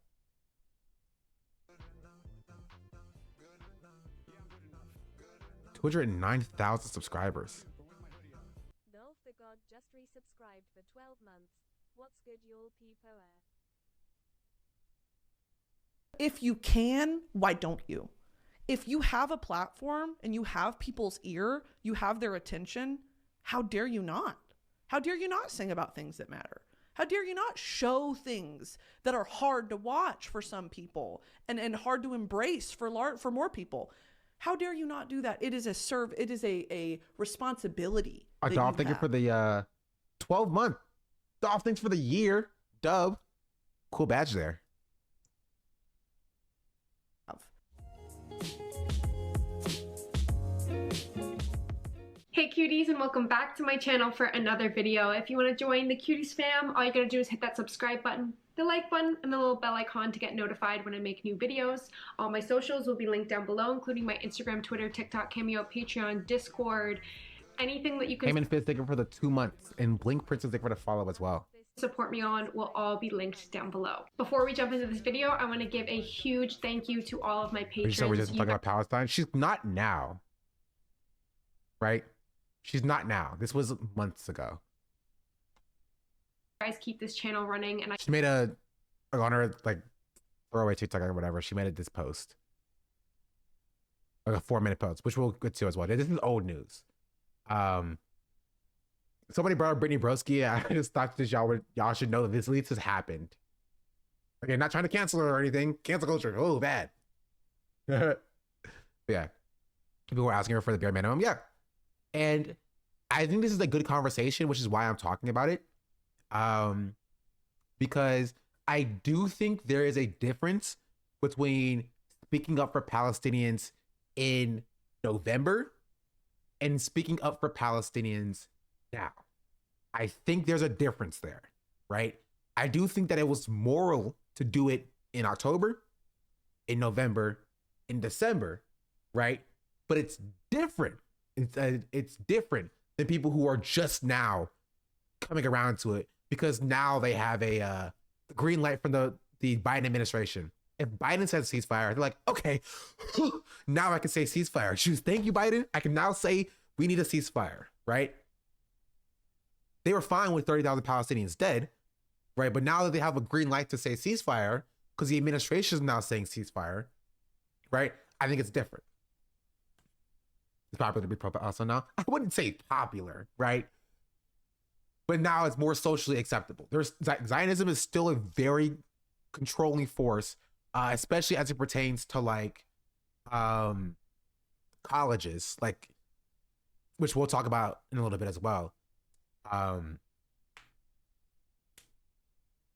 A: $209,000 subscribers.
D: Nolf the God just resubscribed for 12 months. What's good, y'all people?
M: If you can, why don't you? If you have a platform and you have people's ear, you have their attention, how dare you not? How dare you not sing about things that matter? How dare you not show things that are hard to watch for some people and hard to embrace for more people? How dare you not do that? It is a responsibility.
A: Dolph, thank you for the 12-month. Dolph, thanks for the year. Dub. Cool badge there.
P: Hey cuties, and welcome back to my channel for another video. If you want to join the cuties fam, all you gotta do is hit that subscribe button, the like button, and the little bell icon to get notified when I make new videos. All my socials will be linked down below, including my Instagram, Twitter, TikTok, Cameo, Patreon, Discord, anything that you can.
A: Heyman Fizz, thank you for the 2 months, and Blink Princess, thank you for the follow as well.
P: Support me on will all be linked down below. Before we jump into this video, I want to give a huge thank you to all of my patrons.
A: So we're just talking about Palestine. She's not now, right? She's not now. This was months ago.
P: Guys, keep this channel running, and
A: She made a on her like throwaway TikTok or whatever. She made this post, like a 4-minute post, which we'll get to as well. This is old news. Somebody brought up Brittany Broski. I just thought that y'all should know that this at least has happened. Okay, not trying to cancel her or anything. Cancel culture. Oh, bad. Yeah. People were asking her for the bare minimum. Yeah. And I think this is a good conversation, which is why I'm talking about it. Because I do think there is a difference between speaking up for Palestinians in November and speaking up for Palestinians now. I think there's a difference there, right? I do think that it was moral to do it in October, in November, in December, right? But it's different. It's different than people who are just now coming around to it because now they have a green light from the Biden administration. If Biden says ceasefire, they're like, okay, now I can say ceasefire. Choose, thank you, Biden. I can now say we need a ceasefire, right? They were fine with 30,000 Palestinians dead, right? But now that they have a green light to say ceasefire, because the administration is now saying ceasefire, right? I think it's different. It's popular to be pro-Palestine now. I wouldn't say popular, right? But now it's more socially acceptable. Zionism is still a very controlling force, especially as it pertains to like colleges, like, which we'll talk about in a little bit as well. So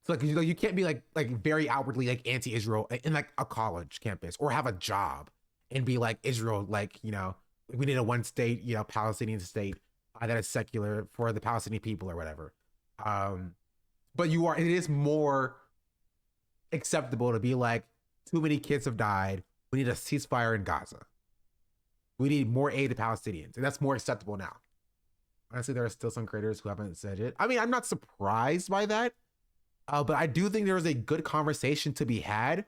A: like you can't be like very outwardly like anti-Israel in like a college campus or have a job and be like Israel, like, you know, we need a one state, you know, Palestinian state that is secular for the Palestinian people or whatever. But it is more acceptable to be like, too many kids have died. We need a ceasefire in Gaza. We need more aid to Palestinians. And that's more acceptable now. Honestly, there are still some creators who haven't said it. I mean, I'm not surprised by that. But I do think there is a good conversation to be had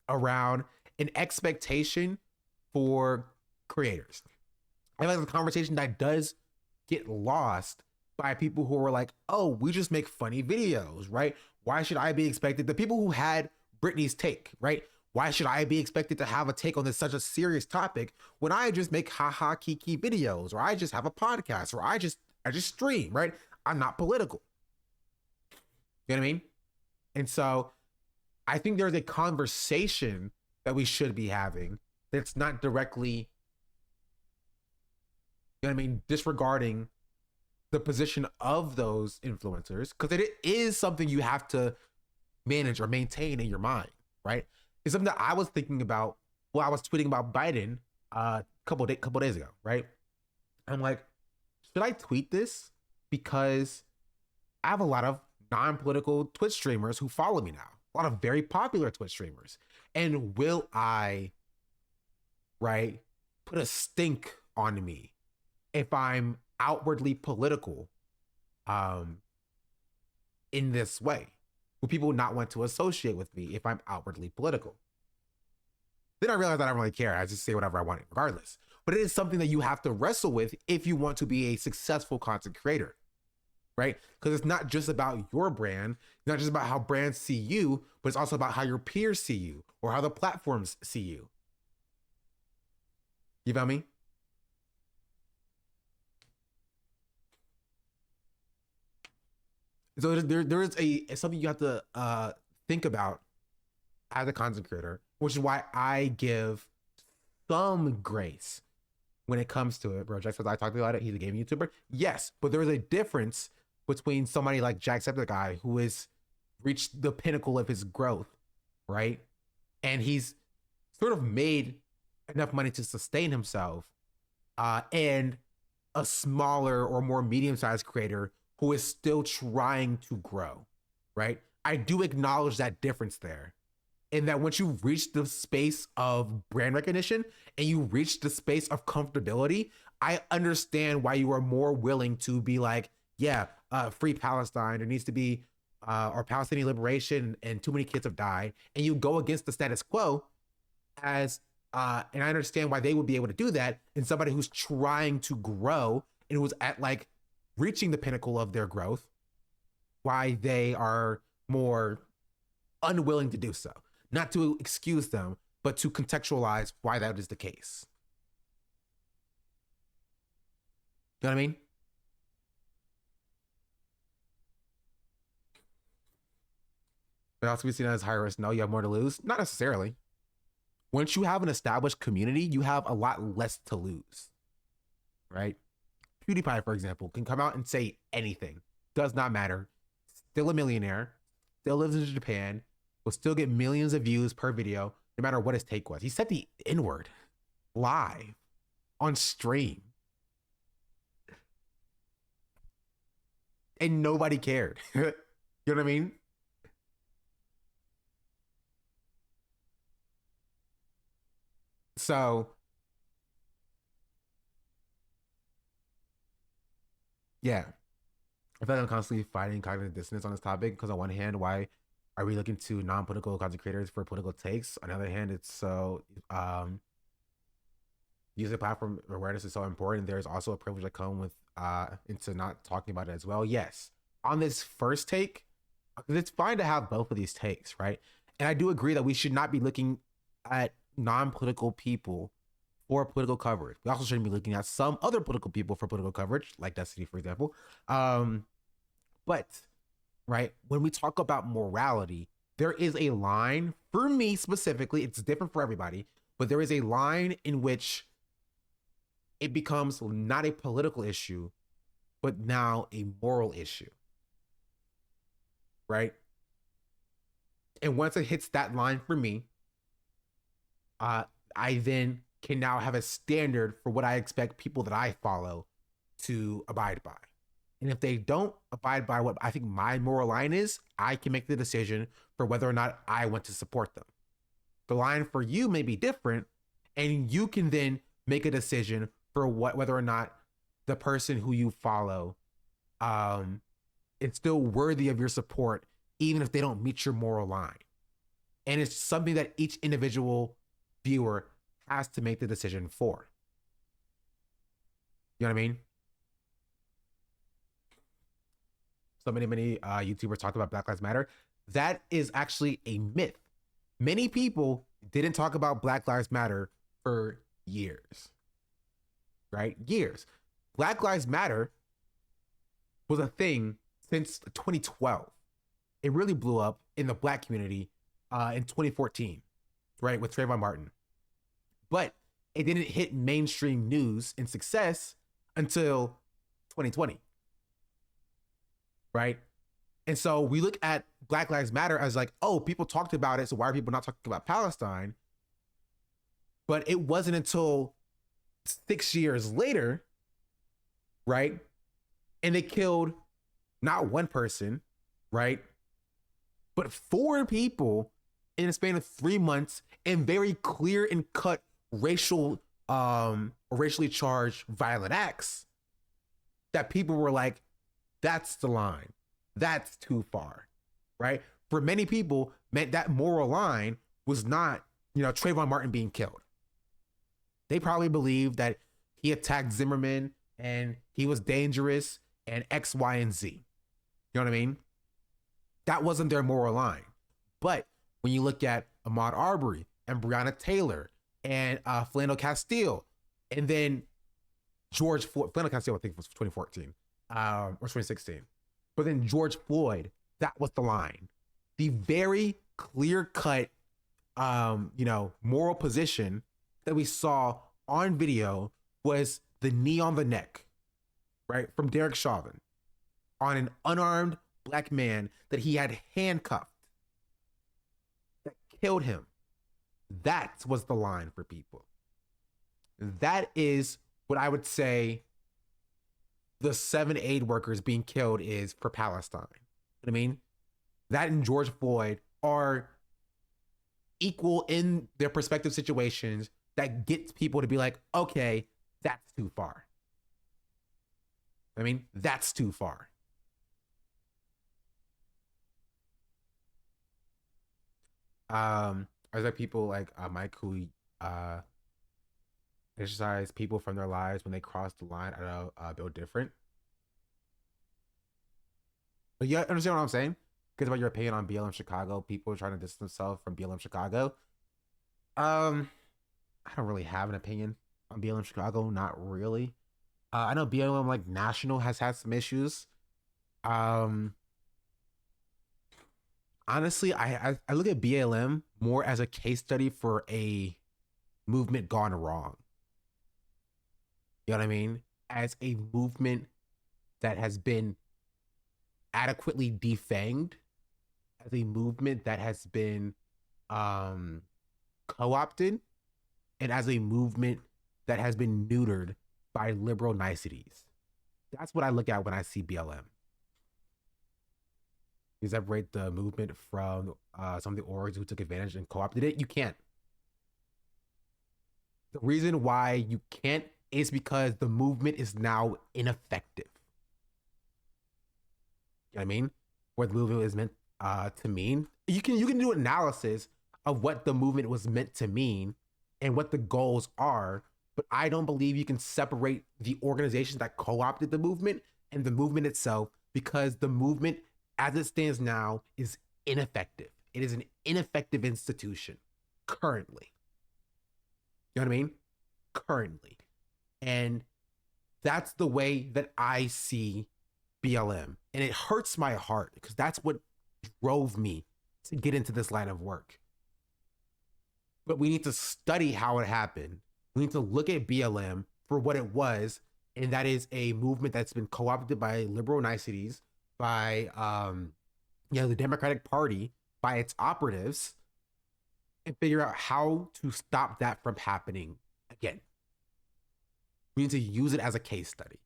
A: around an expectation for creators. I like the conversation that does get lost by people who are like, oh, we just make funny videos, right? Why should I be expected? The people who had Britney's take, right? Why should I be expected to have a take on this such a serious topic when I just make haha kiki videos, or I just have a podcast, or I just stream, right? I'm not political. You know what I mean? And so I think there's a conversation that we should be having that's not directly, you know what I mean, disregarding the position of those influencers, because it is something you have to manage or maintain in your mind, right? It's something that I was thinking about while I was tweeting about Biden a couple days ago, right? I'm like, should I tweet this? Because I have a lot of non-political Twitch streamers who follow me now, a lot of very popular Twitch streamers. And will I, right, put a stink on me if I'm outwardly political in this way? Will people not want to associate with me if I'm outwardly political? Then I realized that I don't really care. I just say whatever I want regardless. But it is something that you have to wrestle with if you want to be a successful content creator. right? Because it's not just about your brand, it's not just about how brands see you, but it's also about how your peers see you or how the platforms see you. You feel me? So there is something you have to think about as a content creator, which is why I give some grace when it comes to it, bro. Jacksepticeye, I talked about it. He's a gaming YouTuber. Yes, but there is a difference between somebody like Jacksepticeye who has reached the pinnacle of his growth, right? And he's sort of made enough money to sustain himself, and a smaller or more medium-sized creator who is still trying to grow, right? I do acknowledge that difference there. In that once you reach the space of brand recognition and you reach the space of comfortability, I understand why you are more willing to be like, yeah, free Palestine, there needs to be, or Palestinian liberation, and too many kids have died, and you go against the status quo as, and I understand why they would be able to do that in somebody who's trying to grow and who's at like reaching the pinnacle of their growth, why they are more unwilling to do so. Not to excuse them, but to contextualize why that is the case. You know what I mean? But also be seen as high risk. No, you have more to lose. Not necessarily. Once you have an established community, you have a lot less to lose, right? PewDiePie, for example, can come out and say anything. Does not matter. Still a millionaire. Still lives in Japan. Will still get millions of views per video, no matter what his take was. He said the N-word live on stream. And nobody cared. You know what I mean? So, yeah. I feel like I'm constantly fighting cognitive dissonance on this topic because on one hand, why are we looking to non-political content creators for political takes? On the other hand, it's so using platform awareness is so important. There's also a privilege that comes with into not talking about it as well. Yes, on this first take, it's fine to have both of these takes, right? And I do agree that we should not be looking at non-political people for political coverage. We also shouldn't be looking at some other political people for political coverage, like Destiny, for example. But right, when we talk about morality, there is a line, for me specifically, it's different for everybody, but there is a line in which it becomes not a political issue, but now a moral issue, right? And once it hits that line for me, I then can now have a standard for what I expect people that I follow to abide by. And if they don't abide by what I think my moral line is, I can make the decision for whether or not I want to support them. The line for you may be different, and you can then make a decision for whether or not the person who you follow is still worthy of your support, even if they don't meet your moral line. And it's something that each individual viewer has to make the decision for. You know what I mean? So many YouTubers talked about Black Lives Matter. That is actually a myth. Many people didn't talk about Black Lives Matter for years, right? Years. Black Lives Matter was a thing since 2012. It really blew up in the Black community in 2014, right, with Trayvon Martin. But it didn't hit mainstream news and success until 2020. Right? And so we look at Black Lives Matter as like, oh, people talked about it, so why are people not talking about Palestine? But it wasn't until 6 years later, right? And they killed not one person, right? But 4 people in a span of 3 months in very clear and cut racially charged violent acts that people were like, that's the line. That's too far, right? For many people, meant that moral line was not, Trayvon Martin being killed. They probably believed that he attacked Zimmerman and he was dangerous and X, Y, and Z. You know what I mean? That wasn't their moral line. But when you look at Ahmaud Arbery and Breonna Taylor and Philando Castile, and then George Floyd, Philando Castile, I think was 2014 or 2016. But then George Floyd, that was the line. The very clear-cut, moral position that we saw on video was the knee on the neck, right, from Derek Chauvin on an unarmed black man that he had handcuffed, that killed him. That was the line for people. That is what I would say the 7 aid workers being killed is for Palestine. You know what I mean? That and George Floyd are equal in their respective situations that gets people to be like, okay, that's too far. I mean, that's too far. There's like people like Mike who exercise people from their lives when they cross the line. I don't know, build different. But you understand what I'm saying? Because about your opinion on BLM Chicago, people trying to distance themselves from BLM Chicago. I don't really have an opinion on BLM Chicago, not really. I know BLM like national has had some issues. Honestly, I look at BLM more as a case study for a movement gone wrong. You know what I mean? As a movement that has been adequately defanged, as a movement that has been co-opted, and as a movement that has been neutered by liberal niceties. That's what I look at when I see BLM. You separate the movement from some of the orgs who took advantage and co-opted it. You can't. The reason why you can't is because the movement is now ineffective. You know what I mean? What the movement is meant to mean. You can do analysis of what the movement was meant to mean and what the goals are, but I don't believe you can separate the organizations that co-opted the movement and the movement itself, because the movement as it stands now is ineffective. It is an ineffective institution currently. You know what I mean? Currently. And that's the way that I see BLM. And it hurts my heart because that's what drove me to get into this line of work. But we need to study how it happened. We need to look at BLM for what it was, and that is a movement that's been co-opted by liberal niceties, by the Democratic Party, by its operatives, and figure out how to stop that from happening again. We need to use it as a case study,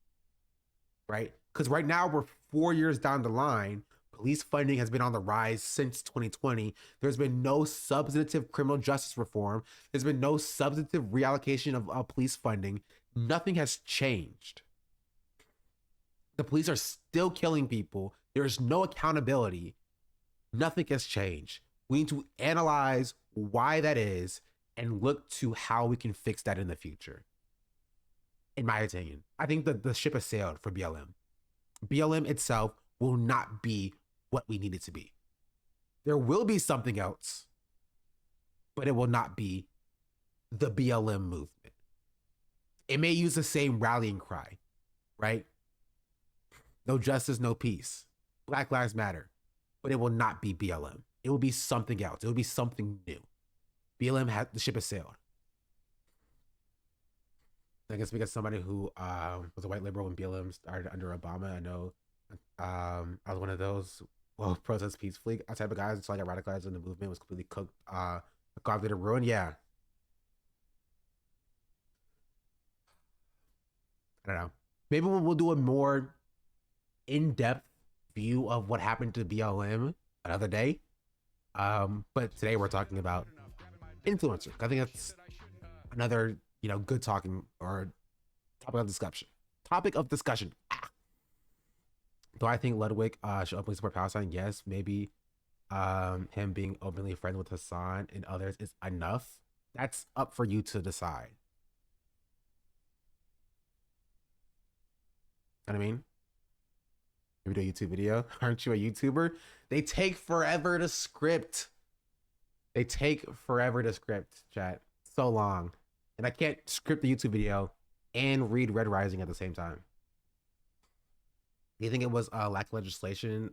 A: right? Because right now we're 4 years down the line. Police funding has been on the rise since 2020. There's been no substantive criminal justice reform. There's been no substantive reallocation of police funding. Nothing has changed. The police are still killing people. There's no accountability. Nothing has changed. We need to analyze why that is and look to how we can fix that in the future. In my opinion, I think that the ship has sailed for BLM. BLM itself will not be what we need it to be. There will be something else, but it will not be the BLM movement. It may use the same rallying cry, right? No justice, no peace. Black Lives Matter. But it will not be BLM. It will be something else. It will be something new. BLM the ship has sailed. I guess because somebody who was a white liberal when BLM started under Obama, I know I was one of those protest peacefully type of guys until I got radicalized when the movement was completely cooked, carved to ruin. Yeah. I don't know. Maybe we'll do a more in-depth view of what happened to BLM another day. But today we're talking about influencers. I think that's another, good talking or topic of discussion. Do I think Ludwig should openly support Palestine? Yes. Maybe him being openly friends with Hassan and others is enough. That's up for you to decide. You know what I mean? Let me do a YouTube video. Aren't you a YouTuber? They take forever to script. They take forever to script, chat. So long. And I can't script the YouTube video and read Red Rising at the same time. Do you think it was lack of legislation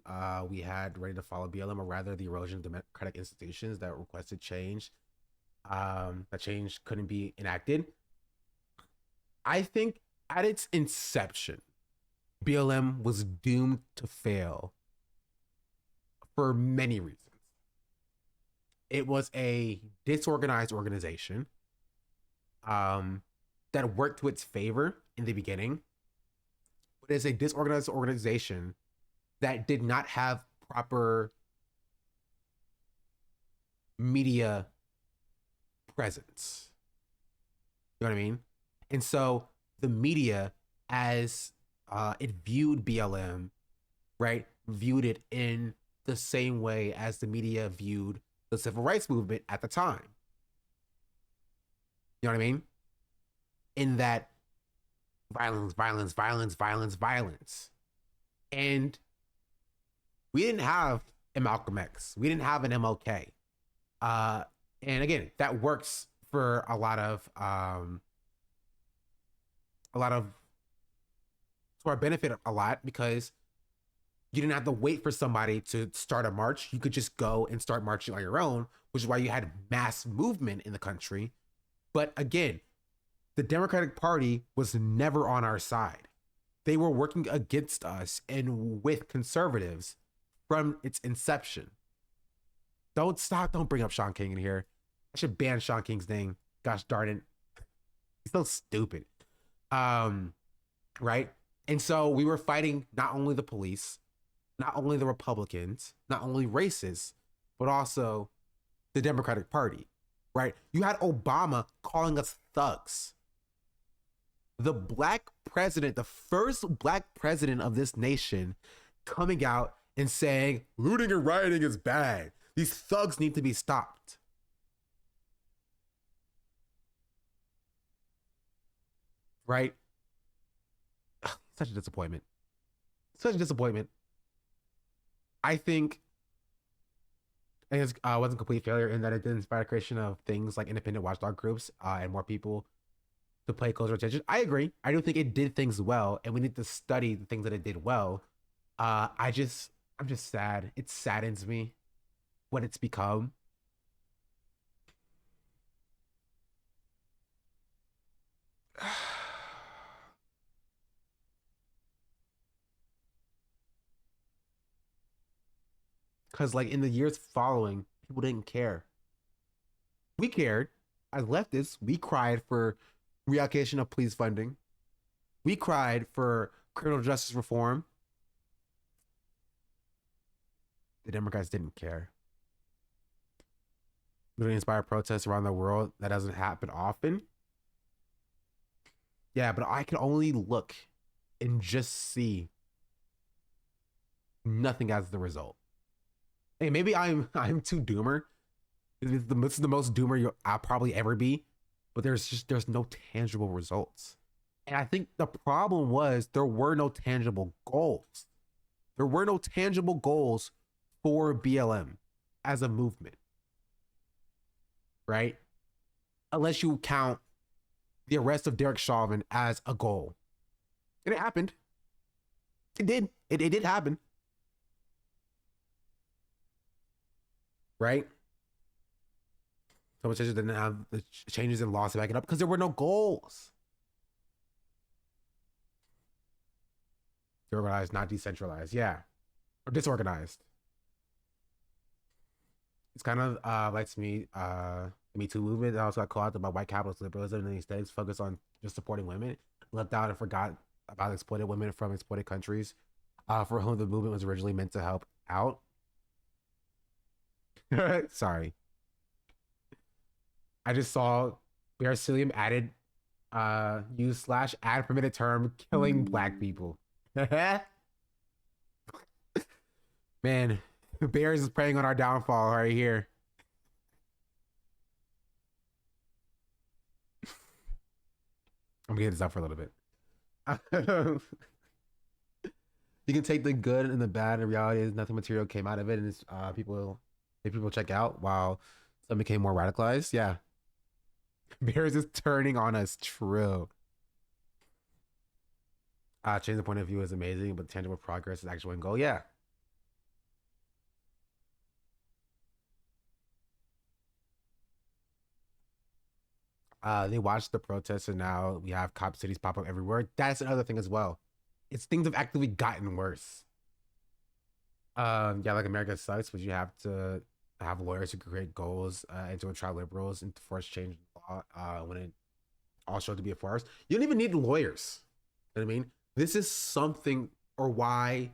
A: we had ready to follow BLM, or rather the erosion of democratic institutions that requested change? That change couldn't be enacted? I think at its inception, BLM was doomed to fail for many reasons. It was a disorganized organization that worked to its favor in the beginning, but is a disorganized organization that did not have proper media presence. You know what I mean? And so the media, as it viewed BLM, right, viewed it in the same way as the media viewed the civil rights movement at the time. You know what I mean? In that violence, violence, violence, violence, violence. And we didn't have a Malcolm X. We didn't have an MLK. And again, that works for a lot of to our benefit a lot, because you didn't have to wait for somebody to start a march. You could just go and start marching on your own, which is why you had mass movement in the country. But again, the Democratic Party was never on our side. They were working against us and with conservatives from its inception. Don't bring up Sean King in here. I should ban Sean King's name. Gosh darn it. He's so stupid. Right? And so we were fighting not only the police, not only the Republicans, not only racists, but also the Democratic Party, right? You had Obama calling us thugs. The black president, the first black president of this nation, coming out and saying, looting and rioting is bad. These thugs need to be stopped. Right? Such a disappointment. Such a disappointment. I think it wasn't a complete failure in that it did inspire the creation of things like independent watchdog groups and more people to pay closer attention. I agree. I do think it did things well, and we need to study the things that it did well. I'm just sad. It saddens me what it's become. Because, like, in the years following, people didn't care. We cared. As leftists, we cried for reallocation of police funding. We cried for criminal justice reform. The Democrats didn't care. Really inspire protests around the world. That doesn't happen often. Yeah, but I can only look and just see nothing as the result. Hey, maybe I'm too doomer. This is the most doomer I'll probably ever be, but there's no tangible results. And I think the problem was there were no tangible goals. There were no tangible goals for BLM as a movement, right? Unless you count the arrest of Derek Chauvin as a goal. And it happened. It did. It did happen. Right? So much didn't have the changes in laws to back it up because there were no goals. Organized, not decentralized. Yeah. Or disorganized. It's kind of like to me, the Me Too movement that also got called out about white capitalist liberalism and instead focused on just supporting women, left out and forgot about exploited women from exploited countries for whom the movement was originally meant to help out. Sorry. I just saw Bear Cilium added use/ad permitted term killing black people. Man, Bears is preying on our downfall right here. I'm gonna get this up for a little bit. You can take the good and the bad. The reality is nothing material came out of it, and it's, people check out while some became more radicalized. Yeah, Bears is turning on us. True. Change the point of view is amazing, but tangible progress is actual end goal. Yeah. They watched the protests, and now we have cop cities pop up everywhere. That's another thing as well. It's things have actively gotten worse. Yeah, like America sucks, but you have to have lawyers who create goals and to attract liberals and to force change in law when it all showed to be a farce. You don't even need lawyers. You know what I mean? This is something, or why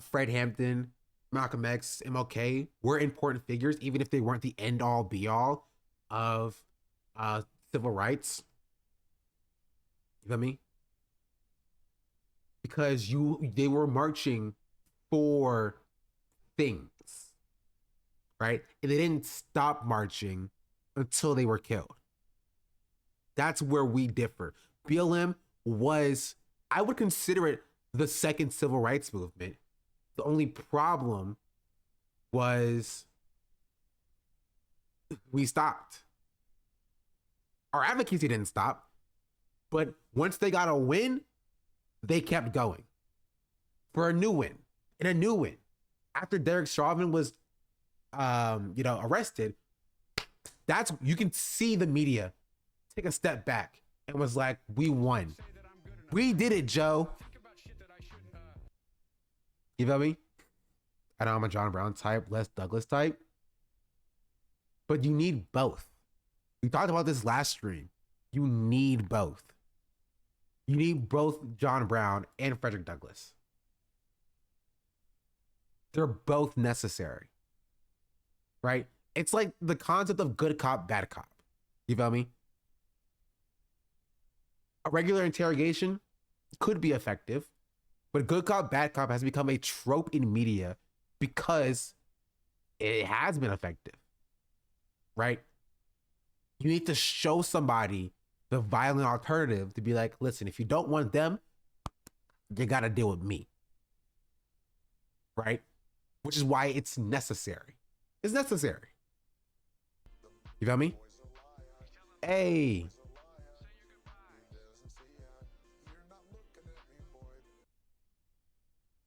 A: Fred Hampton, Malcolm X, MLK were important figures, even if they weren't the end all be all of civil rights. You feel me? Because they were marching for things, right? And they didn't stop marching until they were killed. That's where we differ. BLM was, I would consider it the second civil rights movement. The only problem was we stopped. Our advocacy didn't stop, but once they got a win, they kept going for a new win and a new win. After Derek Chauvin was, arrested, you can see the media take a step back and was like, we won. We did it, Joe. You feel me? I know I'm a John Brown type, Les Douglas type, but you need both. We talked about this last stream. You need both. You need both John Brown and Frederick Douglass. They're both necessary, right? It's like the concept of good cop, bad cop. You feel me? A regular interrogation could be effective, but good cop, bad cop has become a trope in media because it has been effective, right? You need to show somebody the violent alternative to be like, listen, if you don't want them, you got to deal with me, right? Which is why it's necessary. It's necessary. You feel me? Hey.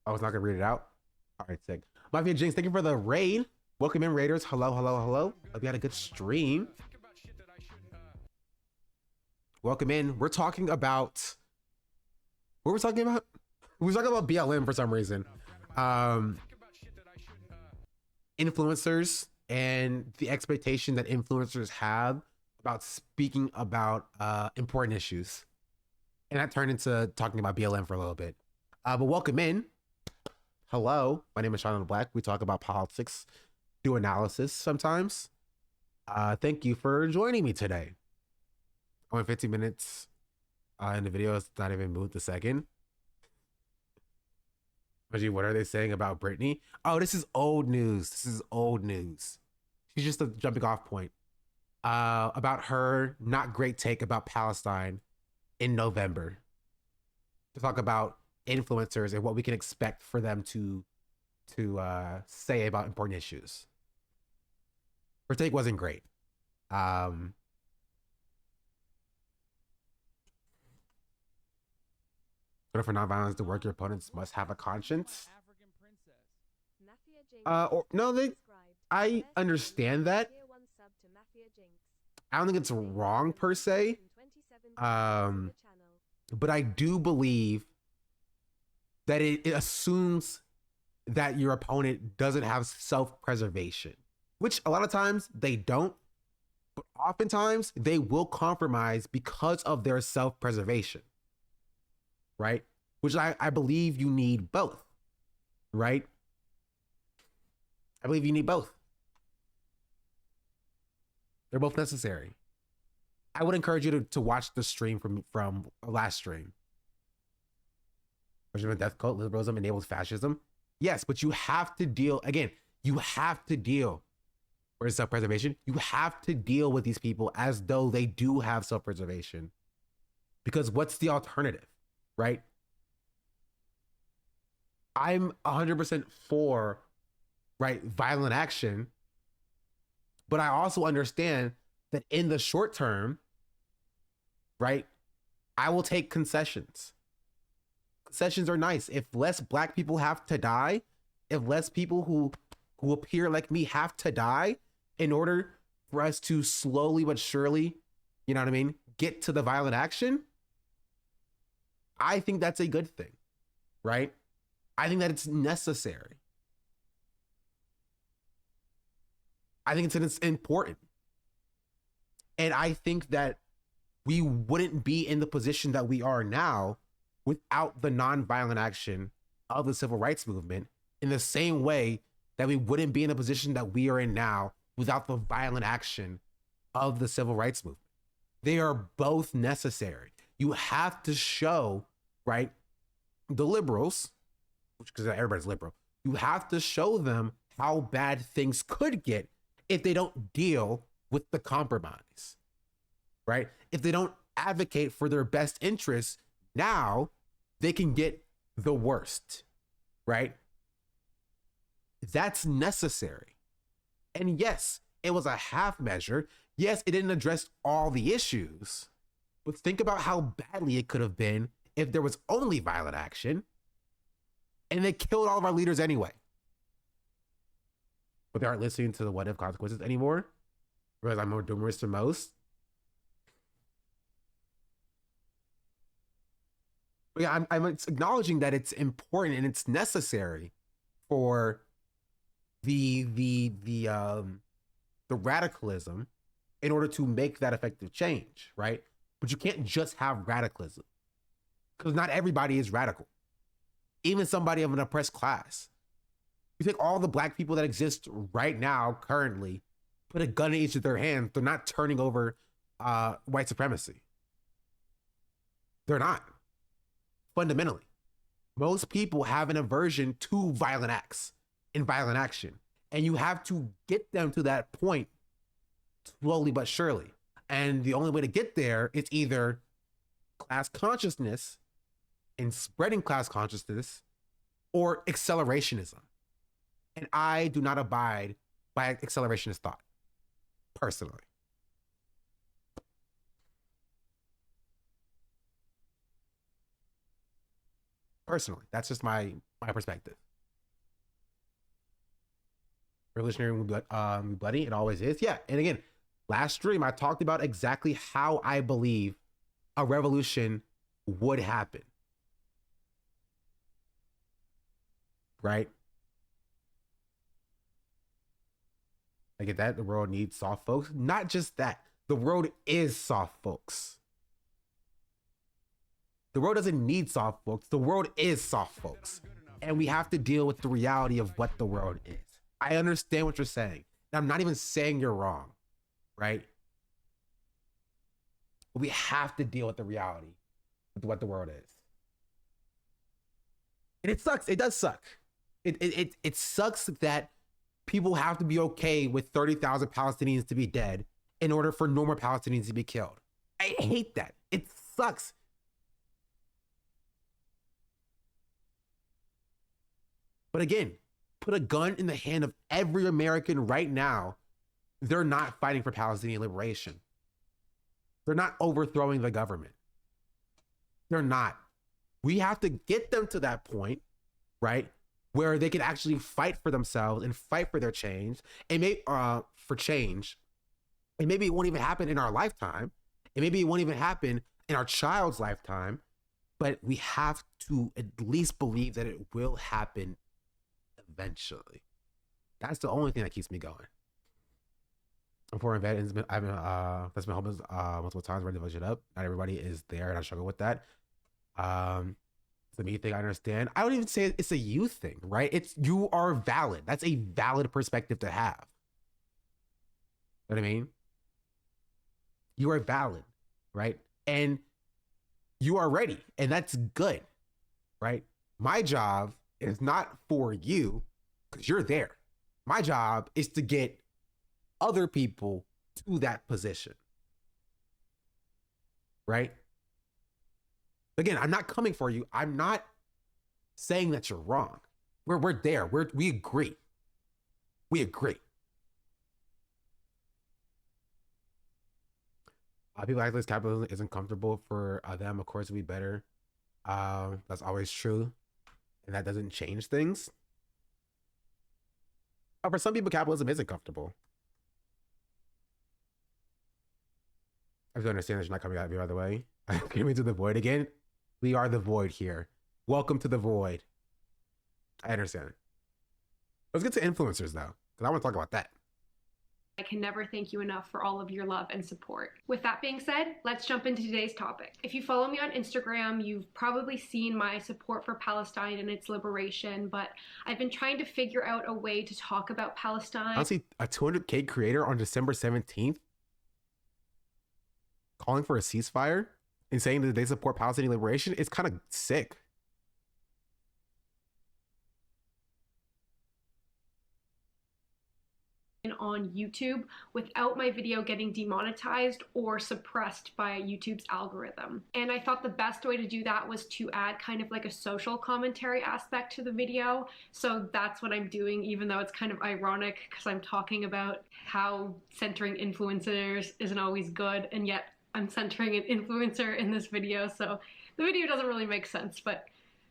A: I was not going to read it out. All right, sick. Mafia Jinx, thank you for the raid. Welcome in, Raiders. Hello, hello, hello. Hope you had a good stream. Welcome in. We're talking about... What were we talking about? We were talking about BLM for some reason. Influencers and the expectation that influencers have about speaking about important issues. And that turned into talking about BLM for a little bit. But welcome in. Hello, my name is Sean Black. We talk about politics, do analysis sometimes. Thank you for joining me today. I went 15 minutes in the video. It's not even moved a second. What are they saying about Britney? Oh, this is old news. This is old news. She's just a jumping off point. About her not great take about Palestine in November. To talk about influencers and what we can expect for them to say about important issues. Her take wasn't great. But for nonviolence to work, your opponents must have a conscience. Or no, I understand that. I don't think it's wrong per se. But I do believe that it assumes that your opponent doesn't have self-preservation, which a lot of times they don't, but oftentimes they will compromise because of their self-preservation, right? Which I believe you need both, right? I believe you need both. They're both necessary. I would encourage you to watch the stream from last stream. Regime death cult, liberalism enables fascism. Yes, but you have to deal, again, you have to deal with self-preservation. You have to deal with these people as though they do have self-preservation. Because what's the alternative, right? I'm 100% for, right, violent action, but I also understand that in the short term, right, I will take concessions. Concessions are nice. If less black people have to die, if less people who appear like me have to die in order for us to slowly but surely, you know what I mean, get to the violent action, I think that's a good thing, right? I think that it's necessary. I think it's important. And I think that we wouldn't be in the position that we are now without the nonviolent action of the civil rights movement, in the same way that we wouldn't be in the position that we are in now without the violent action of the civil rights movement. They are both necessary. You have to show, right, the liberals, because everybody's liberal, you have to show them how bad things could get if they don't deal with the compromise, right? If they don't advocate for their best interests, now they can get the worst, right? That's necessary. And yes, it was a half measure. Yes, it didn't address all the issues, but think about how badly it could have been if there was only violent action and they killed all of our leaders anyway. But they aren't listening to the what if consequences anymore, because I'm more doomers than most. But yeah, I'm acknowledging that it's important and it's necessary for the radicalism in order to make that effective change, right? But you can't just have radicalism, because not everybody is radical. Even somebody of an oppressed class. You take all the black people that exist right now, currently, put a gun in each of their hands, they're not turning over white supremacy. They're not. Fundamentally. Most people have an aversion to violent acts and violent action. And you have to get them to that point slowly but surely. And the only way to get there is either class consciousness and spreading class consciousness, or accelerationism. And I do not abide by accelerationist thought, personally. Personally, that's just my perspective. Revolutionary bloody, it always is. Yeah, and again, last stream I talked about exactly how I believe a revolution would happen. Right? I get that. The world needs soft folks. Not just that. The world is soft folks. The world doesn't need soft folks. The world is soft folks. And we have to deal with the reality of what the world is. I understand what you're saying. And I'm not even saying you're wrong, right? But we have to deal with the reality of what the world is. And it sucks. It does suck. It sucks that people have to be okay with 30,000 Palestinians to be dead in order for normal Palestinians to be killed. I hate that. It sucks. But again, put a gun in the hand of every American right now, they're not fighting for Palestinian liberation. They're not overthrowing the government. They're not. We have to get them to that point, right, where they can actually fight for themselves and fight for their change, and for change. And maybe it won't even happen in our lifetime, and maybe it won't even happen in our child's lifetime, but we have to at least believe that it will happen eventually. That's the only thing that keeps me going. I'm for veterans. That's been hoping multiple times ready to push it up. Not everybody is there, and I struggle with that. It's a me thing. I understand. I don't even say it's a you thing, right? It's you are valid. That's a valid perspective to have. You know what I mean? You are valid, right? And you are ready, and that's good, right? My job is not for you because you're there. My job is to get other people to that position, right? Again, I'm not coming for you. I'm not saying that you're wrong. We're there. We agree. We agree. People act like capitalism isn't comfortable for them. Of course, it'd be better. That's always true, and that doesn't change things. For some people, capitalism isn't comfortable. I have to understand that you're not coming at me, by the way. I came into the void again. We are the void here. Welcome to the void. I understand. Let's get to influencers, though, because I want to talk about that.
P: I can never thank you enough for all of your love and support. With that being said, let's jump into today's topic. If you follow me on Instagram, you've probably seen my support for Palestine and its liberation, but I've been trying to figure out a way to talk about Palestine.
A: Honestly, a 200K creator on December 17th calling for a ceasefire and saying that they support Palestinian liberation is kind of sick.
P: On YouTube without my video getting demonetized or suppressed by YouTube's algorithm. And I thought the best way to do that was to add kind of like a social commentary aspect to the video. So that's what I'm doing, even though it's kind of ironic because I'm talking about how centering influencers isn't always good, and yet I'm centering an influencer in this video. So the video doesn't really make sense, but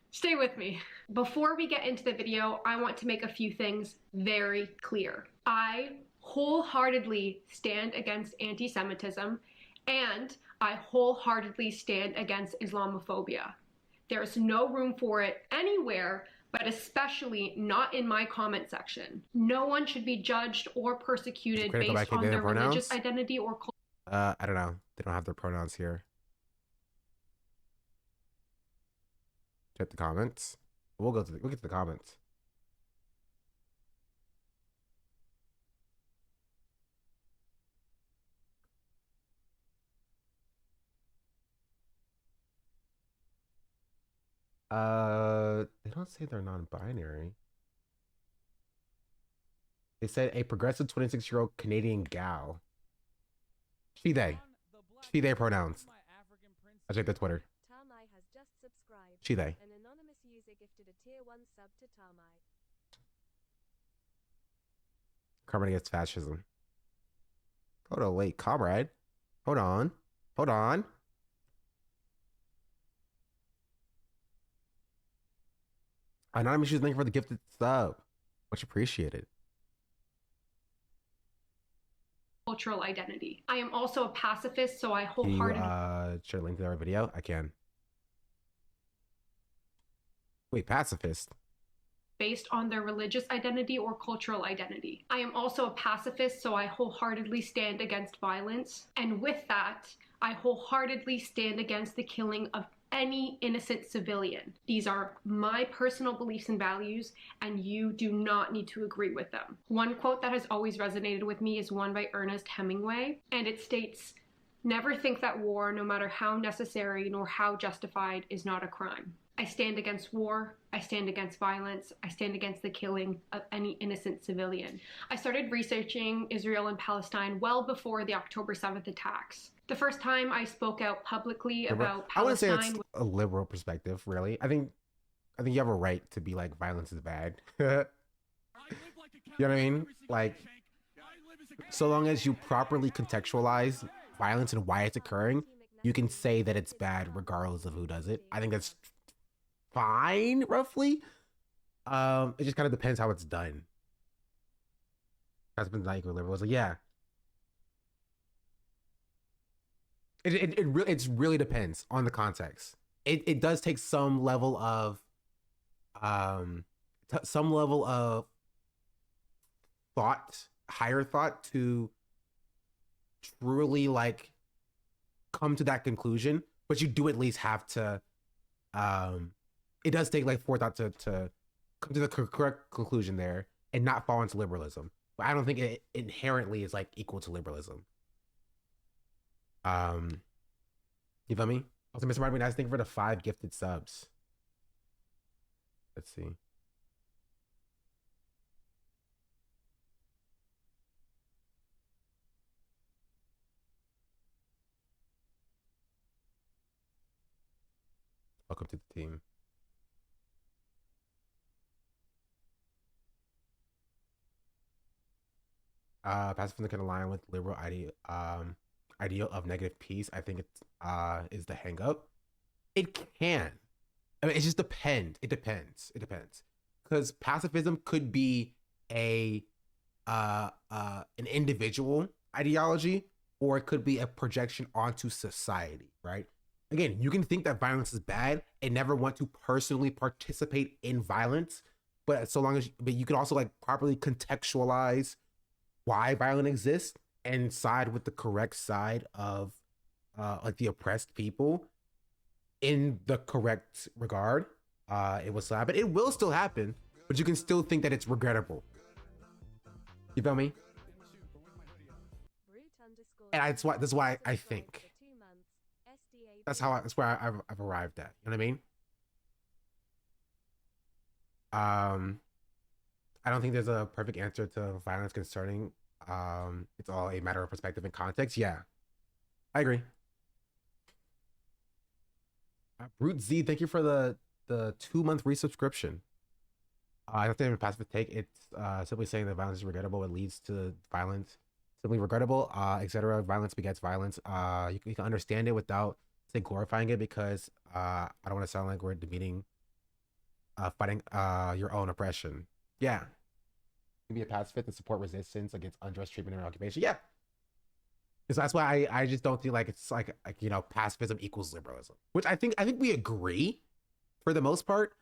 P: stay with me. Before we get into the video, I want to make a few things very clear. I wholeheartedly stand against anti-Semitism, and I wholeheartedly stand against Islamophobia. There's no room for it anywhere, but especially not in my comment section. No one should be judged or persecuted based on their religious identity or culture.
A: I don't know. They don't have their pronouns here. Check the comments. We'll get to the comments. They don't say they're non-binary. They said a progressive 26-year-old Canadian gal. She, they pronouns. I checked the Twitter.
D: Tamai has just subscribed.
A: She, they.
D: An anonymous user gifted a tier 1 sub to Tamai.
A: Comrade against fascism. Hold on, wait, comrade. Hold on. Hold on. Anonymous user, thank you for the gifted sub. Much appreciated.
P: Cultural identity. I am also a pacifist, so I wholeheartedly
A: share a link to our video. I can. Wait, pacifist?
P: Based on their religious identity or cultural identity. I am also a pacifist, so I wholeheartedly stand against violence. And with that, I wholeheartedly stand against the killing of any innocent civilian. These are my personal beliefs and values, and you do not need to agree with them. One quote that has always resonated with me is one by Ernest Hemingway, and it states, "Never think that war, no matter how necessary nor how justified, is not a crime. I stand against war, I stand against violence, I stand against the killing of any innocent civilian." I started researching Israel and Palestine well before the October 7th attacks. The first time I spoke out publicly about Palestine—
A: I wouldn't say it's a liberal perspective, really. I think you have a right to be like, violence is bad. You know what I mean? Like, so long as you properly contextualize violence and why it's occurring, you can say that it's bad regardless of who does it. I think that's fine, roughly. It just kind of depends how it's done. That's been like liberalism. Yeah. It really depends on the context. It does take some level of thought, higher thought, to truly like come to that conclusion, but you do at least have to it does take like forethought to come to the correct conclusion there and not fall into liberalism. But I don't think it inherently is like equal to liberalism. You feel me? Also, Mr. Martin, nice, thank you for the 5 gifted subs. Let's see. Welcome to the team. pacifism can align with liberal ideal of negative peace. I think it's is the hang up. It can. I mean, it just depends. It depends. It depends. Because pacifism could be an individual ideology, or it could be a projection onto society, right? Again, you can think that violence is bad and never want to personally participate in violence, but so long as but you can also like properly contextualize why violence exists and side with the correct side of like the oppressed people in the correct regard. It will still happen. It will still happen, but you can still think that it's regrettable. You feel me? And that's why I think. That's where I've arrived at. You know what I mean? I don't think there's a perfect answer to violence concerning. It's all a matter of perspective and context. Yeah, I agree. Brute Z, thank you for the 2-month resubscription. I don't think I'm a passive take. It's simply saying that violence is regrettable. It leads to violence. Simply regrettable, etc. Violence begets violence. You can understand it without say glorifying it, because I don't want to sound like we're demeaning fighting your own oppression. Yeah, you can be a pacifist and support resistance against unjust treatment and occupation. Yeah, so that's why I just don't think like it's like you know, pacifism equals liberalism, which I think we agree for the most part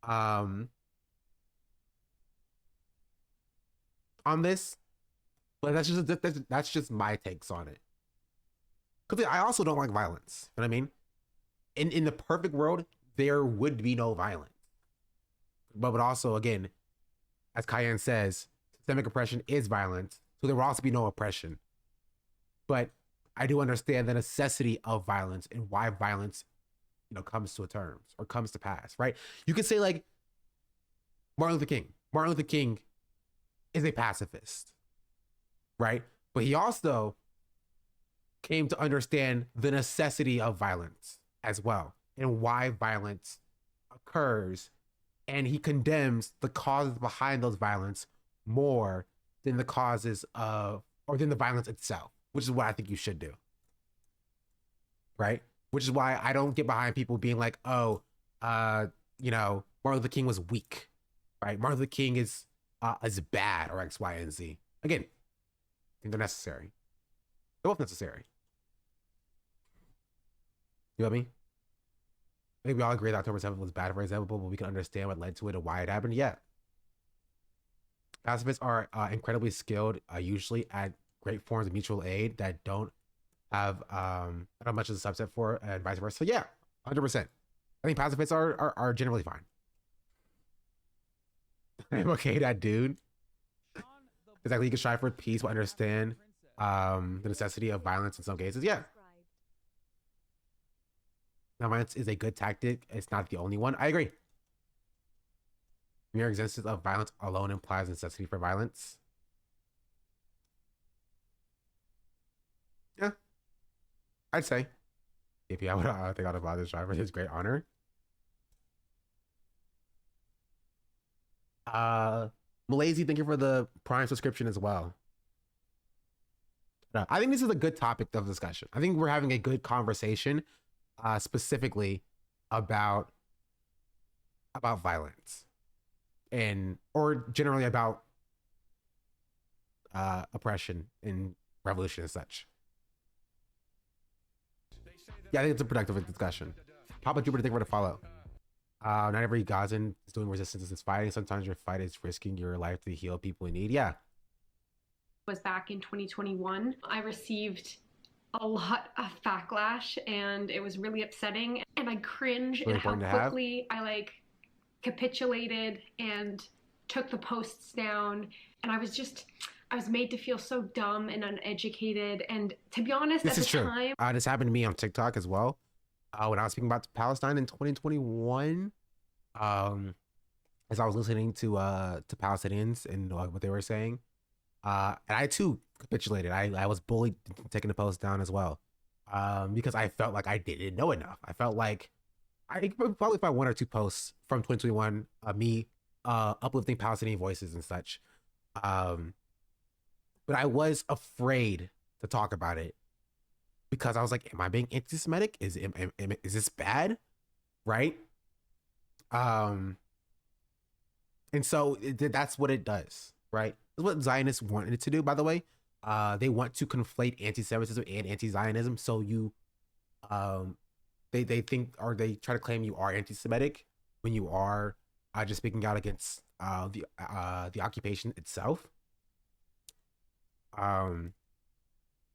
A: on this, but that's just my takes on it. Because I also don't like violence. You know what I mean? In the perfect world, there would be no violence. But also, again, as Cayenne says, systemic oppression is violence, so there will also be no oppression. But I do understand the necessity of violence and why violence, you know, comes to terms or comes to pass, right? You could say like Martin Luther King. Martin Luther King is a pacifist, right? But he also came to understand the necessity of violence as well and why violence occurs, and he condemns the causes behind those violence more than the causes of or than the violence itself, which is what I think you should do, right? Which is why I don't get behind people being like, oh, you know, Martin Luther King was weak, right? Martin Luther King is bad, or X, Y, and Z. Again, I think they're necessary. They're both necessary. You know what I mean? I think we all agree that October 7th was bad, for example, but we can understand what led to it and why it happened. Yeah. Pacifists are incredibly skilled, usually at great forms of mutual aid that don't have not much as a subset for, and vice versa. So yeah, 100%. I think pacifists are generally fine. I'm okay, that dude. Exactly, you can strive for peace, but understand the necessity of violence in some cases. Yeah. Now, violence is a good tactic. It's not the only one. I agree. Mere existence of violence alone implies necessity for violence. Yeah, I'd say. If I think I would bother strive for his great honor. Malazy, thank you for the Prime subscription as well. No, I think this is a good topic of discussion. I think we're having a good conversation, specifically about violence, or generally about oppression and revolution and such. Yeah, I think it's a productive discussion. Papa Jupiter, thank you for the follow. Not every Gazan is doing resistance is fighting. Sometimes your fight is risking your life to heal people in need. Yeah.
P: Was back in 2021. I received a lot of backlash and it was really upsetting, and I cringe at how quickly I like capitulated and took the posts down, and I was made to feel so dumb and uneducated. And to be honest,
A: this
P: at
A: is
P: the
A: true.
P: time,
A: This happened to me on TikTok as well. When I was speaking about Palestine in 2021, as I was listening to Palestinians and what they were saying, and I too capitulated. I was bullied, taking the post down as well, because I felt like I didn't know enough. I felt like I probably found 1 or 2 posts from 2021, me uplifting Palestinian voices and such, but I was afraid to talk about it because I was like, am I being anti-Semitic? Is this bad? Right? And so that's what it does, right? That's what Zionists wanted it to do, by the way. They want to conflate anti-Semitism and anti-Zionism. So you, they think, or they try to claim you are anti-Semitic when you are just speaking out against the occupation itself.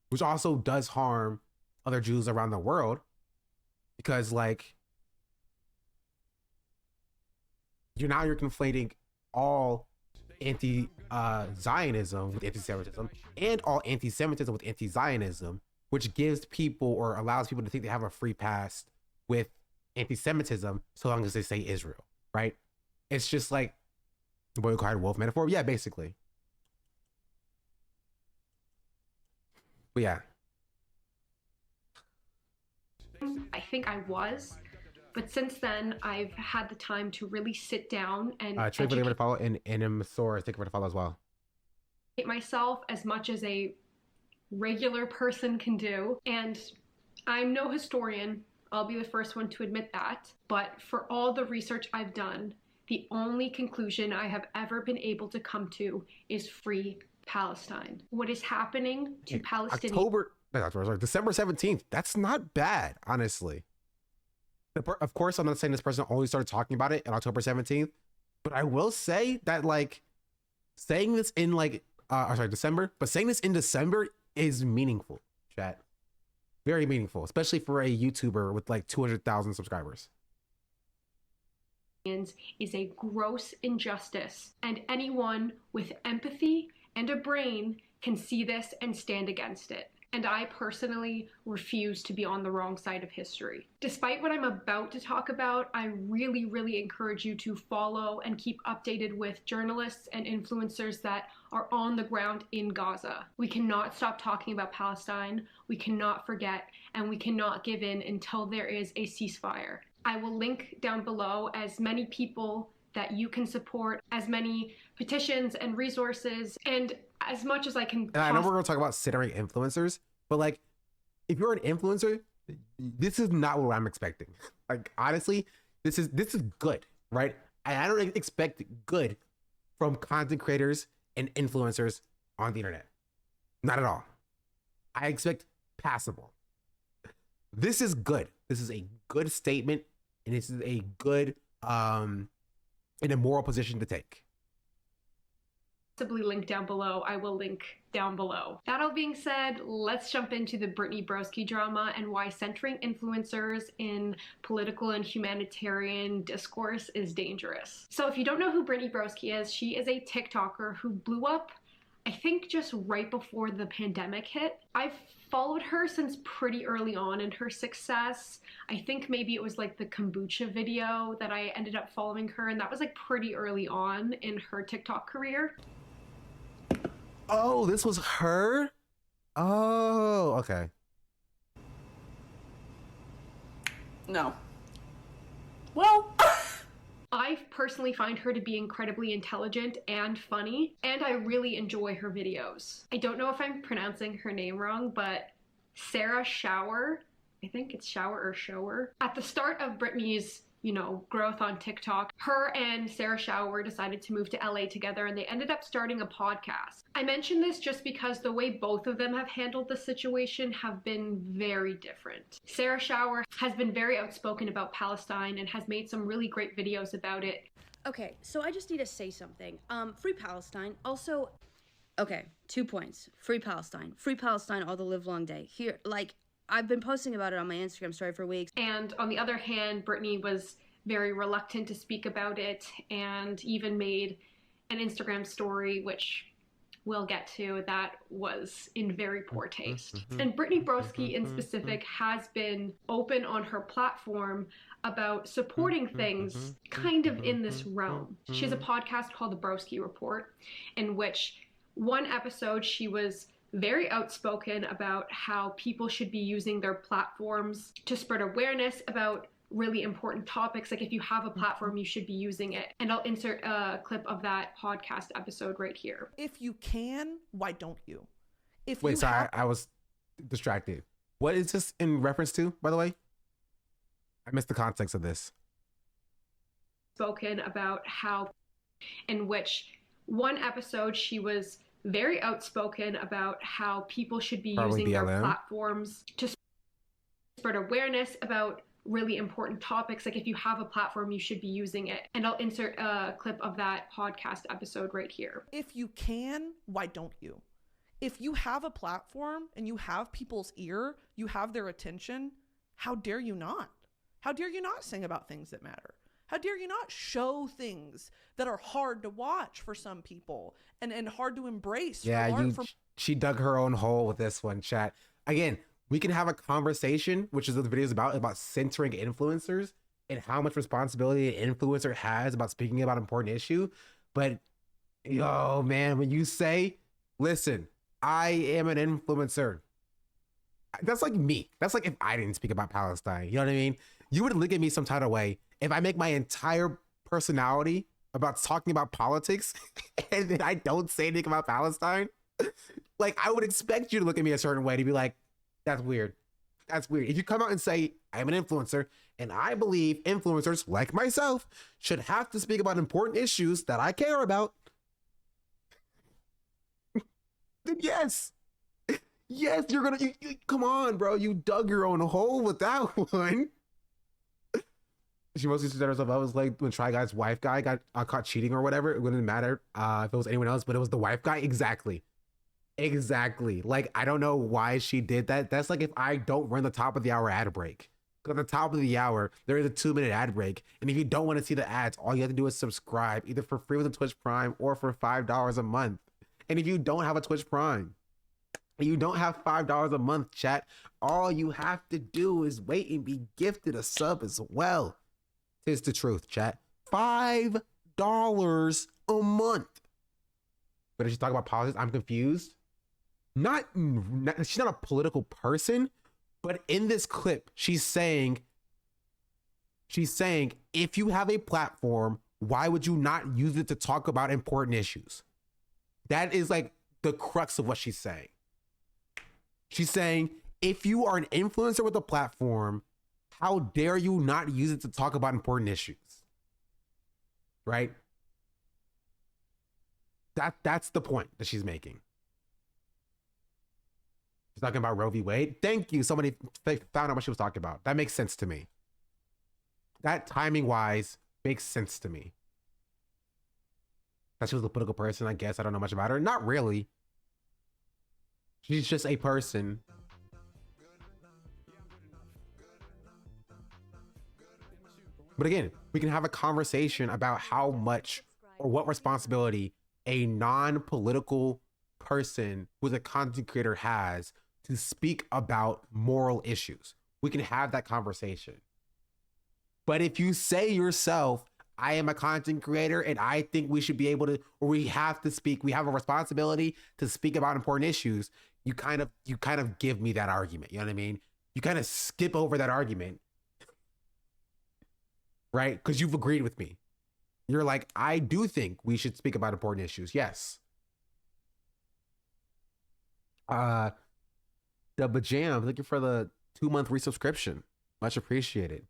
A: Which also does harm other Jews around the world, because like you're conflating all anti-Zionism with anti-Semitism and all anti-Semitism with anti-Zionism, which gives people or allows people to think they have a free pass with anti-Semitism so long as they say Israel, right? It's just like the boy who cried wolf metaphor. Yeah, basically. But yeah.
P: I think I was, but since then I've had the time to really sit down and
A: Trey, to follow, and Masora, thank you for the follow as well.
P: Educate myself as much as a regular person can do. And I'm no historian, I'll be the first one to admit that, but for all the research I've done, the only conclusion I have ever been able to come to is free Palestine. What is happening to Palestinians?
A: December 17th. That's not bad, honestly. Of course, I'm not saying this person only started talking about it on October 17th, but I will say that like saying this in December, but saying this in December is meaningful, chat. Very meaningful, especially for a YouTuber with like 200,000 subscribers.
P: Is a gross injustice, and anyone with empathy and a brain can see this and stand against it. And I personally refuse to be on the wrong side of history. Despite what I'm about to talk about, I really, really encourage you to follow and keep updated with journalists and influencers that are on the ground in Gaza. We cannot stop talking about Palestine, we cannot forget, and we cannot give in until there is a ceasefire. I will link down below as many people that you can support, as many petitions and resources, and as much as I can.
A: And I know we're going to talk about centering influencers, but like, if you're an influencer, this is not what I'm expecting. Like, honestly, this is good, right? And I don't expect good from content creators and influencers on the internet. Not at all. I expect passable. This is good. This is a good statement, and this is a good, in a moral position to take.
P: Link down below. I will link down below. That all being said, let's jump into the Brittany Broski drama and why centering influencers in political and humanitarian discourse is dangerous. So if you don't know who Brittany Broski is, she is a TikToker who blew up, I think, just right before the pandemic hit. I've followed her since pretty early on in her success. I think maybe it was like the kombucha video that I ended up following her, and that was like pretty early on in her TikTok career.
A: Oh, this was her? Oh, okay.
O: No. Well,
P: I personally find her to be incredibly intelligent and funny, and I really enjoy her videos. I don't know if I'm pronouncing her name wrong, but Sarah Shower, I think it's Shower or Shower. At the start of Brittany's, growth on TikTok, her and Sarah Shower decided to move to LA together, and they ended up starting a podcast. I mention this just because the way both of them have handled the situation have been very different. Sarah Shower has been very outspoken about Palestine and has made some really great videos about it.
Q: Okay, so I just need to say something. Free Palestine. Also, okay, 2 points. Free Palestine all the live long day. Here, like, I've been posting about it on my Instagram story for weeks.
P: And on the other hand, Brittany was very reluctant to speak about it and even made an Instagram story, which we'll get to, that was in very poor taste. And Brittany Broski in specific has been open on her platform about supporting things kind of in this realm. She has a podcast called The Broski Report, in which one episode she was very outspoken about how people should be using their platforms to spread awareness about really important topics. Like if you have a platform, you should be using it. And I'll insert a clip of that podcast episode right here.
M: If you can, why don't you? If
A: Wait,
M: you
A: sorry,
M: have-
A: I was distracted. What is this in reference to, by the way? I missed the context of this.
P: Spoken about how, in which one episode she was very outspoken about how people should be
A: Probably
P: using their
A: BLM.
P: platforms to spread awareness about really important topics. Like if you have a platform, you should be using it. And I'll insert a clip of that podcast episode right here.
M: If you can, why don't you? If you have a platform and you have people's ear, you have their attention, how dare you not? How dare you not sing about things that matter? How dare you not show things that are hard to watch for some people and hard to embrace?
A: Yeah, she dug her own hole with this one, chat. Again, we can have a conversation, which is what the video is about centering influencers and how much responsibility an influencer has about speaking about an important issue. But, yo, man, when you say, listen, I am an influencer, that's like me. That's like if I didn't speak about Palestine. You know what I mean? You would look at me some kind of way if I make my entire personality about talking about politics and then I don't say anything about Palestine. Like, I would expect you to look at me a certain way to be like, that's weird. That's weird. If you come out and say, I'm an influencer and I believe influencers like myself should have to speak about important issues that I care about, then yes. Yes, you're gonna, you, come on, bro. You dug your own hole with that one. She mostly said herself, I was like, when Try Guy's wife guy got caught cheating or whatever, it wouldn't matter if it was anyone else, but it was the wife guy. Exactly. Like, I don't know why she did that. That's like if I don't run the top of the hour ad break. Because at the top of the hour, there is a 2-minute ad break. And if you don't want to see the ads, all you have to do is subscribe, either for free with a Twitch Prime or for $5 a month. And if you don't have a Twitch Prime, you don't have $5 a month, chat, all you have to do is wait and be gifted a sub as well. Tis the truth, chat. $5 a month. But if she's talking about politics, I'm confused. She's not a political person, but in this clip, she's saying, if you have a platform, why would you not use it to talk about important issues? That is like the crux of what she's saying. She's saying, if you are an influencer with a platform, how dare you not use it to talk about important issues? Right? That's the point that she's making. She's talking about Roe v. Wade. Thank you. Somebody found out what she was talking about. That makes sense to me. That timing wise makes sense to me. That she was a political person, I guess. I don't know much about her. Not really. She's just a person. But again, we can have a conversation about how much or what responsibility a non-political person who's a content creator has to speak about moral issues. We can have that conversation. But if you say yourself, I am a content creator and I think we should be able to, or we have to speak, we have a responsibility to speak about important issues, you kind of give me that argument. You know what I mean? You kind of skip over that argument, right? Because you've agreed with me. You're like, I do think we should speak about important issues. Yes. Dubba Jam, thank you for the 2-month resubscription. Much appreciated.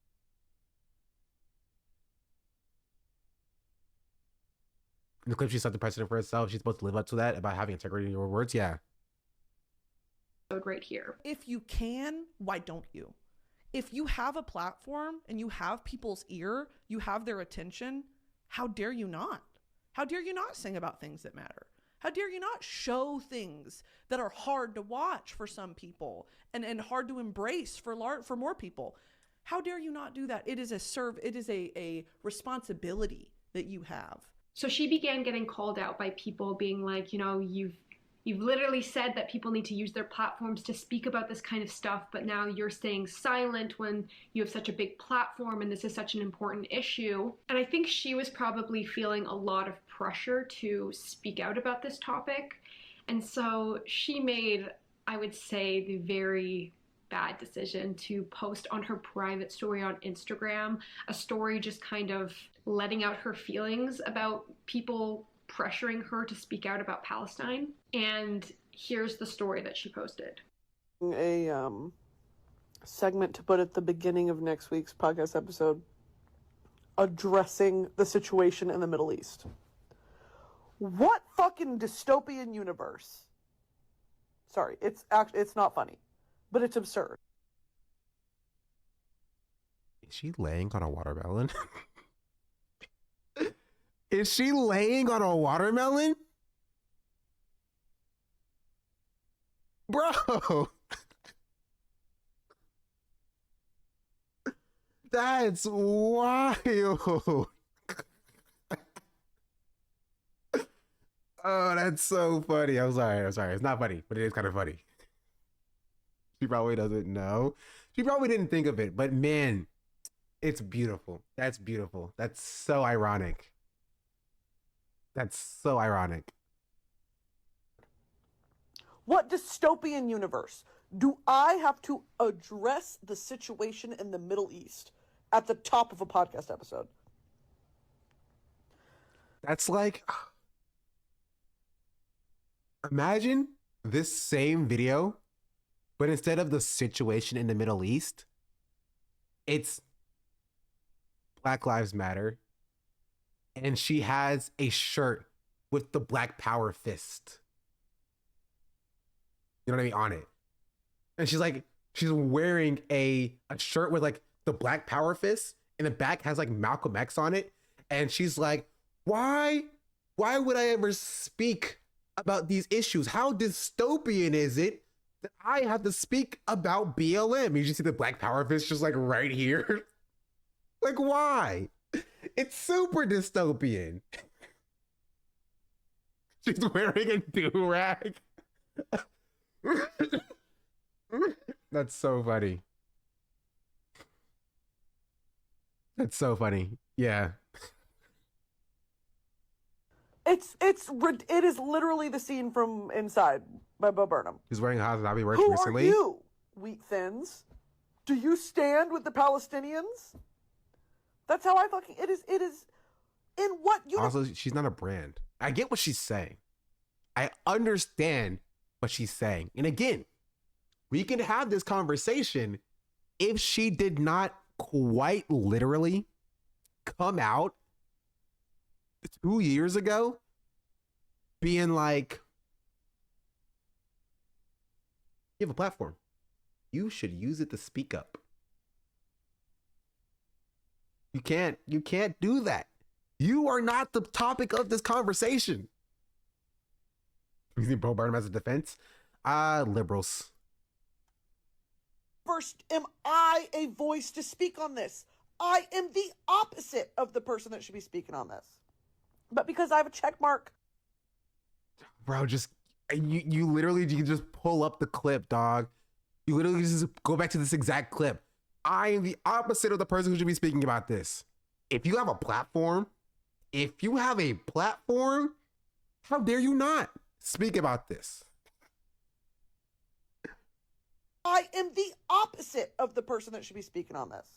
A: In the clip, she set the precedent for herself. She's supposed to live up to that about having integrity in your words. Yeah.
P: Right here.
M: If you can, why don't you? If you have a platform and you have people's ear, you have their attention, how dare you not? How dare you not sing about things that matter? How dare you not show things that are hard to watch for some people and hard to embrace for more people? How dare you not do that? It is a responsibility that you have.
P: So she began getting called out by people being like, you know, you've literally said that people need to use their platforms to speak about this kind of stuff, but now you're staying silent when you have such a big platform and this is such an important issue. And I think she was probably feeling a lot of pressure to speak out about this topic. And so she made, I would say, the very bad decision to post on her private story on Instagram, a story just kind of letting out her feelings about people pressuring her to speak out about Palestine. And here's the story that she posted.
R: A segment to put at the beginning of next week's podcast episode addressing the situation in the Middle East. What fucking dystopian universe? Sorry, it's not funny, but it's absurd.
A: Is she laying on a watermelon? Is she laying on a watermelon? Bro. That's wild. Oh, that's so funny. I'm sorry. It's not funny, but it is kind of funny. She probably doesn't know. She probably didn't think of it, but man, it's beautiful. That's beautiful. That's so ironic. That's so ironic.
R: What dystopian universe do I have to address the situation in the Middle East at the top of a podcast episode?
A: That's like, imagine this same video, but instead of the situation in the Middle East, it's Black Lives Matter, and she has a shirt with the Black Power fist. You know what I mean? On it. And she's wearing a shirt with like the Black Power fist, and the back has like Malcolm X on it. And she's like, why would I ever speak about these issues? How dystopian is it that I have to speak about BLM? You just see the Black Power fist just like right here. Like, why? It's super dystopian. She's wearing a do-rag. That's so funny. That's so funny. Yeah.
R: It is literally the scene from Inside by Bo Burnham.
A: He's wearing a Hobby merch
R: Who
A: recently.
R: are you, wheat thins? Do you stand with the Palestinians? That's how I fucking... It is... In what universe?
A: Also, she's not a brand. I get what she's saying. I understand what she's saying. And again, we can have this conversation if she did not quite literally come out 2 years ago being like, you have a platform. You should use it to speak up. You can't do that. You are not the topic of this conversation. Using Bo Burnham as a defense? Liberals.
R: First, am I a voice to speak on this? I am the opposite of the person that should be speaking on this. But because I have a check mark.
A: Bro, you literally can just pull up the clip, dog. You literally just go back to this exact clip. I am the opposite of the person who should be speaking about this. If you have a platform, how dare you not speak about this?
R: I am the opposite of the person that should be speaking on this.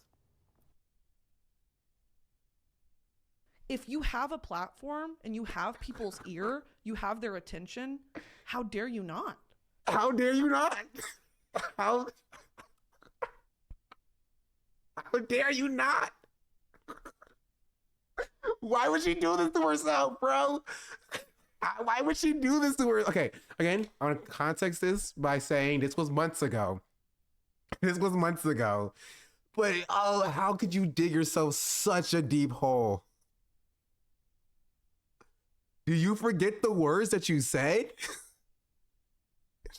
R: If you have a platform and you have people's ear, you have their attention, how dare you not?
A: How dare you not? How dare you not? Why would she do this to herself, bro? Why would she do this to her? Okay, again, I want to context this by saying this was months ago. This was months ago. But, oh, how could you dig yourself such a deep hole? Do you forget the words that you said?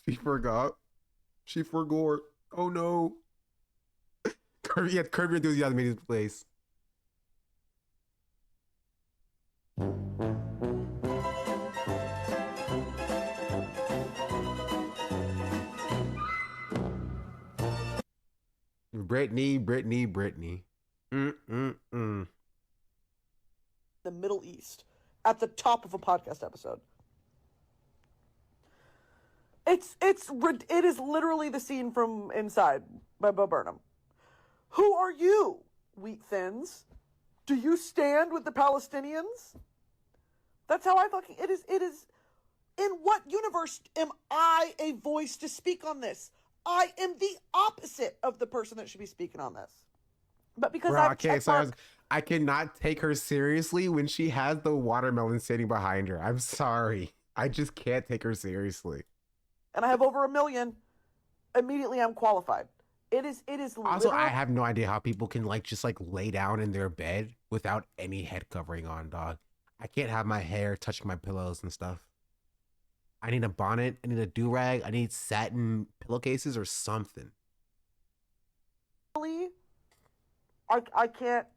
A: She forgot. She forgot. Oh, no. Curb your enthusiasm in his place. Brittany.
R: The Middle East at the top of a podcast episode. It is literally the scene from Inside by Bo Burnham. Who are you, wheat thins? Do you stand with the Palestinians? That's how I fucking... It is... In what universe am I a voice to speak on this? I am the opposite of the person that should be speaking on this. But because
A: I cannot take her seriously when she has the watermelon sitting behind her. I'm sorry. I just can't take her seriously.
R: And I have over 1 million. Immediately I'm qualified. It is
A: Also, I have no idea how people can just lay down in their bed without any head covering on, dog. I can't have my hair touch my pillows and stuff. I need a bonnet. I need a do-rag. I need satin pillowcases or something.
R: I can't.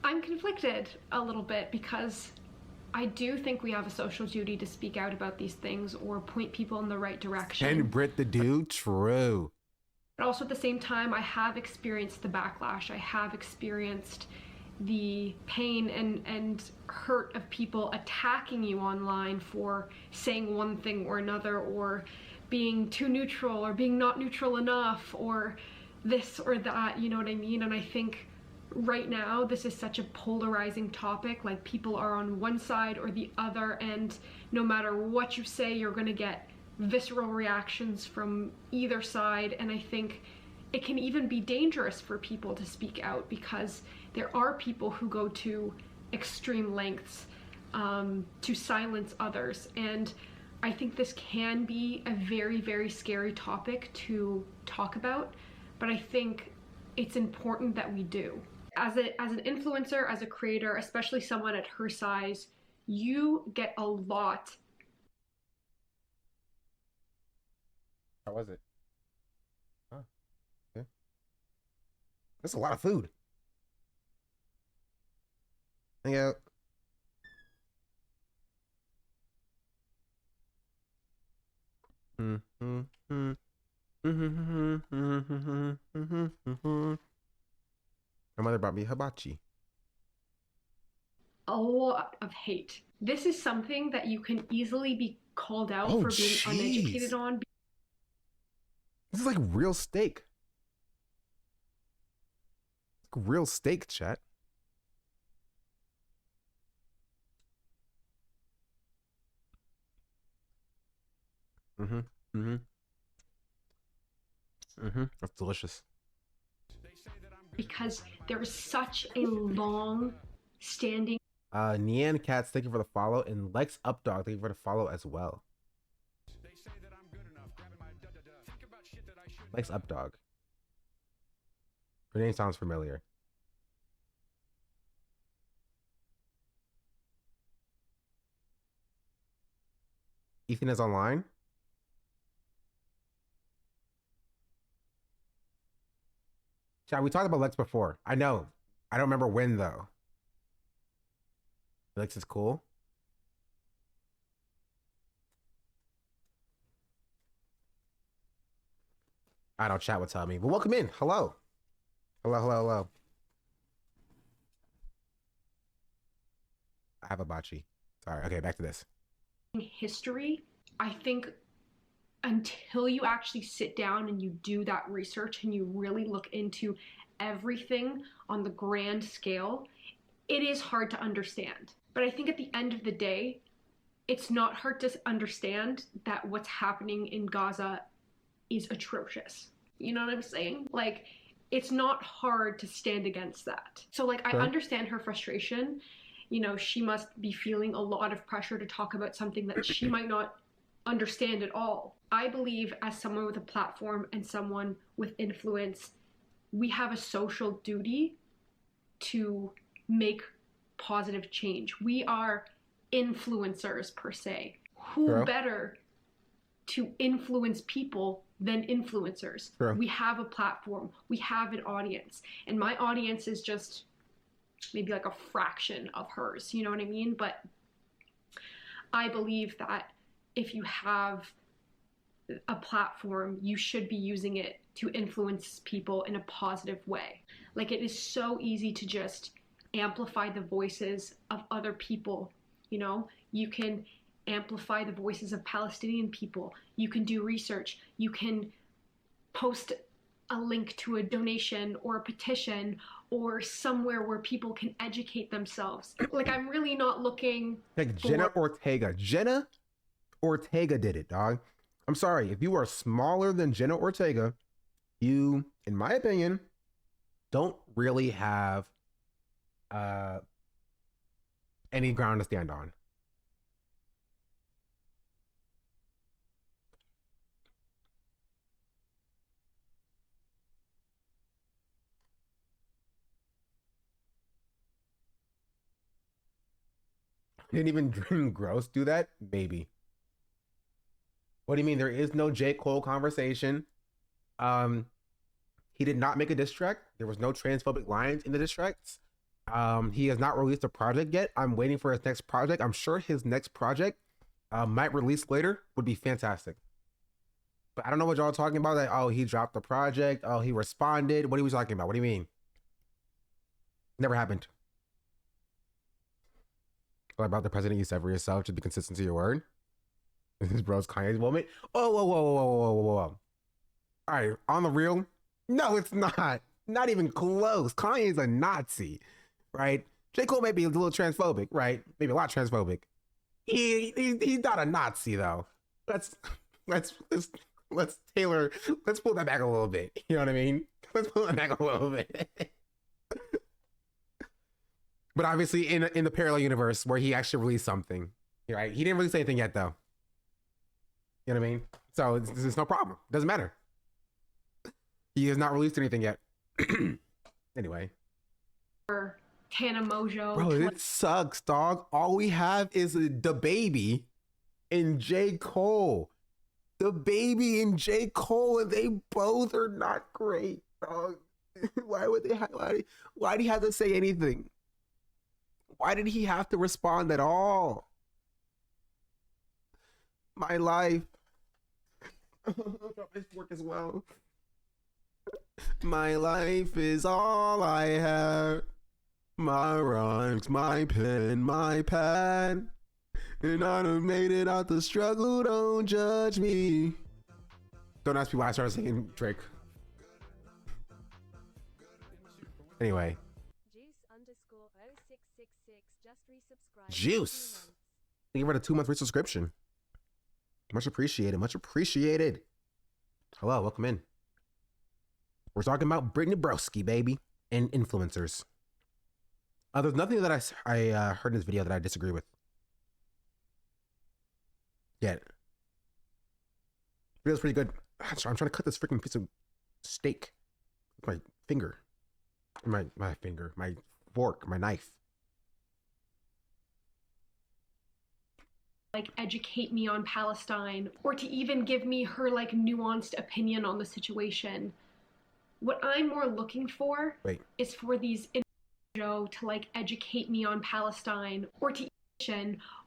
P: I'm conflicted a little bit because I do think we have a social duty to speak out about these things or point people in the right direction.
A: And Brit the dude, true.
P: But also at the same time, I have experienced the backlash. I have experienced the pain and hurt of people attacking you online for saying one thing or another, or being too neutral, or being not neutral enough, or this or that, you know what I mean? And I think right now this is such a polarizing topic. Like, people are on one side or the other, and no matter what you say, you're gonna get visceral reactions from either side. And I think it can even be dangerous for people to speak out, because there are people who go to extreme lengths to silence others. And I think this can be a very, very scary topic to talk about, but I think it's important that we do. As an influencer, as a creator, especially someone at her size, you get a lot.
A: How was it? Oh, okay. That's a lot of food. Hang out. My mother brought me hibachi.
P: A lot of hate. This is something that you can easily be called out for being uneducated on.
A: This is like real steak. Like real steak, chat. That's delicious.
P: Because there's such a long standing.
A: Nian Cats, thank you for the follow, and Lex Updog, thank you for the follow as well. Lex Updog. Her name sounds familiar. Ethan is online. Chat, we talked about Lex before. I know. I don't remember when, though. Lex is cool. I don't chat will tell me. But welcome in. Hello. Hello. I have a bocce. Sorry. Okay, back to this.
P: History, I think until you actually sit down and you do that research and you really look into everything on the grand scale, it is hard to understand. But I think at the end of the day, it's not hard to understand that what's happening in Gaza is atrocious. You know what I'm saying? Like, it's not hard to stand against that. So like, I understand her frustration. You know, she must be feeling a lot of pressure to talk about something that she might not understand at all. I believe as someone with a platform and someone with influence, we have a social duty to make positive change. We are influencers per se. Who better to influence people than influencers? We have a platform, we have an audience, and my audience is just maybe like a fraction of hers, you know what I mean? But I believe that if you have a platform, you should be using it to influence people in a positive way. Like, it is so easy to just amplify the voices of other people, you know? You can amplify the voices of Palestinian people. You can do research. You can post a link to a donation or a petition or somewhere where people can educate themselves. Like, I'm really not looking
A: like Jenna Ortega. Jenna Ortega did it, dog. I'm sorry. If you are smaller than Jenna Ortega, you, in my opinion, don't really have any ground to stand on. Didn't even Dream Gross do that? Maybe. What do you mean? There is no J. Cole conversation. He did not make a diss track. There was no transphobic lines in the diss tracks. He has not released a project yet. I'm waiting for his next project. I'm sure his next project might release later. Would be fantastic. But I don't know what y'all are talking about. Like, oh, he dropped the project. Oh, he responded. What are we talking about? What do you mean? Never happened. What about the president you said for yourself to be consistent to your word? This is bro's Kanye's moment. Oh, whoa. All right, on the real, no, it's not. Not even close. Kanye's a Nazi, right? J. Cole may be a little transphobic, right? Maybe a lot transphobic. He's not a Nazi though. Let's tailor. Let's pull that back a little bit. You know what I mean? Let's pull that back a little bit. But obviously, in the parallel universe where he actually released something, right? He didn't release anything yet, though. You know what I mean? So it's no problem. Doesn't matter. He has not released anything yet. Anyway.
P: Tana Mojo.
A: Bro, it sucks, dog. All we have is the baby and J. Cole. The baby and J. Cole, and they both are not great, dog. Why would they why do you have to say anything? Why did he have to respond at all? My life. His work as well. My life is all I have. My rhymes, my pen, my pad. And I done made it out the struggle, don't judge me. Don't ask me why I started singing Drake. Anyway. Juice. Thank you for the 2-month free subscription. Much appreciated. Much appreciated. Hello, welcome in. We're talking about Brittany Broski, baby, and influencers. There's nothing that I heard in this video that I disagree with. Yet. Video's pretty good. I'm trying to cut this freaking piece of steak with my finger. My finger. My fork. My knife.
P: Like, educate me on Palestine, or to even give me her like nuanced opinion on the situation. What I'm more looking for is for these to like educate me on Palestine, or to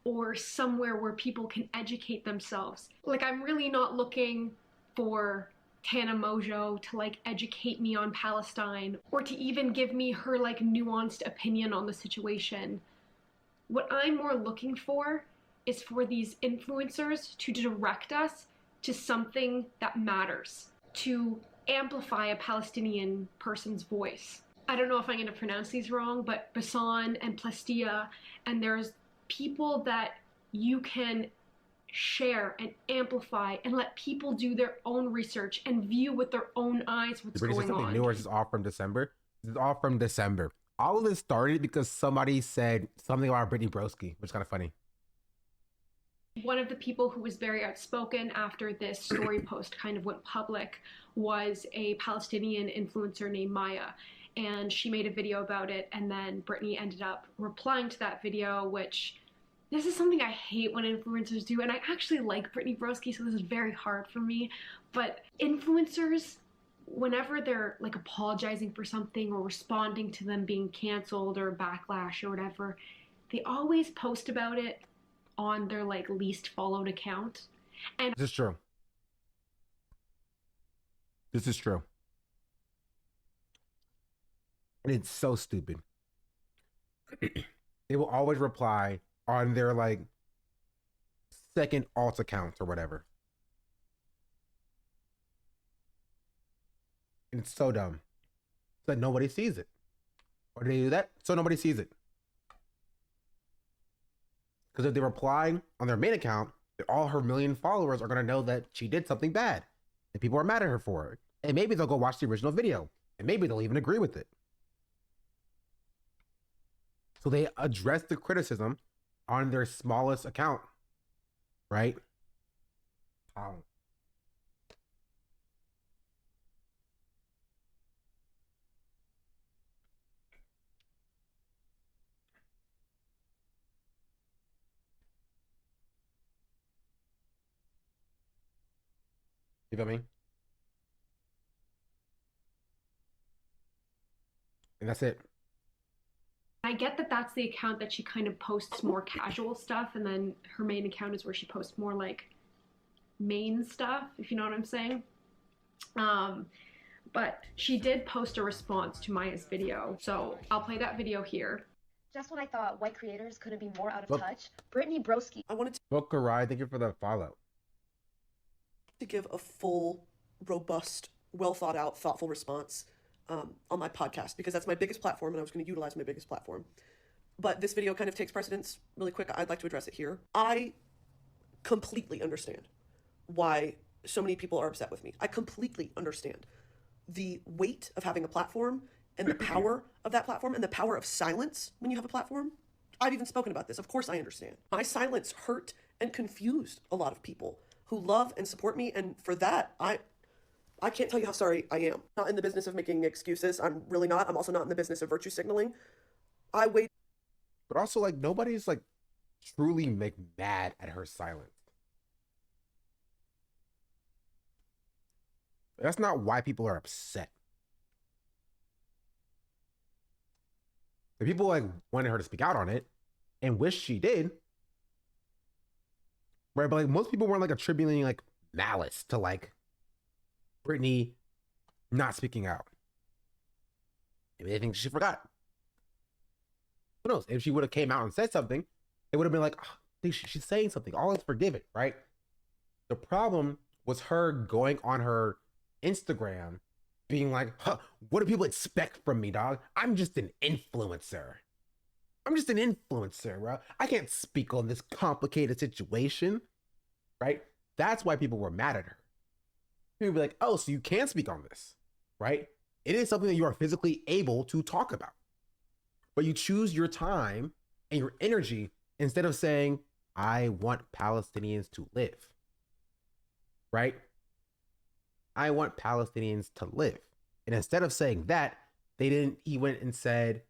P: or somewhere where people can educate themselves. Like, I'm really not looking for Tana Mojo to like educate me on Palestine, or to even give me her like nuanced opinion on the situation. What I'm more looking for is for these influencers to direct us to something that matters, to amplify a Palestinian person's voice. I don't know if I'm going to pronounce these wrong, but Basan and Plastia, and there's people that you can share and amplify and let people do their own research and view with their own eyes what's going on.
A: New, or is this all from December? This is all from December. All of this started because somebody said something about Brittany Broski, which is kind of funny.
P: One of the people who was very outspoken after this story post kind of went public was a Palestinian influencer named Maya. And she made a video about it, and then Brittany ended up replying to that video, which this is something I hate when influencers do, and I actually like Brittany Broski, so this is very hard for me. But influencers, whenever they're like apologizing for something or responding to them being canceled or backlash or whatever, they always post about it on their like least followed account. And
A: this is true. This is true. And it's so stupid. They will always reply on their like second alt account or whatever. And it's so dumb. So that nobody sees it. Why do they do that? So nobody sees it. Because if they reply on their main account, all her million followers are going to know that she did something bad. And people are mad at her for it. And maybe they'll go watch the original video. And maybe they'll even agree with it. So they address the criticism on their smallest account. Right? You feel me? And that's it.
P: I get that that's the account that she kind of posts more casual stuff, and then her main account is where she posts more like main stuff, if you know what I'm saying. But she did post a response to Maya's video, so I'll play that video here.
S: Just when I thought white creators couldn't be more out of touch, Brittany Broski.
R: I wanted
A: Book Ride, thank you for the follow.
R: to give a full, robust, well thought out, thoughtful response on my podcast, because that's my biggest platform and I was going to utilize my biggest platform. But this video kind of takes precedence really quick. I'd like to address it here. I completely understand why so many people are upset with me. I completely understand the weight of having a platform and the power of that platform and the power of silence when you have a platform. I've even spoken about this. Of course I understand. My silence hurt and confused a lot of people who love and support me, and for that, I can't tell you how sorry I am. Not in the business of making excuses. I'm really not. I'm also not in the business of virtue signaling. I wait.
A: But also, like, nobody's like truly mad at her silence. That's not why people are upset. The people like wanted her to speak out on it and wish she did. Right, but like most people weren't like attributing like malice to like Brittany not speaking out. Maybe they think she forgot. Who knows? If she would have came out and said something, it would have been like, oh, I think she's saying something. All is forgiven, right? The problem was her going on her Instagram being like, huh, what do people expect from me, dog? I'm just an influencer. I'm just an influencer, bro. I can't speak on this complicated situation, right? That's why people were mad at her. People be like, oh, so you can speak on this, right? It is something that you are physically able to talk about. But you choose your time and your energy instead of saying, I want Palestinians to live, right? I want Palestinians to live. And instead of saying that, he went and said,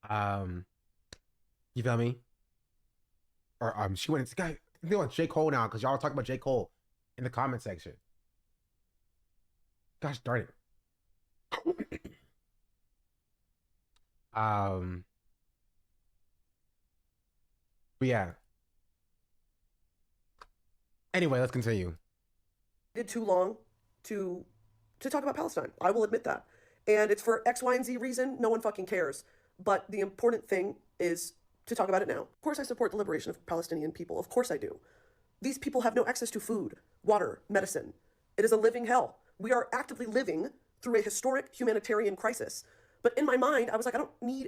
A: you feel me? Or she went and said, I'm doing J. Cole now because y'all are talking about J. Cole in the comment section. Gosh darn it. But yeah. Anyway, let's continue.
R: Did too long to talk about Palestine. I will admit that. And it's for X, Y, and Z reason. No one fucking cares. But the important thing is to talk about it now. Of course I support the liberation of Palestinian people. Of course I do. These people have no access to food, water, medicine. It is a living hell. We are actively living through a historic humanitarian crisis. But in my mind, I was like,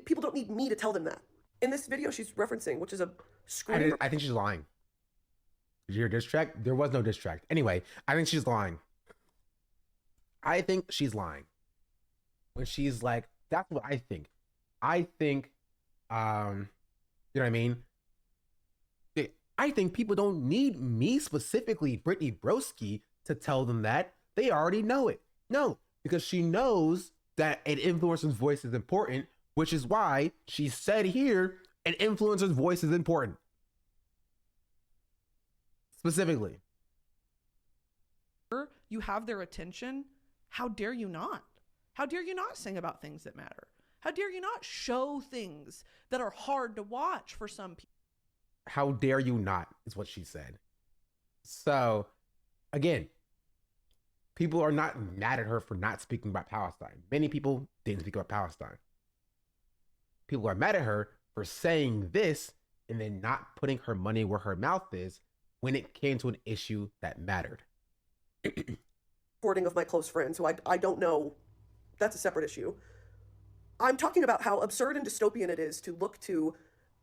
R: people don't need me to tell them that. In this video she's referencing, which is a screen.
A: I think she's lying. Did you hear diss track? There was no diss track. Anyway, I think she's lying. I think she's lying. When she's like, that's what I think. I think, you know what I mean? I think people don't need me specifically, Brittany Broski, to tell them that. They already know it. No, because she knows that an influencer's voice is important, which is why she said here, an influencer's voice is important. Specifically.
M: You have their attention. How dare you not? How dare you not sing about things that matter? How dare you not show things that are hard to watch for some people?
A: How dare you not, is what she said. So, again, people are not mad at her for not speaking about Palestine. Many people didn't speak about Palestine. People are mad at her for saying this and then not putting her money where her mouth is when it came to an issue that mattered.
T: Reporting of my close friends who I don't know. That's a separate issue. I'm talking about how absurd and dystopian it is to look to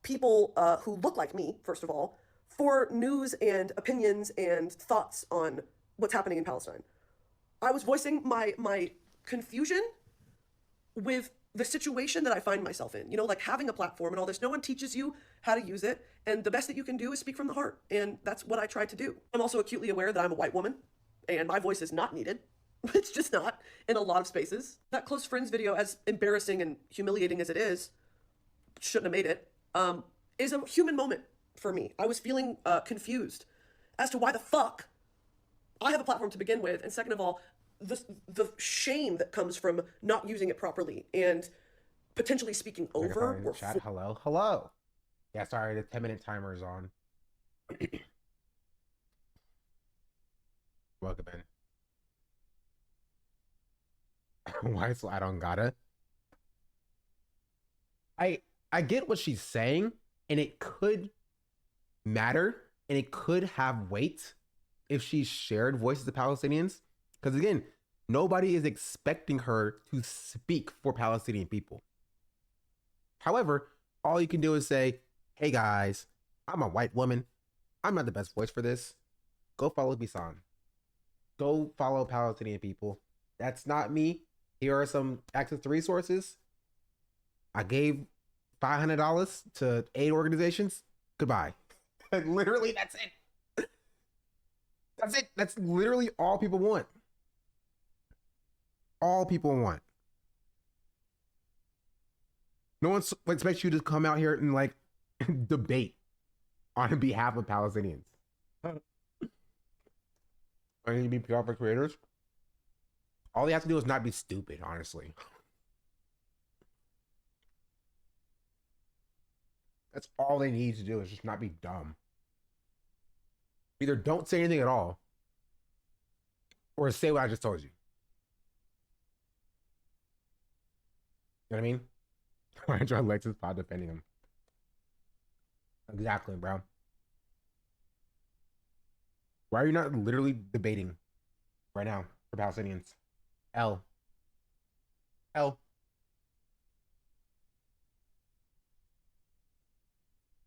T: people who look like me, first of all, for news and opinions and thoughts on what's happening in Palestine. I was voicing my confusion with the situation that I find myself in. You know, like having a platform and all this. No one teaches you how to use it, and the best that you can do is speak from the heart, and that's what I tried to do. I'm also acutely aware that I'm a white woman, and my voice is not needed. It's just not in a lot of spaces. That close friends video, as embarrassing and humiliating as it is, shouldn't have made it, is a human moment for me. I was feeling confused as to why the fuck I have a platform to begin with, and second of all, the shame that comes from not using it properly and potentially speaking over or
A: chat. Hello. Yeah, sorry, the 10-minute timer is on. Welcome in. Why so I don't gotta? I get what she's saying, and it could matter, and it could have weight if she shared voices of Palestinians. Because again, nobody is expecting her to speak for Palestinian people. However, all you can do is say, hey guys, I'm a white woman. I'm not the best voice for this. Go follow Bisan. Go follow Palestinian people. That's not me. Here are some access to resources. I gave $500 to aid organizations. Goodbye. Literally, that's it. That's it. That's literally all people want. All people want. No one expects you to come out here and like debate on behalf of Palestinians. I need to be PR for creators. All they have to do is not be stupid, honestly. That's all they need to do, is just not be dumb. Either don't say anything at all, or say what I just told you. You know what I mean? Why enjoy Lexus pod defending him? Exactly, bro. Why are you not literally debating right now for Palestinians? L.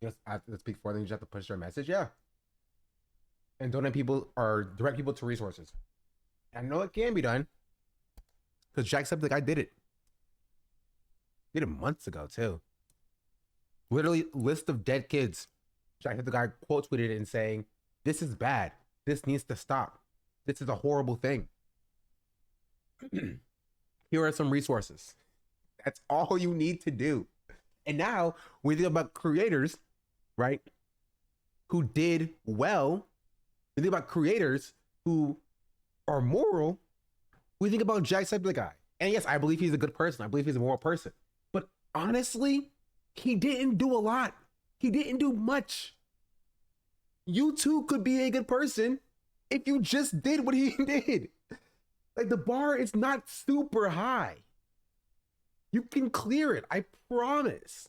A: Yes, I have to speak for them. You just have to push their message, yeah. And donate people or direct people to resources. I know it can be done, because Jacksepticeye, I did it. Did it months ago too. Literally, list of dead kids. Jacksepticeye quote tweeted it and saying, "This is bad. This needs to stop. This is a horrible thing." Here are some resources. That's all you need to do. And now we think about creators, right, who did well. We think about creators who are moral. We think about Jacksepticeye. And yes, I believe he's a good person. I believe he's a moral person. But honestly, he didn't do a lot. He didn't do much. You too could be a good person if you just did what he did. Like, the bar is not super high. You can clear it. I promise.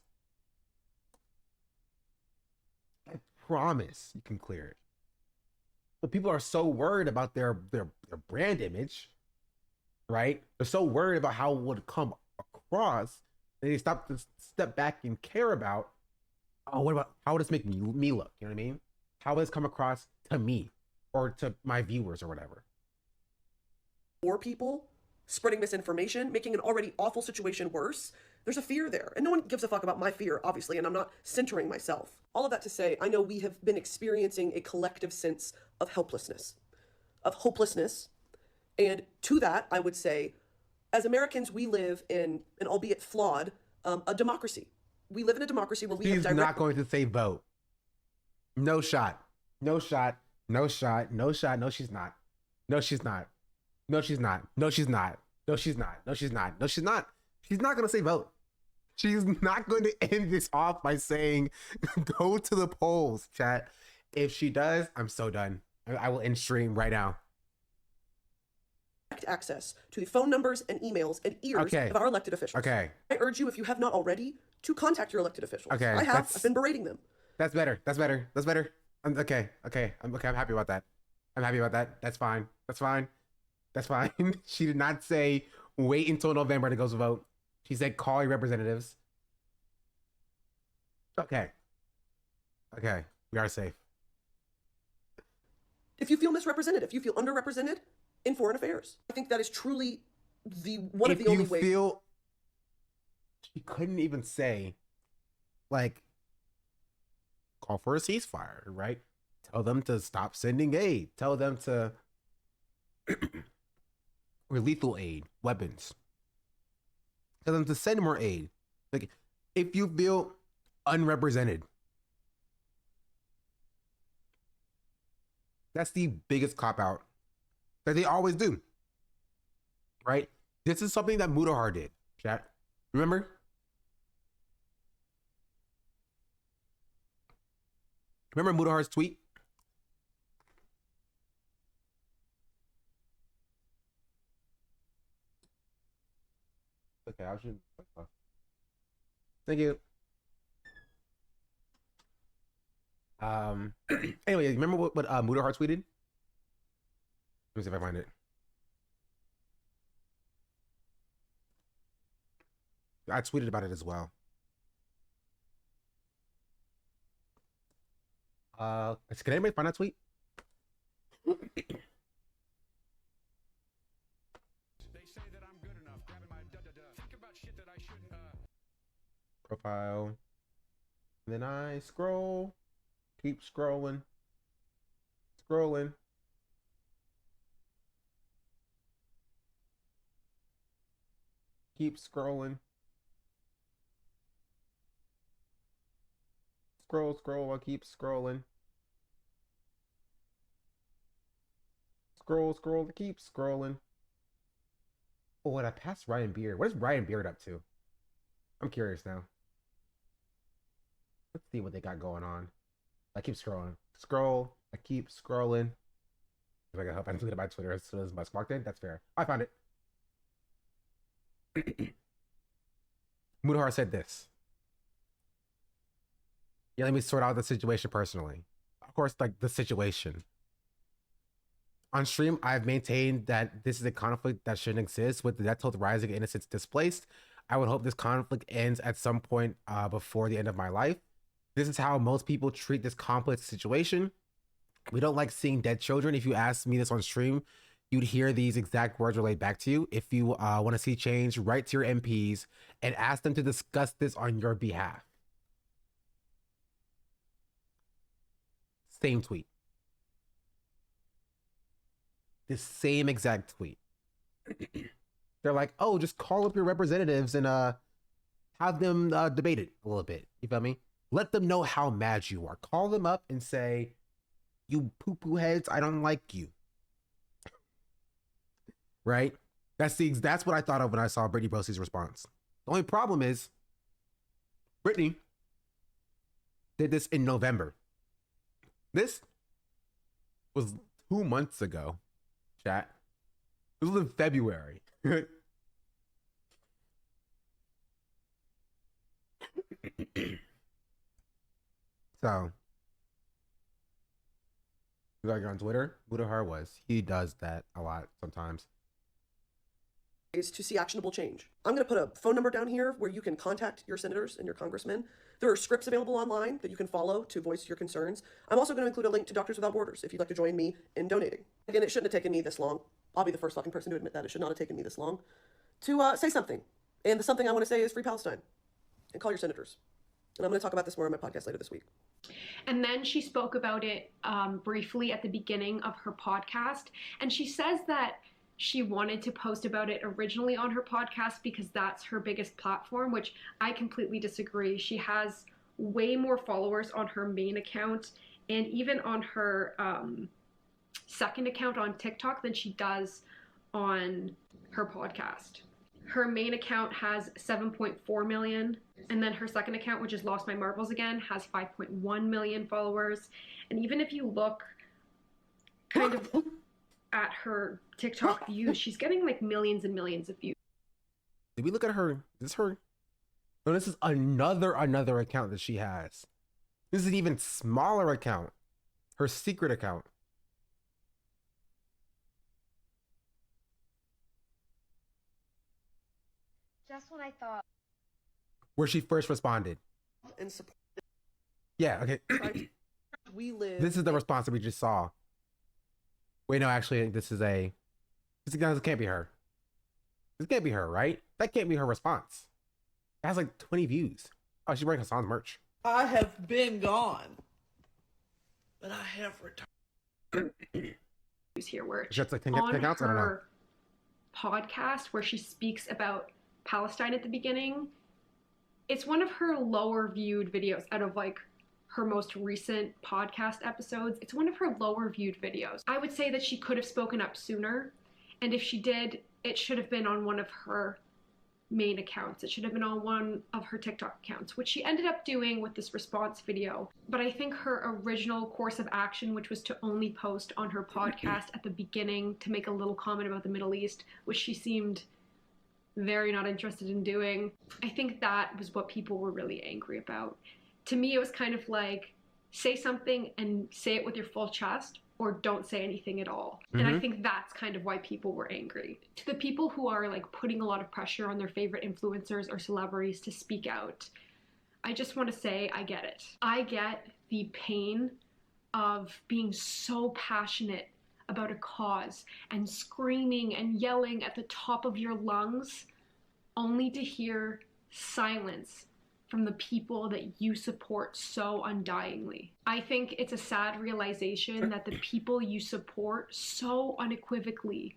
A: I promise you can clear it. But people are so worried about their brand image, right? They're so worried about how it would come across that they stop to step back and care about, oh, what about how would this make me look? You know what I mean? How would this come across to me or to my viewers or whatever?
T: More people spreading misinformation, making an already awful situation worse. There's a fear there, and no one gives a fuck about my fear, obviously, and I'm not centering myself. All of that to say, I know we have been experiencing a collective sense of helplessness, of hopelessness, and to that, I would say, as Americans, we live in an albeit flawed, a democracy. We live in a democracy where we have direct...
A: She's not going to say vote. No shot. No shot. No shot. No shot. No, she's not. No, she's not. No, she's not. No, she's not. No, she's not. No, she's not. No, she's not. She's not going to say vote. She's not going to end this off by saying, go to the polls, chat. If she does, I'm so done. I will end stream right now.
T: Access to the phone numbers and emails and ears of our elected officials.
A: Okay.
T: I urge you, if you have not already, to contact your elected officials.
A: Okay.
T: I've been berating them.
A: That's better. That's better. That's better. Okay. I'm happy about that. I'm happy about that. That's fine. She did not say wait until November to go vote. She said call your representatives. Okay. We are safe.
T: If you feel misrepresented, if you feel underrepresented in foreign affairs, I think that is truly one of the only ways.
A: She couldn't even say, like, call for a ceasefire, right? Tell them to stop sending aid. Tell them to or lethal aid, weapons. Tell them to send more aid. Like, if you feel unrepresented, that's the biggest cop out that they always do, right? This is something that Mudahar did, chat. Remember? Remember Mudahar's tweet? Okay, I should. Thank you. Anyway, remember what Mudahar tweeted? Let me see if I find it. I tweeted about it as well. Can anybody find that tweet?
U: They say that I'm good enough, grabbing my think about shit that I shouldn't
A: Profile. And then I scroll. Keep scrolling. Keep scrolling. Scroll, I keep scrolling. Scroll, I keep scrolling. Oh, and I passed Ryan Beard. What is Ryan Beard up to? I'm curious now. Let's see what they got going on. I keep scrolling. I keep scrolling. If I can help, I deleted my Twitter as soon as my sparked in. That's fair. I found it. Mudahar said this. Yeah, let me sort out the situation personally. Of course, like the situation. On stream, I've maintained that this is a conflict that shouldn't exist with the death toll rising and innocents displaced. I would hope this conflict ends at some point before the end of my life. This is how most people treat this complex situation. We don't like seeing dead children. If you asked me this on stream, you'd hear these exact words relayed back to you. If you want to see change, write to your MPs and ask them to discuss this on your behalf. Same tweet. The same exact tweet. They're like, oh, just call up your representatives and have them debate it a little bit. You feel me? Let them know how mad you are. Call them up and say, you poo-poo heads, I don't like you. Right? That's what I thought of when I saw Brittany Brosie's response. The only problem is Brittany did this in November. This was 2 months ago, chat. This was in February. So, you got on Twitter? Mudahar was. He does that a lot sometimes.
T: Is to see actionable change. I'm going to put a phone number down here where you can contact your senators and your congressmen. There are scripts available online that you can follow to voice your concerns. I'm also going to include a link to Doctors Without Borders if you'd like to join me in donating. Again, it shouldn't have taken me this long. I'll be the first fucking person to admit that. It should not have taken me this long to say something. And the something I want to say is free Palestine and call your senators. And I'm going to talk about this more on my podcast later this week.
P: And then she spoke about it briefly at the beginning of her podcast. And she says that she wanted to post about it originally on her podcast because that's her biggest platform, which I completely disagree. She has way more followers on her main account and even on her second account on TikTok than she does on her podcast. Her main account has 7.4 million, and then her second account, which is Lost My Marbles Again, has 5.1 million followers. And even if you look kind of at her TikTok views, she's getting like millions and millions of views.
A: Did we look at her? Is this her? No, this is another account that she has. This is an even smaller account. her secret account.
S: Just when I thought.
A: Where she first responded.
T: And support.
A: Yeah, okay.
T: We live.
A: This is the response that we just saw. Wait, no, actually, this can't be her. This can't be her, right? That can't be her response. It has like 20 views. Oh, she's wearing Hassan's merch.
T: I have been gone, but I have returned.
P: Here, where
A: Just like 10
P: on
A: accounts, I don't know.
P: her podcast where she speaks about Palestine at the beginning, it's one of her lower viewed videos out of like her most recent podcast episodes. It's one of her lower viewed videos. I would say that she could have spoken up sooner, and if she did, it should have been on one of her main accounts. It should have been on one of her TikTok accounts, which she ended up doing with this response video. But I think her original course of action, which was to only post on her podcast at the beginning to make a little comment about the Middle East, which she seemed very not interested in doing, I think that was what people were really angry about. To me, it was kind of like, say something and say it with your full chest, or don't say anything at all. And I think that's kind of why people were angry. To the people who are like putting a lot of pressure on their favorite influencers or celebrities to speak out, I just want to say I get it. I get the pain of being so passionate about a cause and screaming and yelling at the top of your lungs only to hear silence from the people that you support so undyingly. I think it's a sad realization that the people you support so unequivocally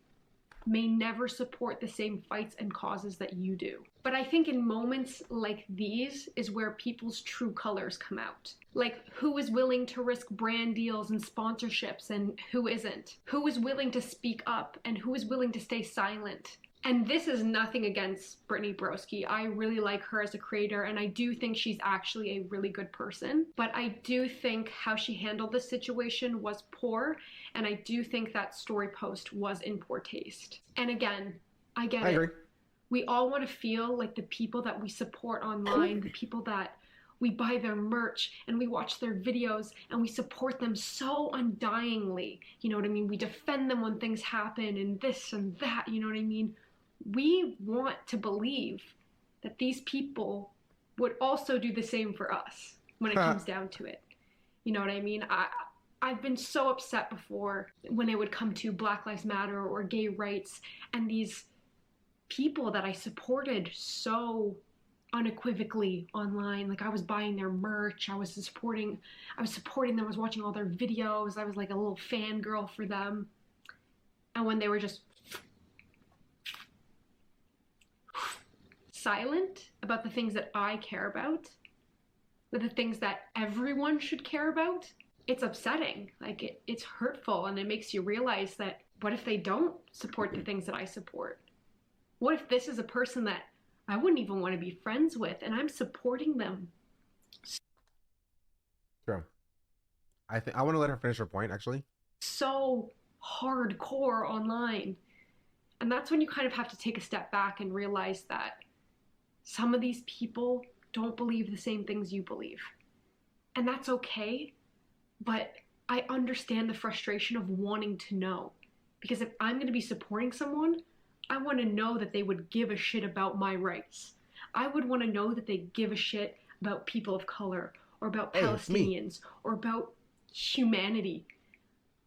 P: may never support the same fights and causes that you do. But I think in moments like these is where people's true colors come out. Like, who is willing to risk brand deals and sponsorships and who isn't? Who is willing to speak up and who is willing to stay silent? And this is nothing against Brittany Broski. I really like her as a creator, and I do think she's actually a really good person. But I do think how she handled this situation was poor, and I do think that story post was in poor taste. And again, I get it.
A: agree.
P: We all want to feel like the people that we support online, the people that we buy their merch and we watch their videos and we support them so undyingly. You know what I mean? We defend them when things happen and this and that, you know what I mean? We want to believe that these people would also do the same for us when it comes down to it. You know what I mean? I've been so upset before when it would come to Black Lives Matter or gay rights, and these people that I supported so unequivocally online, like I was buying their merch, I was supporting them, I was watching all their videos, I was like a little fangirl for them. And when they were just silent about the things that I care about, the things that everyone should care about, it's upsetting. Like it's hurtful, and it makes you realize that what if they don't support the things that I support? What if this is a person that I wouldn't even want to be friends with and I'm supporting them?
A: True. I want to let her finish her point, actually.
P: So hardcore online. And that's when you kind of have to take a step back and realize that some of these people don't believe the same things you believe. And that's okay, but I understand the frustration of wanting to know. Because if I'm going to be supporting someone, I want to know that they would give a shit about my rights. I would want to know that they give a shit about people of color, or about Palestinians, or about humanity.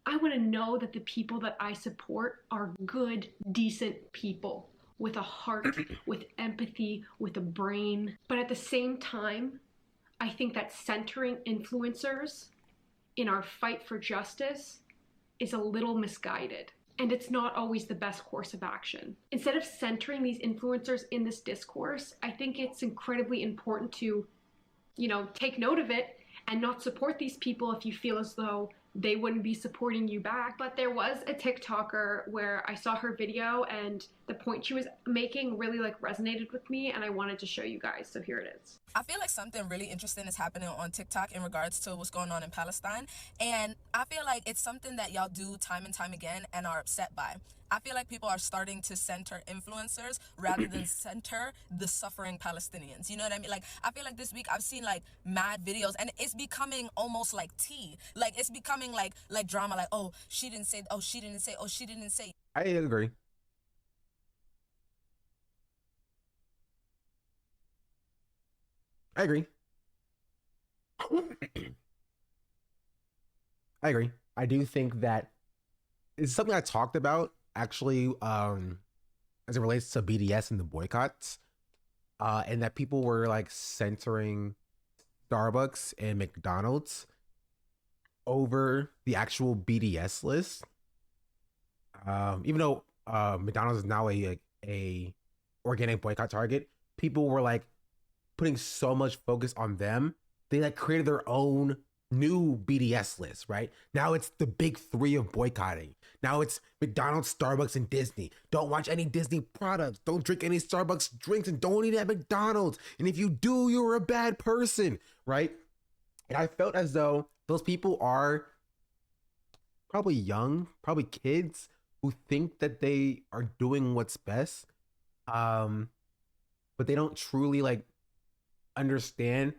P: I want to know that the people that I support are good, decent people with a heart, with empathy, with a brain. But at the same time, I think that centering influencers in our fight for justice is a little misguided. And it's not always the best course of action. Instead of centering these influencers in this discourse, I think it's incredibly important to, you know, take note of it and not support these people if you feel as though they wouldn't be supporting you back. But there was a TikToker where I saw her video and the point she was making really like resonated with me, and I wanted to show you guys. So here it is.
B: I feel like something really interesting is happening on TikTok in regards to what's going on in Palestine. And I feel like it's something that y'all do time and time again and are upset by. I feel like people are starting to center influencers rather than center the suffering Palestinians. You know what I mean? Like, I feel like this week I've seen like mad videos and it's becoming almost like tea. Like, it's becoming like drama, like, oh, she didn't say, oh, she didn't say, oh, she didn't say.
A: I agree. I agree. I agree. I do think that it's something I talked about actually as it relates to BDS and the boycotts, and that people were like centering Starbucks and McDonald's over the actual BDS list. Even though McDonald's is now a organic boycott target, people were like putting so much focus on them, they like created their own new BDS list, right? Now it's the big three of boycotting. Now it's McDonald's, Starbucks, and Disney. Don't watch any Disney products. Don't drink any Starbucks drinks, and don't eat at McDonald's. And if you do, you're a bad person, right? And I felt as though those people are probably young, probably kids who think that they are doing what's best, but they don't truly like understand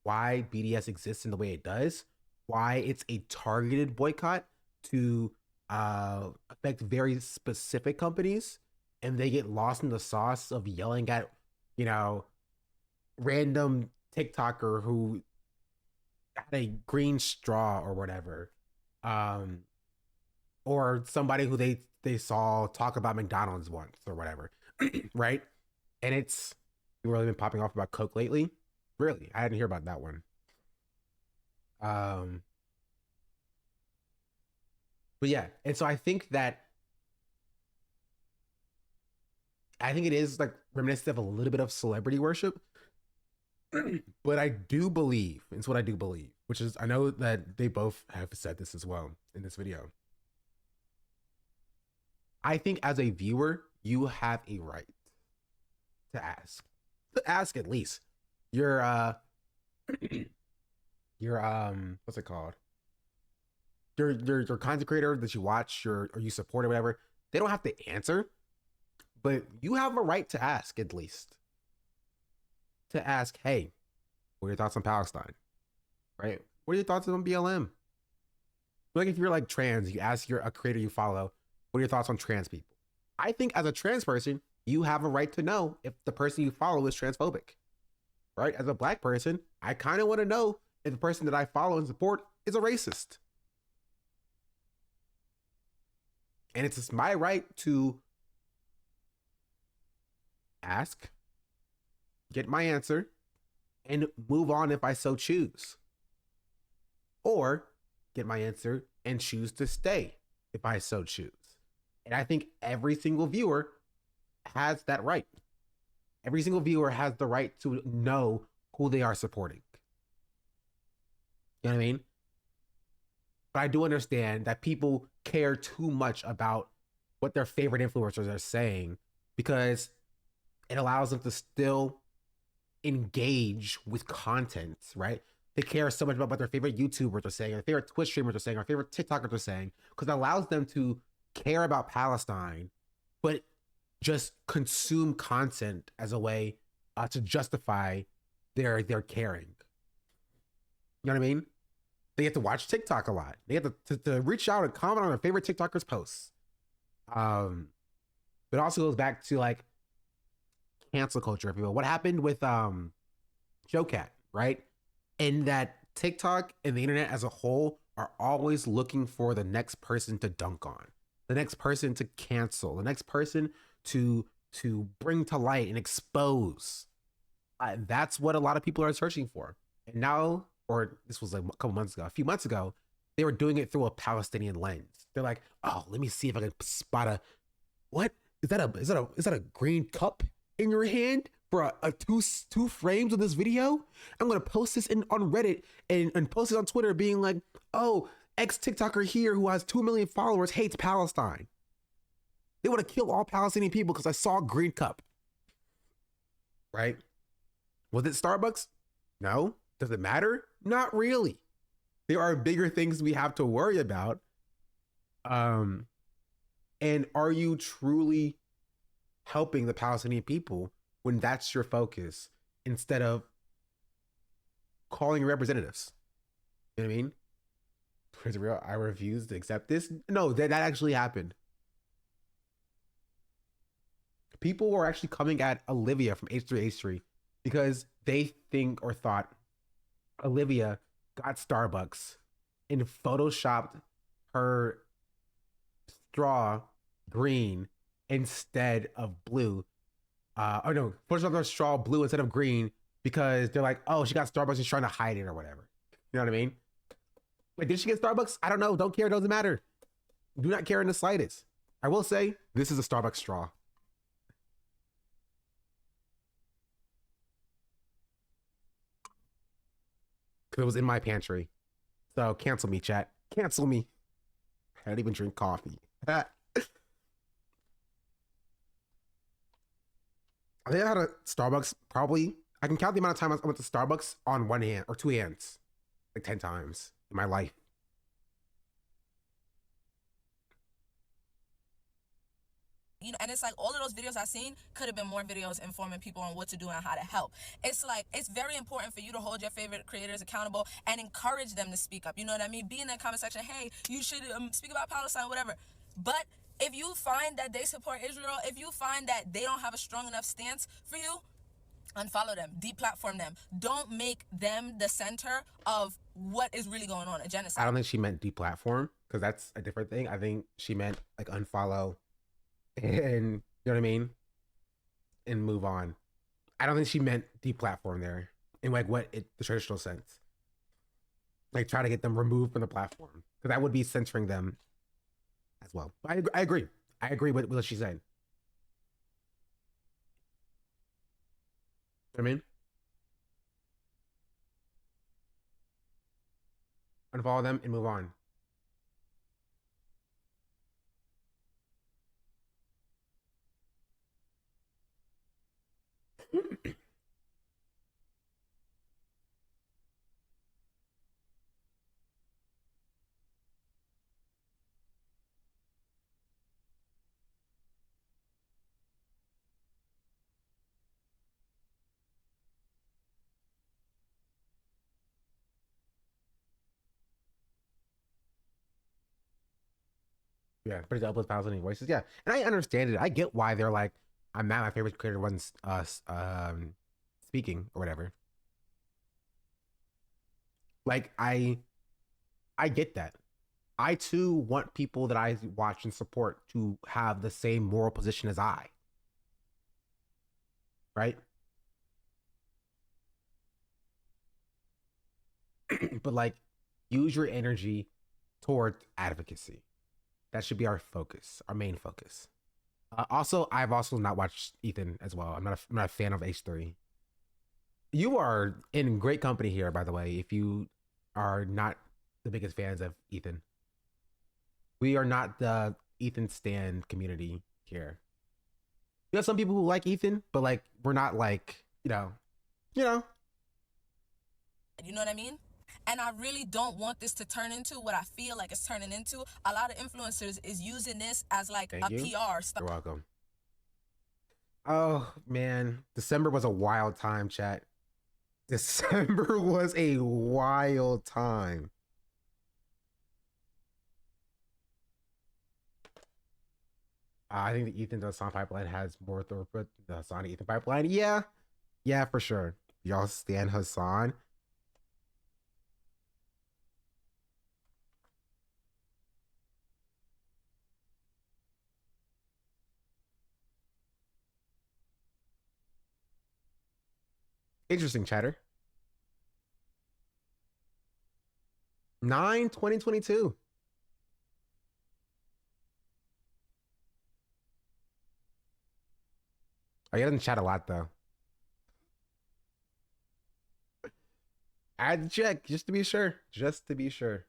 A: why BDS exists in the way it does, why it's a targeted boycott to affect very specific companies, and they get lost in the sauce of yelling at, you know, random TikToker who had a green straw or whatever, or somebody who they saw talk about McDonald's once or whatever, right? And it's really been popping off about Coke lately. Really, I didn't hear about that one. But yeah, and so I think it is like reminiscent of a little bit of celebrity worship. But I do believe, it's what I do believe, which is, I know that they both have said this as well in this video. I think as a viewer, you have a right to ask at least. Your what's it called? Your content creator that you watch or you support or whatever, they don't have to answer, but you have a right to ask at least. To ask, hey, what are your thoughts on Palestine? Right? What are your thoughts on BLM? Like if you're like trans, you ask a creator you follow, what are your thoughts on trans people? I think as a trans person, you have a right to know if the person you follow is transphobic. Right? As a black person, I kind of want to know if the person that I follow and support is a racist. And it's my right to ask, get my answer, and move on if I so choose. Or get my answer and choose to stay if I so choose. And I think every single viewer has that right. Every single viewer has the right to know who they are supporting. You know what I mean? But I do understand that people care too much about what their favorite influencers are saying because it allows them to still engage with content, right? They care so much about what their favorite YouTubers are saying, or their favorite Twitch streamers are saying, or favorite TikTokers are saying, because it allows them to care about Palestine, but just consume content as a way to justify their caring. You know what I mean? They get to watch TikTok a lot. They have to reach out and comment on their favorite TikTokers' posts. But it also goes back to like cancel culture, if you will. What happened with Joe Cat, right? And that TikTok and the internet as a whole are always looking for the next person to dunk on, the next person to cancel, the next person to bring to light and expose. That's what a lot of people are searching for. And now, or this was like a few months ago, they were doing it through a Palestinian lens. They're like, oh, let me see if I can spot what is that a green cup in your hand for a two frames of this video? I'm gonna post this on Reddit and post it on Twitter, being like, oh, ex TikToker here who has 2 million followers hates Palestine. They want to kill all Palestinian people because I saw a green cup. Right? Was it Starbucks? No. Does it matter? Not really. There are bigger things we have to worry about. And are you truly helping the Palestinian people when that's your focus instead of calling your representatives? You know what I mean? Israel, I refuse to accept this. No, that actually happened. People were actually coming at Olivia from H3H3 because they think or thought Olivia got Starbucks and photoshopped her straw green instead of blue. Photoshopped her straw blue instead of green because they're like, oh, she got Starbucks, she's trying to hide it or whatever. You know what I mean? Like, did she get Starbucks? I don't know. Don't care. Doesn't matter. Do not care in the slightest. I will say this is a Starbucks straw. Because it was in my pantry. So cancel me, chat. Cancel me. I don't even drink coffee. I think I had a Starbucks probably. I can count the amount of times I went to Starbucks on one hand or two hands. Like 10 times in my life.
B: You know, and it's like all of those videos I've seen could have been more videos informing people on what to do and how to help. It's like, it's very important for you to hold your favorite creators accountable and encourage them to speak up. You know what I mean? Be in that comment section. Hey, you should speak about Palestine, whatever. But if you find that they support Israel, if you find that they don't have a strong enough stance for you, unfollow them, deplatform them. Don't make them the center of what is really going on, a genocide.
A: I don't think she meant deplatform because that's a different thing. I think she meant like unfollow and, you know what I mean? And move on. I don't think she meant deplatform there in like the traditional sense. Like try to get them removed from the platform because that would be censoring them as well. I agree. I agree with what she's saying. You know what I mean? Unfollow them and move on. Yeah, but it's uplift Palestinian voices. Yeah, and I understand it. I get why they're like, I'm mad my favorite creator wasn't speaking or whatever. Like I get that. I too want people that I watch and support to have the same moral position as I. Right? But like, use your energy toward advocacy. That should be our focus, our main focus. Also, I've also not watched Ethan as well. I'm not a fan of H3. You are in great company here, by the way, if you are not the biggest fans of Ethan. We are not the Ethan stan community here. We have some people who like Ethan, but like we're not like, you know. You know
B: what I mean? And I really don't want this to turn into what I feel like it's turning into. A lot of influencers is using this as like PR stuff.
A: You're welcome. Oh, man. December was a wild time, chat. December was a wild time. I think the Ethan Hassan pipeline has more throughput than the Hassan Ethan pipeline. Yeah. Yeah, for sure. Y'all stand Hassan. Interesting, chatter. 9/2022. I get in the chat a lot though. I had to check just to be sure. Just to be sure.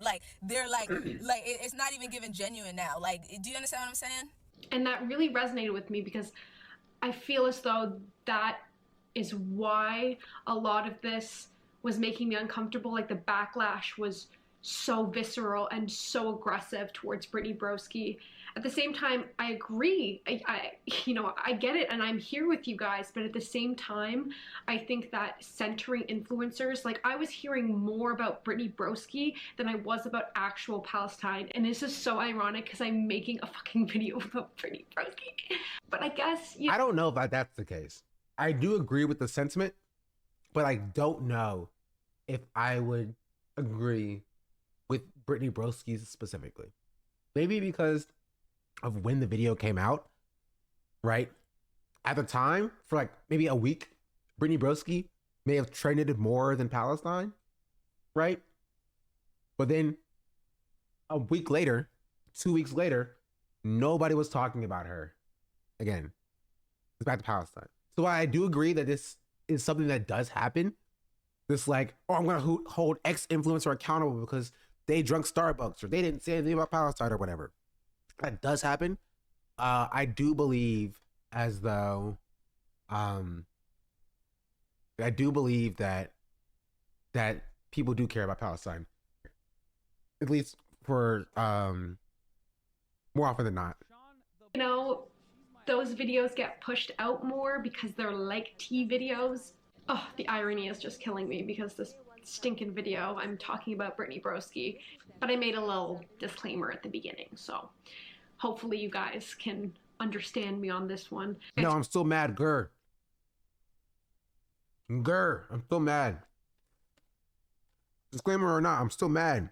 B: Like they're like it's not even given genuine now. Like, do you understand what I'm saying?
P: And that really resonated with me because I feel as though that is why a lot of this was making me uncomfortable. Like the backlash was so visceral and so aggressive towards Brittany Broski. At the same time, I agree. I get it, and I'm here with you guys. But at the same time, I think that centering influencers, like I was hearing more about Brittany Broski than I was about actual Palestine. And this is so ironic because I'm making a fucking video about Brittany Broski. But I guess
A: I don't know if that's the case. I do agree with the sentiment, but I don't know if I would agree with Brittany Broski specifically. Maybe because of when the video came out, right? At the time, for like maybe a week, Brittany Broski may have trended more than Palestine, right? But then a week later, 2 weeks later, nobody was talking about her again. It's back to Palestine. So I do agree that this is something that does happen. This like, oh, I'm going to hold X influencer accountable because they drunk Starbucks or they didn't say anything about Palestine or whatever. That does happen. I do believe as though, I do believe that people do care about Palestine, at least for more often than not.
P: You know, those videos get pushed out more because they're like tea videos. Oh, the irony is just killing me because this stinking video, I'm talking about Brittany Broski, but I made a little disclaimer at the beginning, so hopefully you guys can understand me on this one.
A: No, I'm still mad, Gur. I'm still mad. Disclaimer or not, I'm still mad.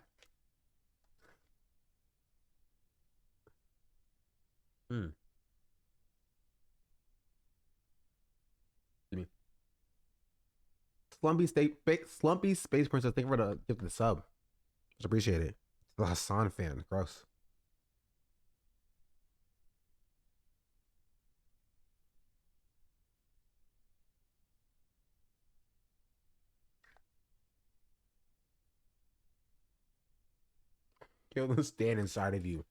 A: Slumpy Space Princess, thank you for the gift of the sub. Just appreciate it. The Hassan fan, gross. Kill the stand inside of you.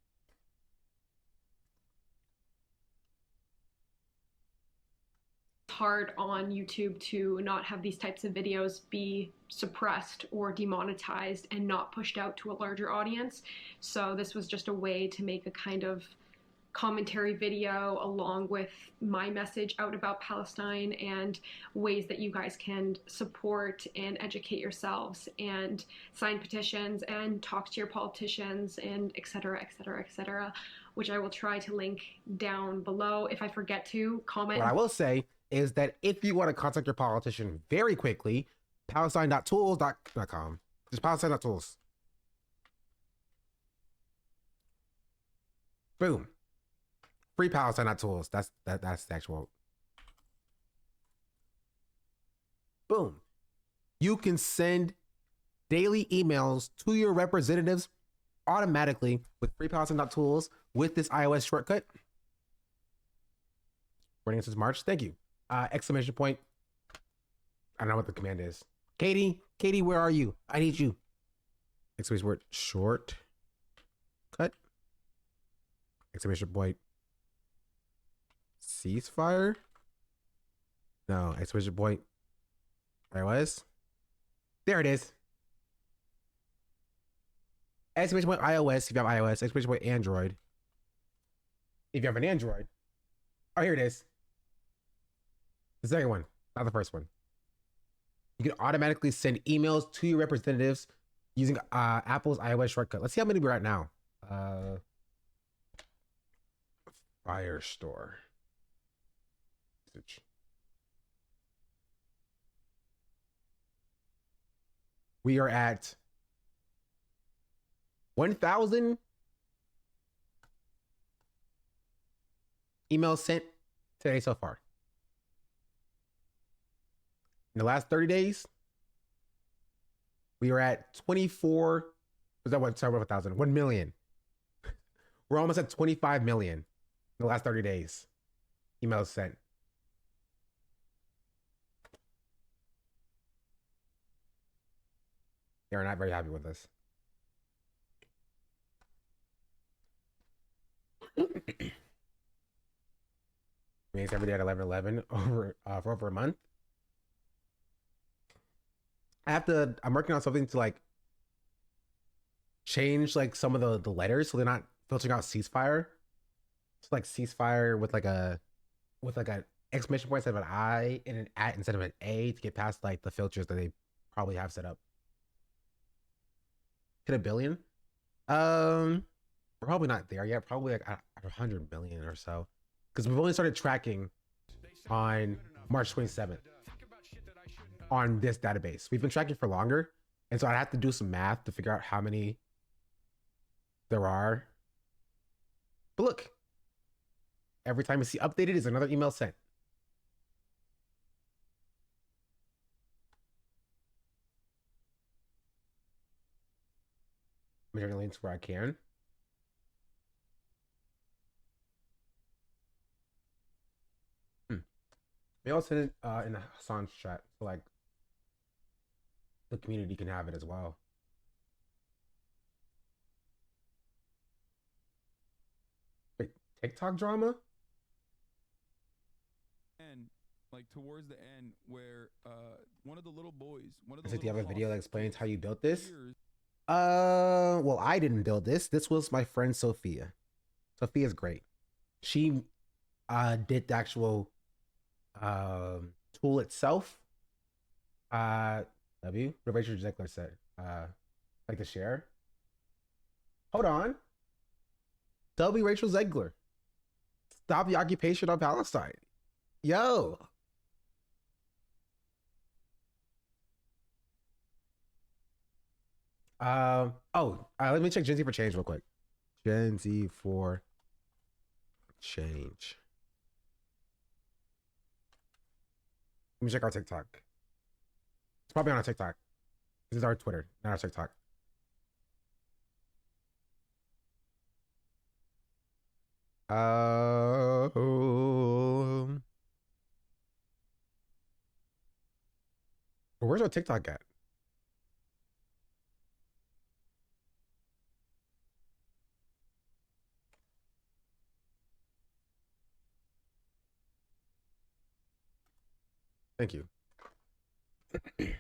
P: Hard on YouTube to not have these types of videos be suppressed or demonetized and not pushed out to a larger audience. So this was just a way to make a kind of commentary video along with my message out about Palestine and ways that you guys can support and educate yourselves and sign petitions and talk to your politicians and etc, which I will try to link down below. If I forget to comment.
A: What I will say is that if you want to contact your politician very quickly, palestine.tools.com. Just palestine.tools. Boom. Free Palestine.tools. That's the actual. Boom. You can send daily emails to your representatives automatically with free Palestine.tools with this iOS shortcut. Running since March. Thank you. Exclamation point. I don't know what the command is. Katie, where are you? I need you. Exclamation word short cut. Exclamation point. Ceasefire. No, exclamation point. iOS. There it is. Exclamation point iOS if you have iOS. Exclamation point Android if you have an Android. Oh, here it is. The second one, not the first one. You can automatically send emails to your representatives using Apple's iOS shortcut. Let's see how many we're at now. Firestore. We are at 1,000 emails sent today so far. In the last 30 days, we are at 24. Was that what? Sorry, 1,000. 1 million. We're almost at 25 million in the last 30 days. Emails sent. They are not very happy with us. Means every day at 11:11 over for over a month. I'm working on something to like change like some of the letters so they're not filtering out ceasefire. It's like ceasefire with like a exclamation point instead of an I and an at instead of an A to get past like the filters that they probably have set up. Hit 1 billion. We're probably not there yet. Probably like 100 million or so, because we've only started tracking on March 27th on this database. We've been tracking for longer, and so I have to do some math to figure out how many there are. But look, every time you see updated is another email sent. I'm sharing links where I can. Maybe I'll send it in the Hassan's chat so like the community can have it as well. Wait, TikTok drama?
F: And like towards the end where one of the little boys,
A: Do you have a video that explains how you built this? Well, I didn't build this. This was my friend Sophia. Sophia's great. She did the actual tool itself. W. What Rachel Zegler said. Like to share. Hold on. W. Rachel Zegler. Stop the occupation of Palestine. Yo. Let me check Gen Z for change real quick. Gen Z for change. Let me check our TikTok. It's probably on our TikTok. This is our Twitter, not our TikTok. Where's our TikTok at? Thank you. It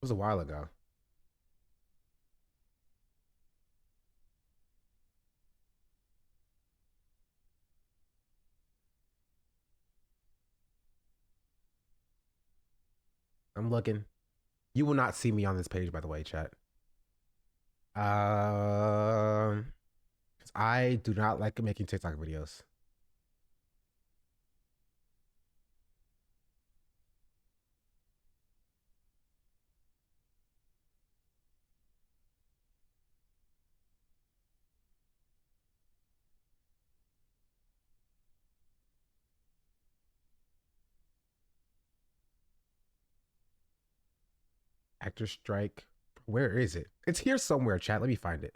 A: was a while ago. I'm looking. You will not see me on this page, by the way, chat. 'Cause I do not like making TikTok videos. Actor strike. Where is it? It's here somewhere, chat. Let me find it.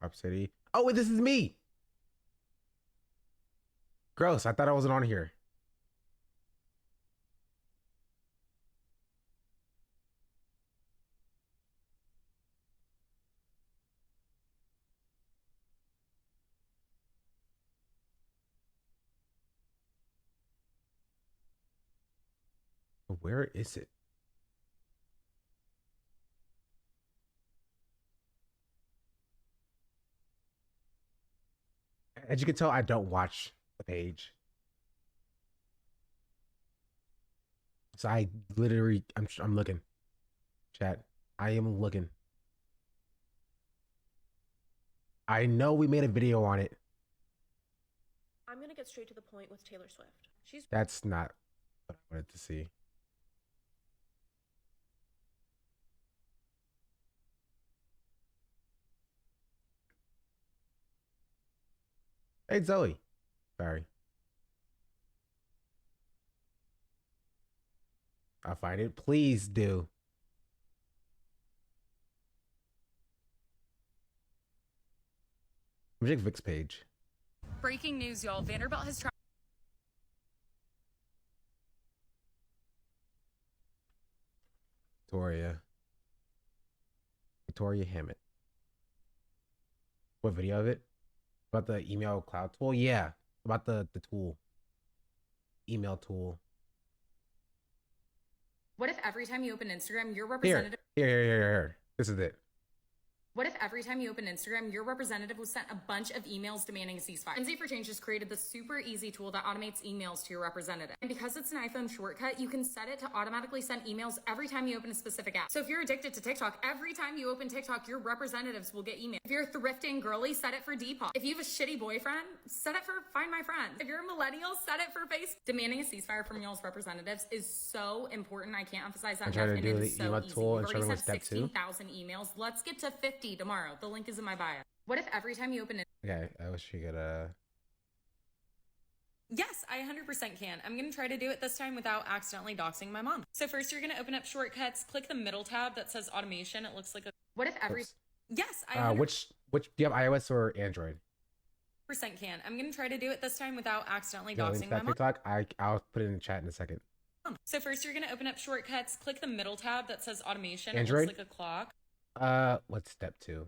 A: Top city. Oh, wait, this is me. Gross. I thought I wasn't on here. Where is it? As you can tell, I don't watch the page. So I literally, I'm looking. Chat, I am looking. I know we made a video on it.
V: I'm gonna get straight to the point with Taylor Swift.
A: That's not what I wanted to see. Hey, Zoe. Sorry. I'll find it. Please do. Let me check Vic's page.
H: Breaking news, y'all. Vanderbilt has tried.
A: Victoria Hammett. What video of it? About the email cloud tool? Yeah. About the tool. Email tool.
H: What if every time you open Instagram, your
A: Here.
H: representative?
A: Here. This is it.
H: What if every time you open Instagram, your representative was sent a bunch of emails demanding a ceasefire? Wednesday for Change has created the super easy tool that automates emails to your representative. And because it's an iPhone shortcut, you can set it to automatically send emails every time you open a specific app. So if you're addicted to TikTok, every time you open TikTok, your representatives will get emails. If you're thrifting girly, set it for Depop. If you have a shitty boyfriend, set it for Find My Friend. If you're a millennial, set it for Face. Demanding a ceasefire from y'all's representatives is so important. I can't emphasize that
A: I'm trying
H: enough.
A: to do
H: And it
A: the
H: is so
A: email
H: easy.
A: tool
H: We've
A: and show
H: already
A: them
H: sent
A: step 2.
H: 16,000 emails. Let's get to 50 tomorrow. The link is in my bio. What if every time you open it?
A: Okay, I wish you could
H: Yes, I 100% can. I'm going to try to do it this time without accidentally doxing my mom. So first you're going to open up shortcuts, click the middle tab that says automation. It looks like a... What if every...
A: Oops.
H: Yes, I 100%
A: which do you have, iOS or Android?
H: can. I'm going to try to do it this time without accidentally
A: You know,
H: doxing
A: that
H: my mom.
A: TikTok, I'll put it in the chat in a second.
H: So first you're going to open up shortcuts, click the middle tab that says automation.
A: Android?
H: It looks like a clock.
A: What's step 2?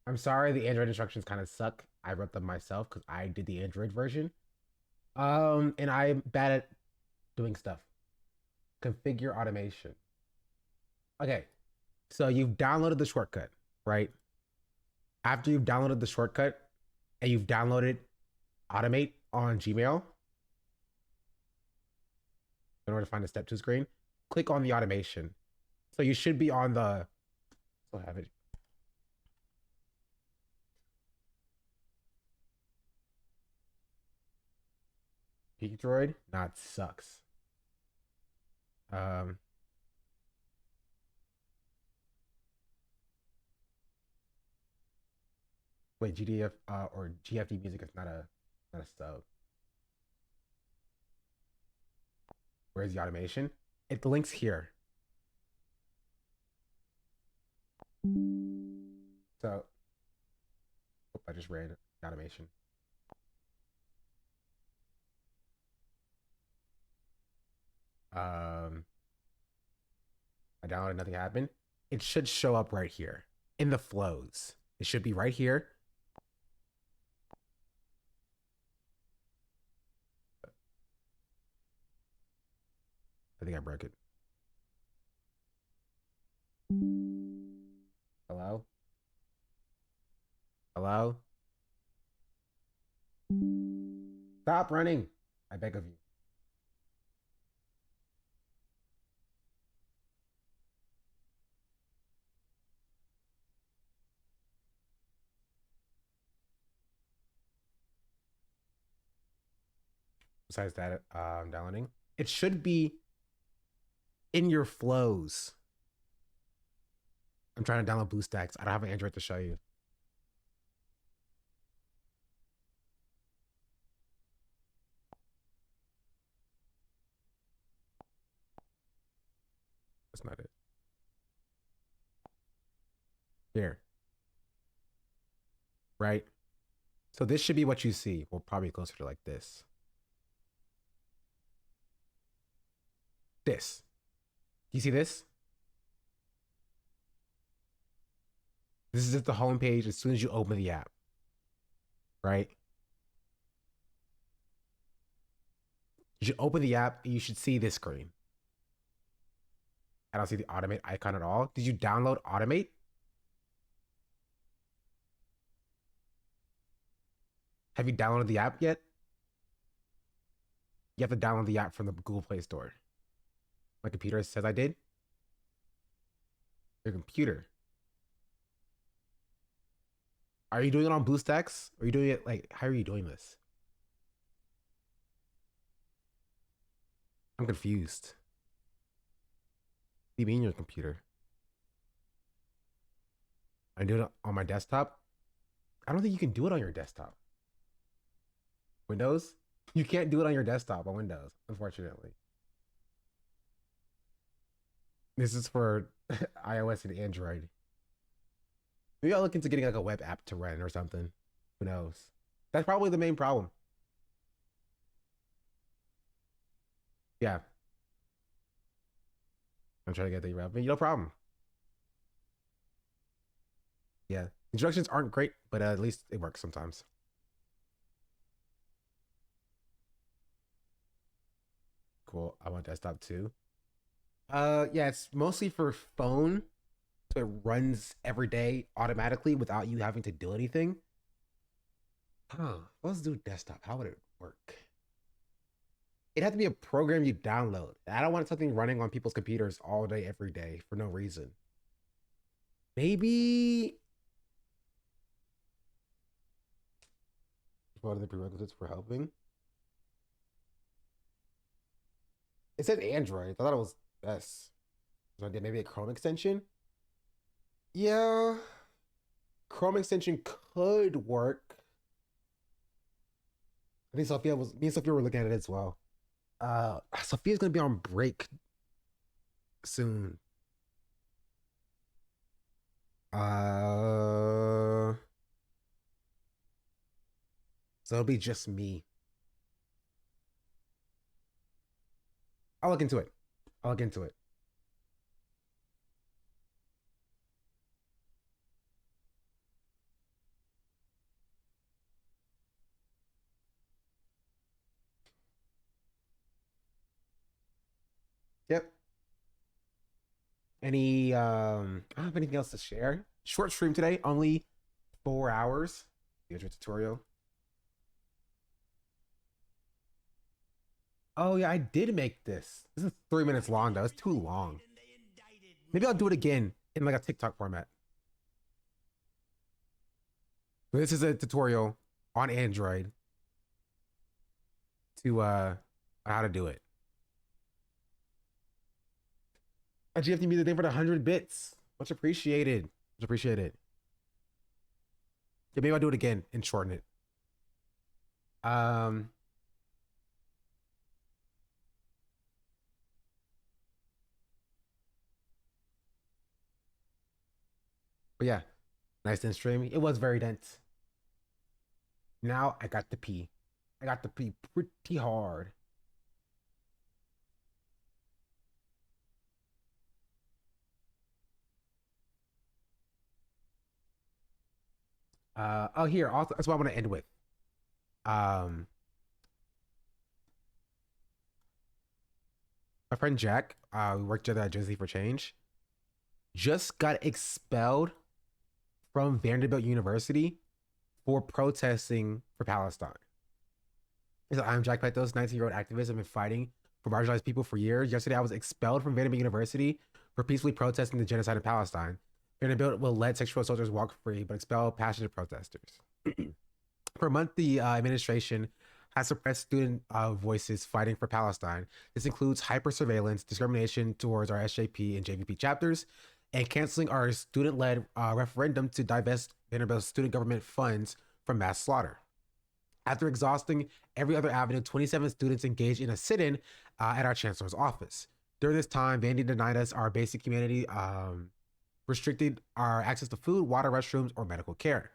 A: I'm sorry, the Android instructions kind of suck. I wrote them myself because I did the Android version. And I'm bad at doing stuff. Configure automation. Okay, so you've downloaded the shortcut, right? After you've downloaded the shortcut and you've downloaded Automate on Gmail, in order to find the step 2 screen, click on the automation. So you should be on the... Still have it. Peak Droid? Nah, it sucks. Wait, GDF or GFD music is not a sub. Where's the automation? It links here. So, I just ran automation. I downloaded, nothing happened. It should show up right here in the flows. It should be right here. I think I broke it. Hello? Hello? Stop running. I beg of you. Besides that, downloading. It should be in your flows. I'm trying to download BlueStacks. I don't have an Android to show you. That's not it. Here. Right? So this should be what you see. Well, probably closer to like this. This. Do you see this? This is just the home page as soon as you open the app. Right? You should open the app and you should see this screen. I don't see the Automate icon at all. Did you download Automate? Have you downloaded the app yet? You have to download the app from the Google Play Store. My computer says I did. Your computer. Are you doing it on BlueStacks? Or are you doing it like, how are you doing this? I'm confused. What do you mean your computer? I'm doing it on my desktop? I don't think you can do it on your desktop. Windows. You can't do it on your desktop on Windows, unfortunately. This is for iOS and Android. Maybe I'll look into getting like a web app to run or something. Who knows? That's probably the main problem. Yeah. I'm trying to get the route, but no problem. Yeah. Instructions aren't great, but at least it works sometimes. Cool. I want desktop too. Yeah, it's mostly for phone. So it runs every day automatically without you having to do anything. Huh. Let's do desktop. How would it work? It'd have to be a program you download. I don't want something running on people's computers all day, every day for no reason. Maybe what are the prerequisites for helping? It said Android. I thought it was S. So maybe a Chrome extension? Yeah. Chrome extension could work. I think me and Sophia were looking at it as well. Sophia's gonna be on break soon. So it'll be just me. I'll look into it. I'll look into it. Yep. I don't have anything else to share. Short stream today, only 4 hours. Here's your tutorial. Oh yeah, I did make this. This is 3 minutes long though. It's too long. Maybe I'll do it again in like a TikTok format. This is a tutorial on Android to how to do it. A GFT music thing for the 100 bits. Much appreciated. Much appreciated. Yeah, maybe I'll do it again and shorten it. But yeah, nice and streamy. It was very dense. Now I got to pee. I got to pee pretty hard. Oh, here. Also, that's what I want to end with. My friend Jack, we worked together at Jersey for Change, just got expelled from Vanderbilt University for protesting for Palestine. He said, I'm Jack Petos, 19-year-old activist. I've been fighting for marginalized people for years. Yesterday, I was expelled from Vanderbilt University for peacefully protesting the genocide in Palestine. Vanderbilt will let sexual soldiers walk free, but expel passionate protesters. For a month, the administration has suppressed student voices fighting for Palestine. This includes hyper-surveillance, discrimination towards our SJP and JVP chapters, and canceling our student-led referendum to divest Vanderbilt's student government funds from mass slaughter. After exhausting every other avenue, 27 students engaged in a sit-in at our chancellor's office. During this time, Vandy denied us our basic humanity, restricted our access to food, water, restrooms, or medical care,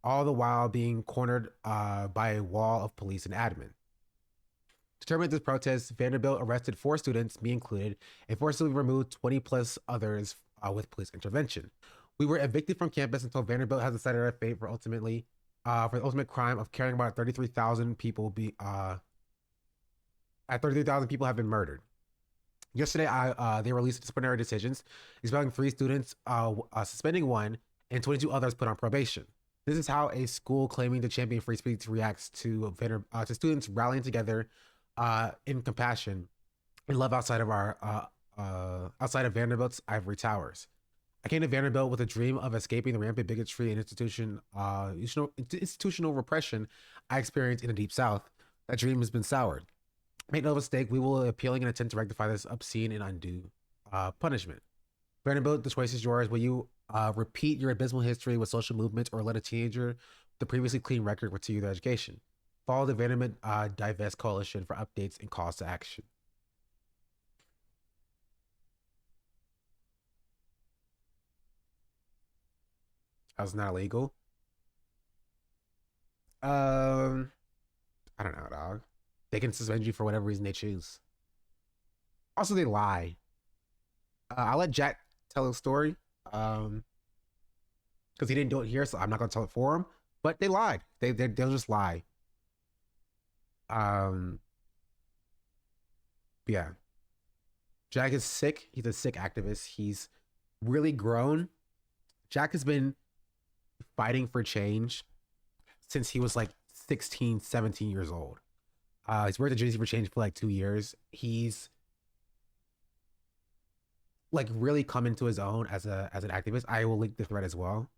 A: all the while being cornered by a wall of police and admin. To terminate this protest, Vanderbilt arrested 4 students, me included, and forcibly removed 20 plus others with police intervention. We were evicted from campus until Vanderbilt has decided our fate for the ultimate crime of caring about 33,000 people 33,000 people have been murdered. Yesterday, they released disciplinary decisions, expelling 3 students, suspending 1, and 22 others put on probation. This is how a school claiming to champion free speech reacts to students rallying together in compassion and love outside of Vanderbilt's ivory towers. I came to Vanderbilt with a dream of escaping the rampant bigotry and institutional repression I experienced in the Deep South. That dream has been soured. Make no mistake, we will be appealing and attempt to rectify this obscene and undue punishment. Vanderbilt, the choice is yours. Will you repeat your abysmal history with social movements or let a teenager with a previously clean record continue their education? Follow the Vanderbilt Divest Coalition for updates and calls to action. How's not illegal? I don't know, dog. They can suspend you for whatever reason they choose. Also, they lie. I'll let Jack tell a story. Because he didn't do it here, so I'm not gonna tell it for him. But they lied. They'll just lie. Yeah. Jack is sick. He's a sick activist. He's really grown. Jack has been fighting for change since he was like 16, 17 years old. He's worked at Jersey for Change for like 2 years. He's like really come into his own as an activist. I will link the thread as well.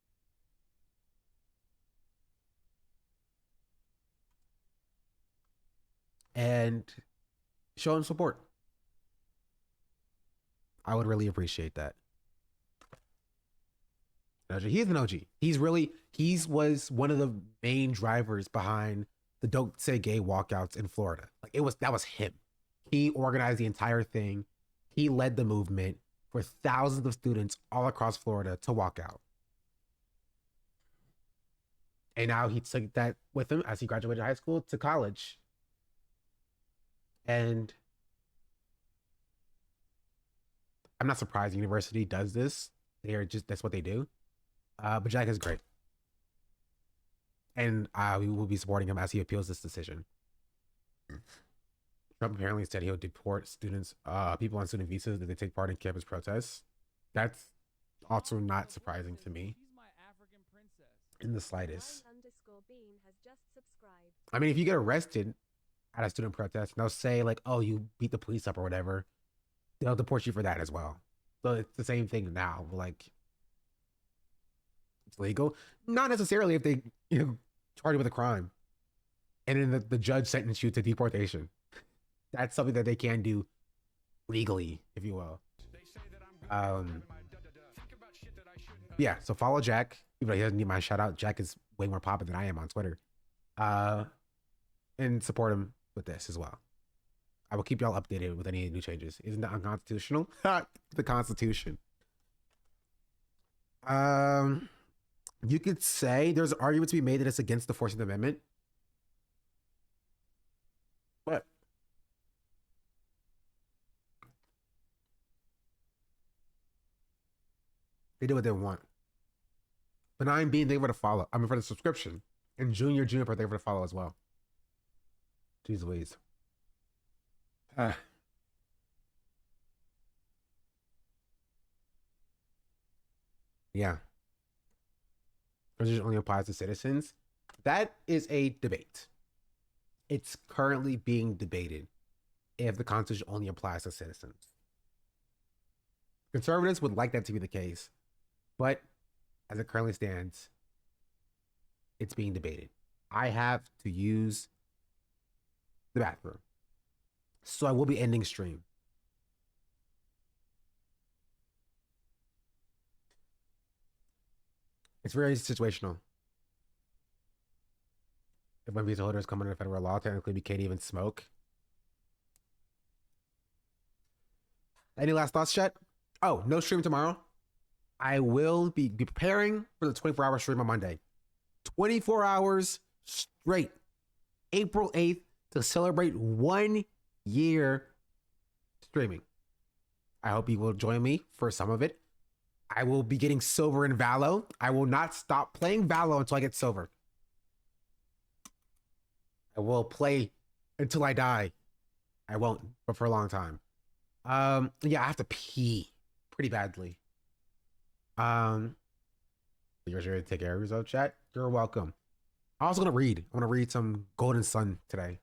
A: And show him support. I would really appreciate that. He's an OG. He was one of the main drivers behind the Don't Say Gay walkouts in Florida. Like that was him. He organized the entire thing. He led the movement for thousands of students all across Florida to walk out. And now he took that with him as he graduated high school to college. And I'm not surprised the university does this. That's what they do. But Jack is great. And we will be supporting him as he appeals this decision. Trump apparently said he'll deport students, people on student visas that they take part in campus protests. That's also not surprising to me in the slightest. I mean, if you get arrested at a student protest, and they'll say like, oh, you beat the police up or whatever, they'll deport you for that as well. So it's the same thing now. Like, it's legal. Not necessarily if they, charge you with a crime. And then the judge sentenced you to deportation. That's something that they can do legally, if you will. Yeah, so follow Jack. Even though he doesn't need my shout out, Jack is way more popular than I am on Twitter. And support him with this as well. I will keep y'all updated with any new changes. Isn't that unconstitutional? The Constitution. You could say there's an argument to be made that it's against the 14th Amendment. What? They do what they want. Benign Bean, thank you for the follow. I mean, for the subscription. And Junior Juniper, thank you for the follow as well. Jeez Louise. Yeah. Constitution only applies to citizens. That is a debate. It's currently being debated if the Constitution only applies to citizens. Conservatives would like that to be the case, but as it currently stands, it's being debated. I have to use the bathroom, so I will be ending stream. It's very situational. If one visa holders come under federal law, technically we can't even smoke. Any last thoughts, chat? Oh, no stream tomorrow. I will be preparing for the 24-hour stream on Monday. 24 hours straight. April 8th to celebrate 1 year streaming. I hope you will join me for some of it. I will be getting silver in Valo. I will not stop playing Valo until I get silver. I will play until I die. I won't, but for a long time. Yeah, I have to pee pretty badly. You're sure to take care of yourself, chat? You're welcome. I'm also gonna read. I want to read some Golden Sun today.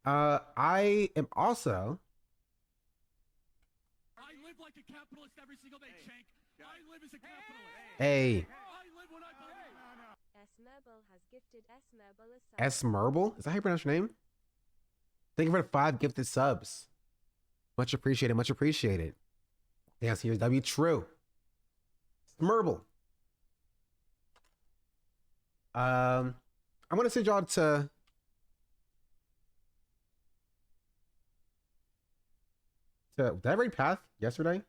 A: I am also.
U: I live like a capitalist every single day, Shank. I live as a capitalist.
A: Hey.
U: I live when I believe.
D: S Merble has gifted S Merble a sub.
A: S Merble? Is that how you pronounce your name? Thank you for the 5 gifted subs. Much appreciated. Much appreciated. Yes, here's W. True. Merble. I'm gonna send y'all to did I read Path yesterday?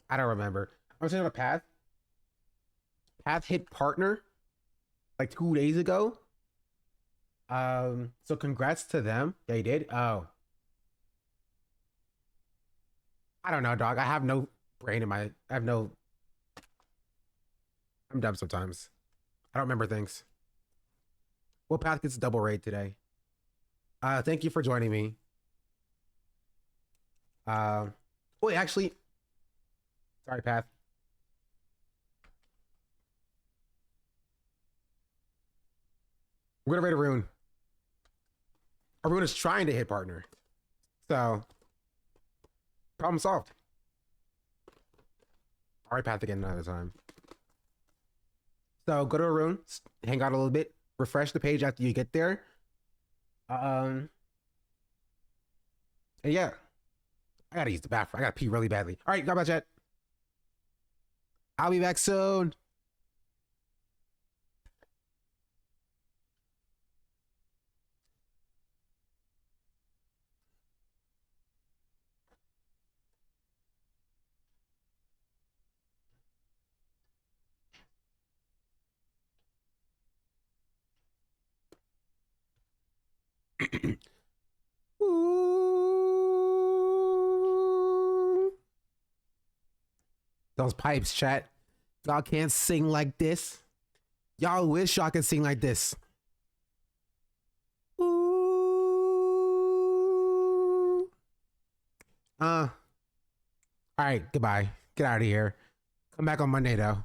A: I don't remember. I was saying a Path. Path hit partner like 2 days ago. So congrats to them. They did. Oh. I don't know, dog. I have no brain in my I'm dumb sometimes. I don't remember things. Well, Path gets double raid today. Thank you for joining me. Wait, actually, sorry, Path. We're gonna raid Arun. Arun is trying to hit partner. So, problem solved. All right, Path again another time. So go to Arun, hang out a little bit, refresh the page after you get there. And yeah, I gotta use the bathroom. I gotta pee really badly. All right, goodbye, chat. I'll be back soon. Ooh. Those pipes, chat. Y'all can't sing like this. Y'all wish y'all could sing like this. Ooh. All right, goodbye. Get out of here. Come back on Monday though.